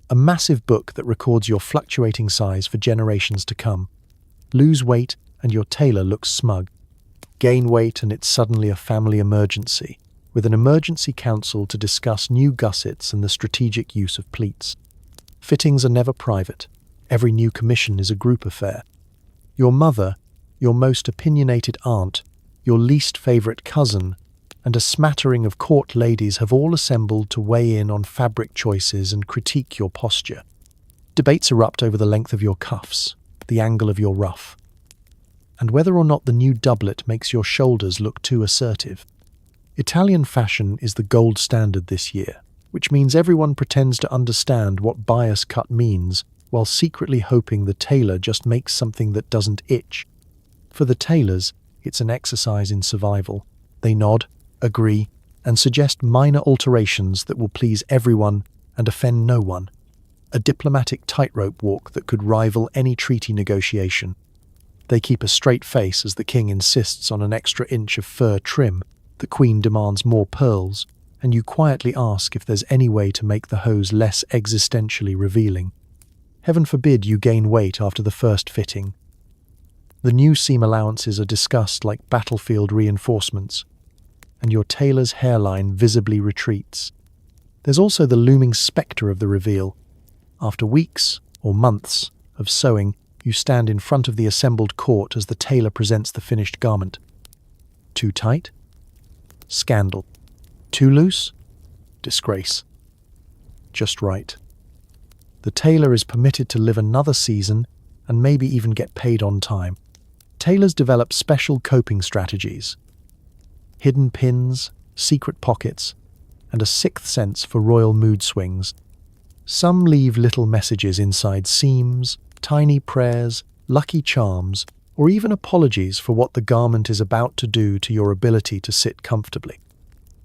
a massive book that records your fluctuating size for generations to come. Lose weight and your tailor looks smug. Gain weight and it's suddenly a family emergency, with an emergency council to discuss new gussets and the strategic use of pleats. Fittings are never private. Every new commission is a group affair. Your mother, your most opinionated aunt, your least favourite cousin, and a smattering of court ladies have all assembled to weigh in on fabric choices and critique your posture. Debates erupt over the length of your cuffs, the angle of your ruff, and whether or not the new doublet makes your shoulders look too assertive. Italian fashion is the gold standard this year, which means everyone pretends to understand what bias cut means while secretly hoping the tailor just makes something that doesn't itch. For the tailors, it's an exercise in survival. They nod, agree, and suggest minor alterations that will please everyone and offend no one. A diplomatic tightrope walk that could rival any treaty negotiation. They keep a straight face as the king insists on an extra inch of fur trim, the queen demands more pearls, and you quietly ask if there's any way to make the hose less existentially revealing. Heaven forbid you gain weight after the first fitting. The new seam allowances are discussed like battlefield reinforcements, and your tailor's hairline visibly retreats. There's also the looming spectre of the reveal. After weeks, or months, of sewing, you stand in front of the assembled court as the tailor presents the finished garment. Too tight? Scandal. Too loose? Disgrace. Just right. The tailor is permitted to live another season and maybe even get paid on time. Tailors develop special coping strategies. Hidden pins, secret pockets, and a sixth sense for royal mood swings. Some leave little messages inside seams, tiny prayers, lucky charms, or even apologies for what the garment is about to do to your ability to sit comfortably.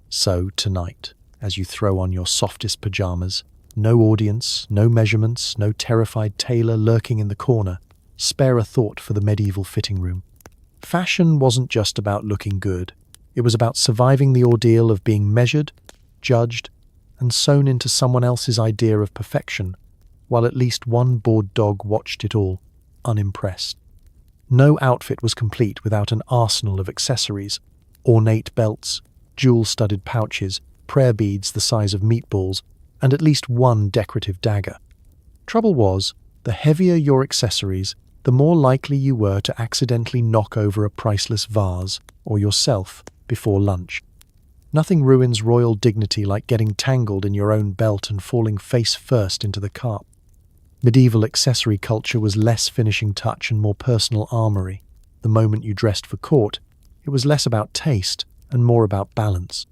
So tonight, as you throw on your softest pajamas, no audience, no measurements, no terrified tailor lurking in the corner, spare a thought for the medieval fitting room. Fashion wasn't just about looking good. It was about surviving the ordeal of being measured, judged, and sewn into someone else's idea of perfection, while at least one bored dog watched it all, unimpressed. No outfit was complete without an arsenal of accessories, ornate belts, jewel-studded pouches, prayer beads the size of meatballs, and at least one decorative dagger. Trouble was, the heavier your accessories, the more likely you were to accidentally knock over a priceless vase, or yourself, before lunch. Nothing ruins royal dignity like getting tangled in your own belt and falling face first into the carp. Medieval accessory culture was less finishing touch and more personal armory. The moment you dressed for court, it was less about taste and more about balance.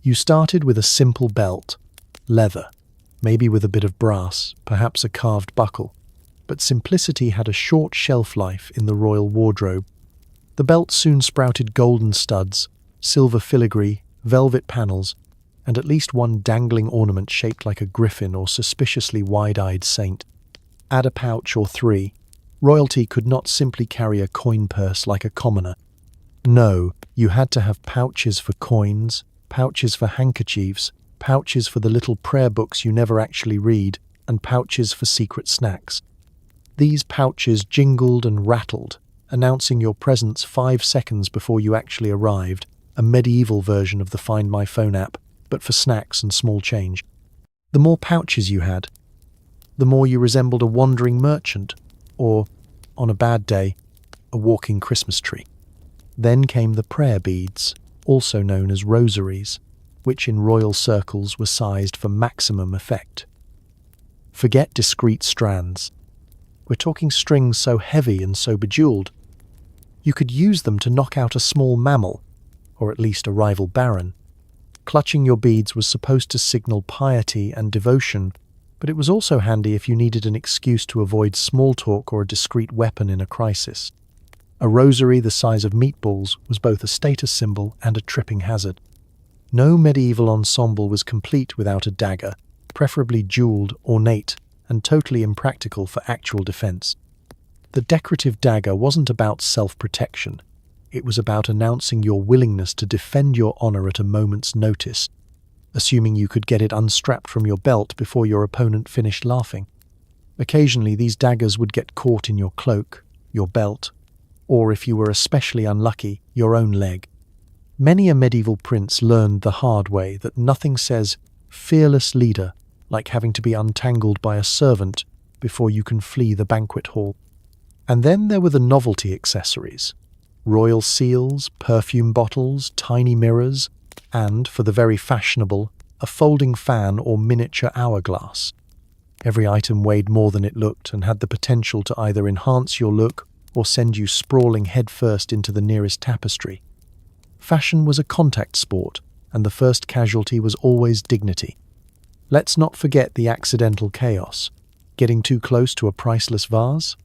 You started with a simple belt, leather, maybe with a bit of brass, perhaps a carved buckle. But simplicity had a short shelf life in the royal wardrobe. The belt soon sprouted golden studs, silver filigree, velvet panels, and at least one dangling ornament shaped like a griffin or suspiciously wide-eyed saint. Add a pouch or three. Royalty could not simply carry a coin purse like a commoner. No, you had to have pouches for coins, pouches for handkerchiefs, pouches for the little prayer books you never actually read, and pouches for secret snacks. These pouches jingled and rattled, announcing your presence 5 seconds before you actually arrived, a medieval version of the Find My Phone app, but for snacks and small change. The more pouches you had, the more you resembled a wandering merchant, or, on a bad day, a walking Christmas tree. Then came the prayer beads, also known as rosaries, which in royal circles were sized for maximum effect. Forget discreet strands. We're talking strings so heavy and so bejeweled, you could use them to knock out a small mammal, or at least a rival baron. Clutching your beads was supposed to signal piety and devotion, but it was also handy if you needed an excuse to avoid small talk or a discreet weapon in a crisis. A rosary the size of meatballs was both a status symbol and a tripping hazard. No medieval ensemble was complete without a dagger, preferably jeweled, ornate, and totally impractical for actual defense. The decorative dagger wasn't about self-protection. It was about announcing your willingness to defend your honor at a moment's notice, assuming you could get it unstrapped from your belt before your opponent finished laughing. Occasionally, these daggers would get caught in your cloak, your belt, or if you were especially unlucky, your own leg. Many a medieval prince learned the hard way that nothing says fearless leader like having to be untangled by a servant before you can flee the banquet hall. And then there were the novelty accessories: royal seals, perfume bottles, tiny mirrors, and, for the very fashionable, a folding fan or miniature hourglass. Every item weighed more than it looked and had the potential to either enhance your look or send you sprawling headfirst into the nearest tapestry. Fashion was a contact sport, and the first casualty was always dignity. Let's not forget the accidental chaos. Getting too close to a priceless vase?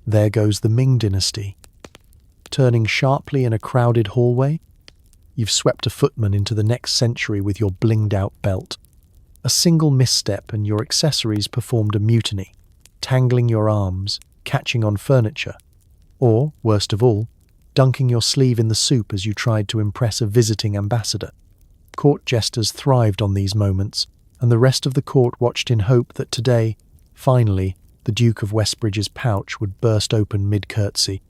There goes the Ming dynasty. Turning sharply in a crowded hallway? You've swept a footman into the next century with your blinged-out belt. A single misstep and your accessories performed a mutiny, tangling your arms, catching on furniture, or, worst of all, dunking your sleeve in the soup as you tried to impress a visiting ambassador. Court jesters thrived on these moments, and the rest of the court watched in hope that today, finally, the Duke of Westbridge's pouch would burst open mid-curtsy.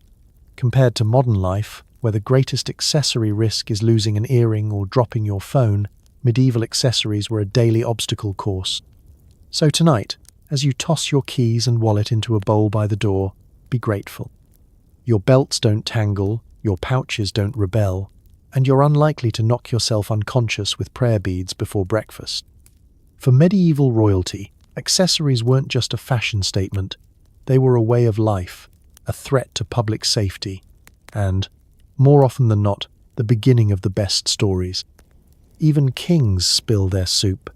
Compared to modern life, where the greatest accessory risk is losing an earring or dropping your phone, medieval accessories were a daily obstacle course. So tonight, as you toss your keys and wallet into a bowl by the door, be grateful. Your belts don't tangle, your pouches don't rebel, and you're unlikely to knock yourself unconscious with prayer beads before breakfast. For medieval royalty, accessories weren't just a fashion statement, they were a way of life, a threat to public safety, and, more often than not, the beginning of the best stories. Even kings spill their soup.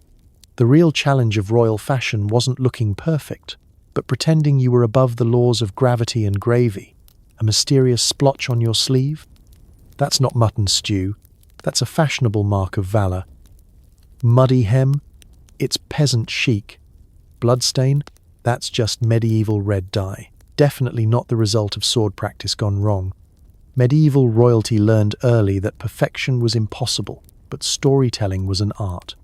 The real challenge of royal fashion wasn't looking perfect, but pretending you were above the laws of gravity and gravy. A mysterious splotch on your sleeve? That's not mutton stew. That's a fashionable mark of valor. Muddy hem? It's peasant chic. Bloodstain? That's just medieval red dye. Definitely not the result of sword practice gone wrong. Medieval royalty learned early that perfection was impossible, but storytelling was an art.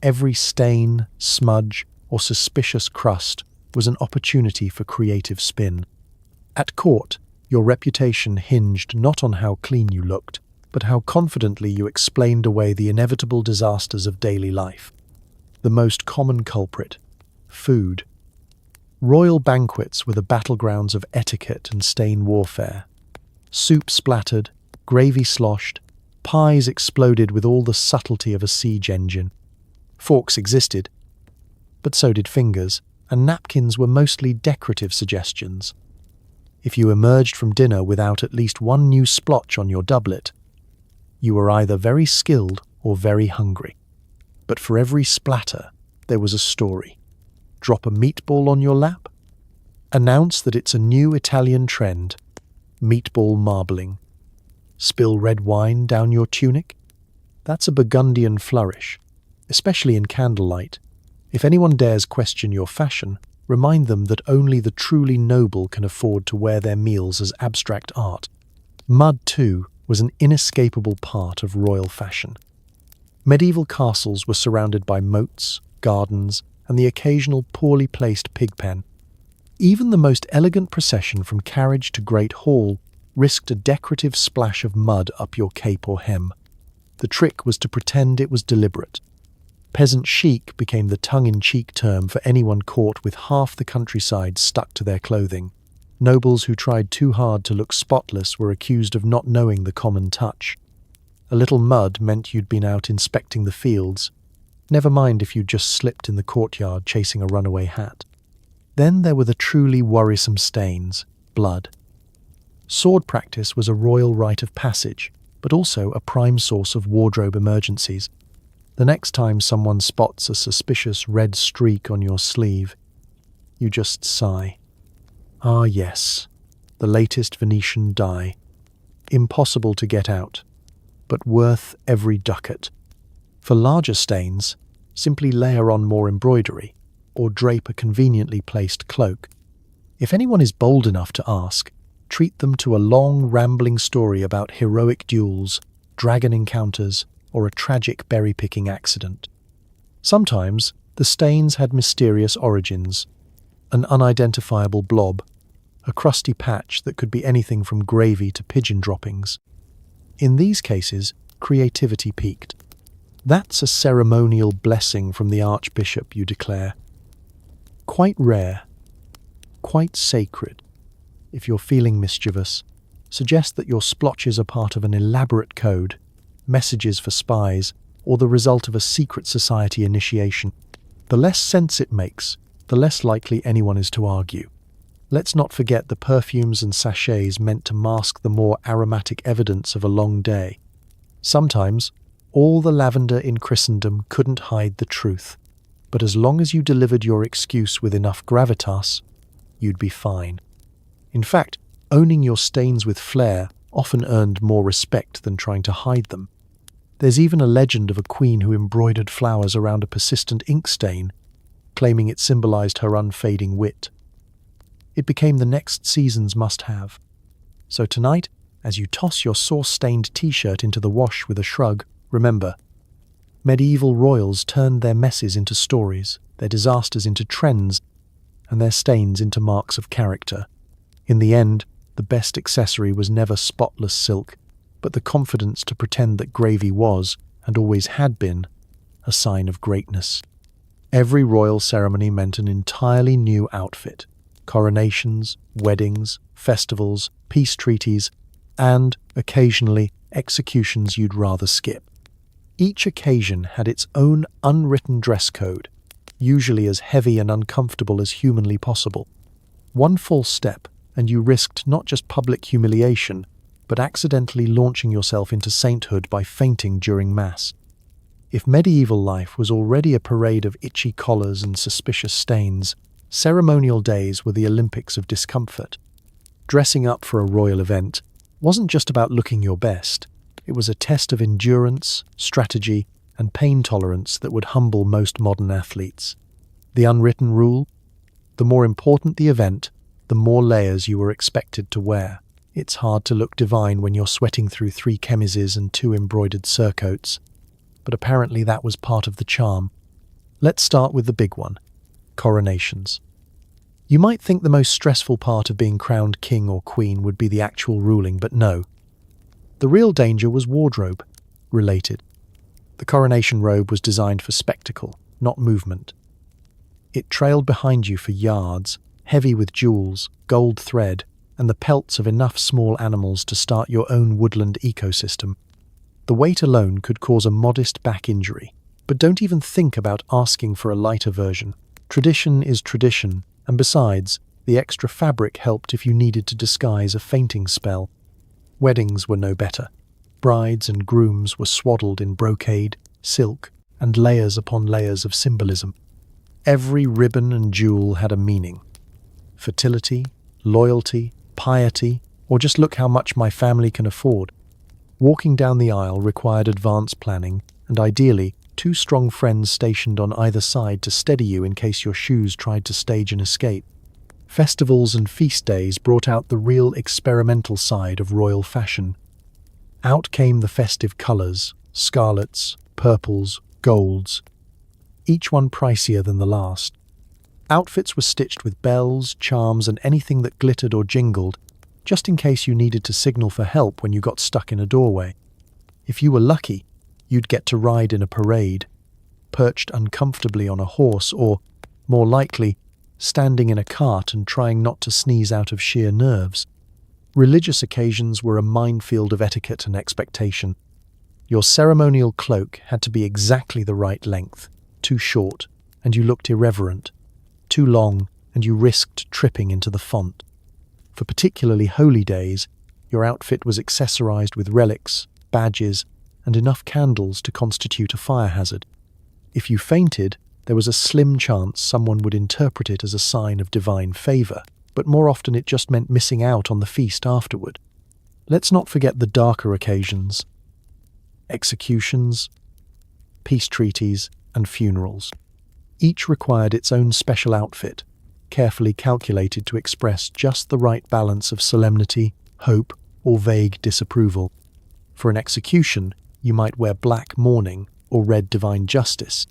Every stain, smudge, or suspicious crust was an opportunity for creative spin. At court, your reputation hinged not on how clean you looked, but how confidently you explained away the inevitable disasters of daily life. The most common culprit: food. Royal banquets were the battlegrounds of etiquette and stain warfare. Soup splattered, gravy sloshed, pies exploded with all the subtlety of a siege engine. Forks existed, but so did fingers, and napkins were mostly decorative suggestions. If you emerged from dinner without at least one new splotch on your doublet, you were either very skilled or very hungry. But for every splatter, there was a story. Drop a meatball on your lap? Announce that it's a new Italian trend: meatball marbling. Spill red wine down your tunic? That's a Burgundian flourish, especially in candlelight. If anyone dares question your fashion, Remind them that only the truly noble can afford to wear their meals as abstract art. Mud, too, was an inescapable part of royal fashion. Medieval castles were surrounded by moats, gardens, and the occasional poorly placed pig pen. Even the most elegant procession from carriage to great hall risked a decorative splash of mud up your cape or hem. The trick was to pretend it was deliberate. Peasant chic became the tongue-in-cheek term for anyone caught with half the countryside stuck to their clothing. Nobles who tried too hard to look spotless were accused of not knowing the common touch. A little mud meant you'd been out inspecting the fields. Never mind if you'd just slipped in the courtyard chasing a runaway hat. Then there were the truly worrisome stains, blood. Sword practice was a royal rite of passage, but also a prime source of wardrobe emergencies. The next time someone spots a suspicious red streak on your sleeve, you just sigh. Ah yes, the latest Venetian dye. Impossible to get out, but worth every ducat. For larger stains, simply layer on more embroidery, or drape a conveniently placed cloak. If anyone is bold enough to ask, treat them to a long, rambling story about heroic duels, dragon encounters, or a tragic berry-picking accident. Sometimes, the stains had mysterious origins. An unidentifiable blob, a crusty patch that could be anything from gravy to pigeon droppings. In these cases, creativity peaked. That's a ceremonial blessing from the Archbishop, you declare. Quite rare, quite sacred. If you're feeling mischievous, suggest that your splotches are part of an elaborate code, messages for spies, or the result of a secret society initiation. The less sense it makes, the less likely anyone is to argue. Let's not forget the perfumes and sachets meant to mask the more aromatic evidence of a long day. Sometimes, all the lavender in Christendom couldn't hide the truth, but as long as you delivered your excuse with enough gravitas, you'd be fine. In fact, owning your stains with flair often earned more respect than trying to hide them. There's even a legend of a queen who embroidered flowers around a persistent ink stain, claiming it symbolized her unfading wit. It became the next season's must-have. So tonight, as you toss your sauce-stained t-shirt into the wash with a shrug, remember, medieval royals turned their messes into stories, their disasters into trends, and their stains into marks of character. In the end, the best accessory was never spotless silk, but the confidence to pretend that gravy was, and always had been, a sign of greatness. Every royal ceremony meant an entirely new outfit. Coronations, weddings, festivals, peace treaties, and, occasionally, executions you'd rather skip. Each occasion had its own unwritten dress code, usually as heavy and uncomfortable as humanly possible. One false step, and you risked not just public humiliation, but accidentally launching yourself into sainthood by fainting during Mass. If medieval life was already a parade of itchy collars and suspicious stains, ceremonial days were the Olympics of discomfort. Dressing up for a royal event wasn't just about looking your best. It was a test of endurance, strategy, and pain tolerance that would humble most modern athletes. The unwritten rule? The more important the event, the more layers you were expected to wear. It's hard to look divine when you're sweating through 3 chemises and 2 embroidered surcoats. But apparently that was part of the charm. Let's start with the big one, coronations. You might think the most stressful part of being crowned king or queen would be the actual ruling, but no. The real danger was wardrobe related. The coronation robe was designed for spectacle, not movement. It trailed behind you for yards, heavy with jewels, gold thread, and the pelts of enough small animals to start your own woodland ecosystem. The weight alone could cause a modest back injury, but don't even think about asking for a lighter version. Tradition is tradition, and besides, the extra fabric helped if you needed to disguise a fainting spell. Weddings were no better. Brides and grooms were swaddled in brocade, silk, and layers upon layers of symbolism. Every ribbon and jewel had a meaning. Fertility, loyalty, piety, or just look how much my family can afford. Walking down the aisle required advanced planning and, ideally, two strong friends stationed on either side to steady you in case your shoes tried to stage an escape. Festivals and feast days brought out the real experimental side of royal fashion. Out came the festive colours, scarlets, purples, golds, each one pricier than the last. Outfits were stitched with bells, charms, and anything that glittered or jingled, just in case you needed to signal for help when you got stuck in a doorway. If you were lucky, you'd get to ride in a parade, perched uncomfortably on a horse, or, more likely, standing in a cart and trying not to sneeze out of sheer nerves. Religious occasions were a minefield of etiquette and expectation. Your ceremonial cloak had to be exactly the right length, too short, and you looked irreverent, too long, and you risked tripping into the font. For particularly holy days, your outfit was accessorized with relics, badges, and enough candles to constitute a fire hazard. If you fainted, there was a slim chance someone would interpret it as a sign of divine favor, but more often it just meant missing out on the feast afterward. Let's not forget the darker occasions: executions, peace treaties, and funerals. Each required its own special outfit, carefully calculated to express just the right balance of solemnity, hope, or vague disapproval. For an execution, you might wear black mourning or red divine justice,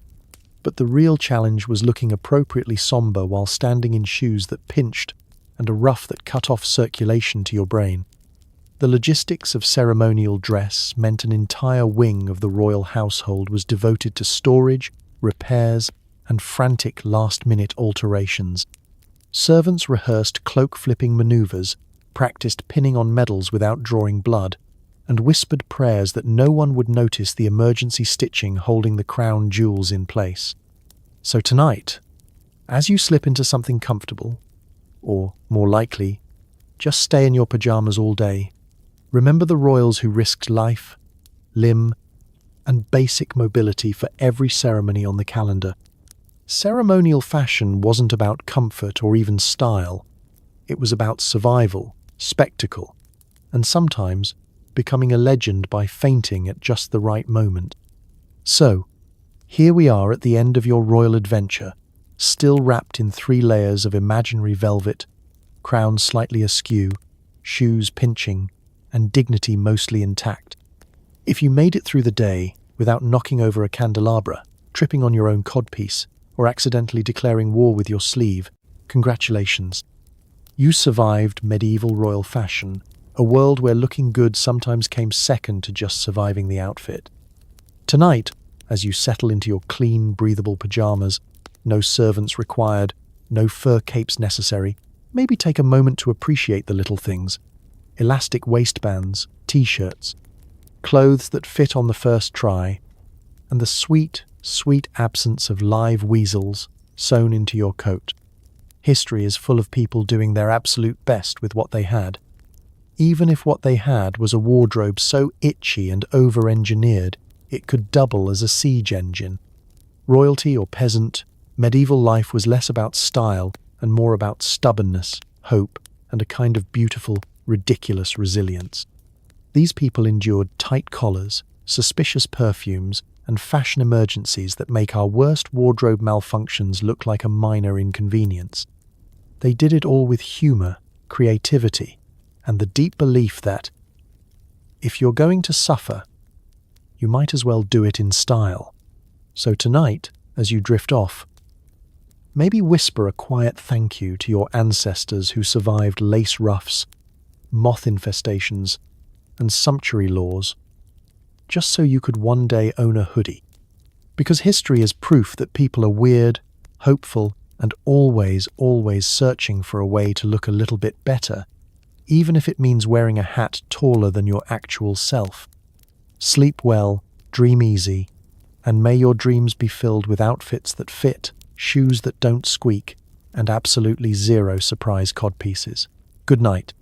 but the real challenge was looking appropriately somber while standing in shoes that pinched and a ruff that cut off circulation to your brain. The logistics of ceremonial dress meant an entire wing of the royal household was devoted to storage, repairs, and frantic last-minute alterations. Servants rehearsed cloak-flipping maneuvers, practiced pinning on medals without drawing blood, and whispered prayers that no one would notice the emergency stitching holding the crown jewels in place. So tonight, as you slip into something comfortable, or, more likely, just stay in your pajamas all day, remember the royals who risked life, limb, and basic mobility for every ceremony on the calendar. Ceremonial fashion wasn't about comfort or even style. It was about survival, spectacle, and sometimes becoming a legend by fainting at just the right moment. So, here we are at the end of your royal adventure, still wrapped in 3 layers of imaginary velvet, crown slightly askew, shoes pinching, and dignity mostly intact. If you made it through the day without knocking over a candelabra, tripping on your own codpiece, or accidentally declaring war with your sleeve, congratulations. You survived medieval royal fashion, a world where looking good sometimes came second to just surviving the outfit. Tonight, as you settle into your clean, breathable pajamas, no servants required, no fur capes necessary, maybe take a moment to appreciate the little things: elastic waistbands, t-shirts, clothes that fit on the first try, and the sweet, sweet absence of live weasels sewn into your coat. History is full of people doing their absolute best with what they had, even if what they had was a wardrobe so itchy and over-engineered it could double as a siege engine. Royalty or peasant, medieval life was less about style and more about stubbornness, hope, and a kind of beautiful, ridiculous resilience. These people endured tight collars, suspicious perfumes, and fashion emergencies that make our worst wardrobe malfunctions look like a minor inconvenience. They did it all with humor, creativity, and the deep belief that, if you're going to suffer, you might as well do it in style. So tonight, as you drift off, maybe whisper a quiet thank you to your ancestors who survived lace ruffs, moth infestations, and sumptuary laws, just so you could one day own a hoodie. Because history is proof that people are weird, hopeful, and always, always searching for a way to look a little bit better, even if it means wearing a hat taller than your actual self. Sleep well, dream easy, and may your dreams be filled with outfits that fit, shoes that don't squeak, and absolutely zero surprise codpieces. Good night.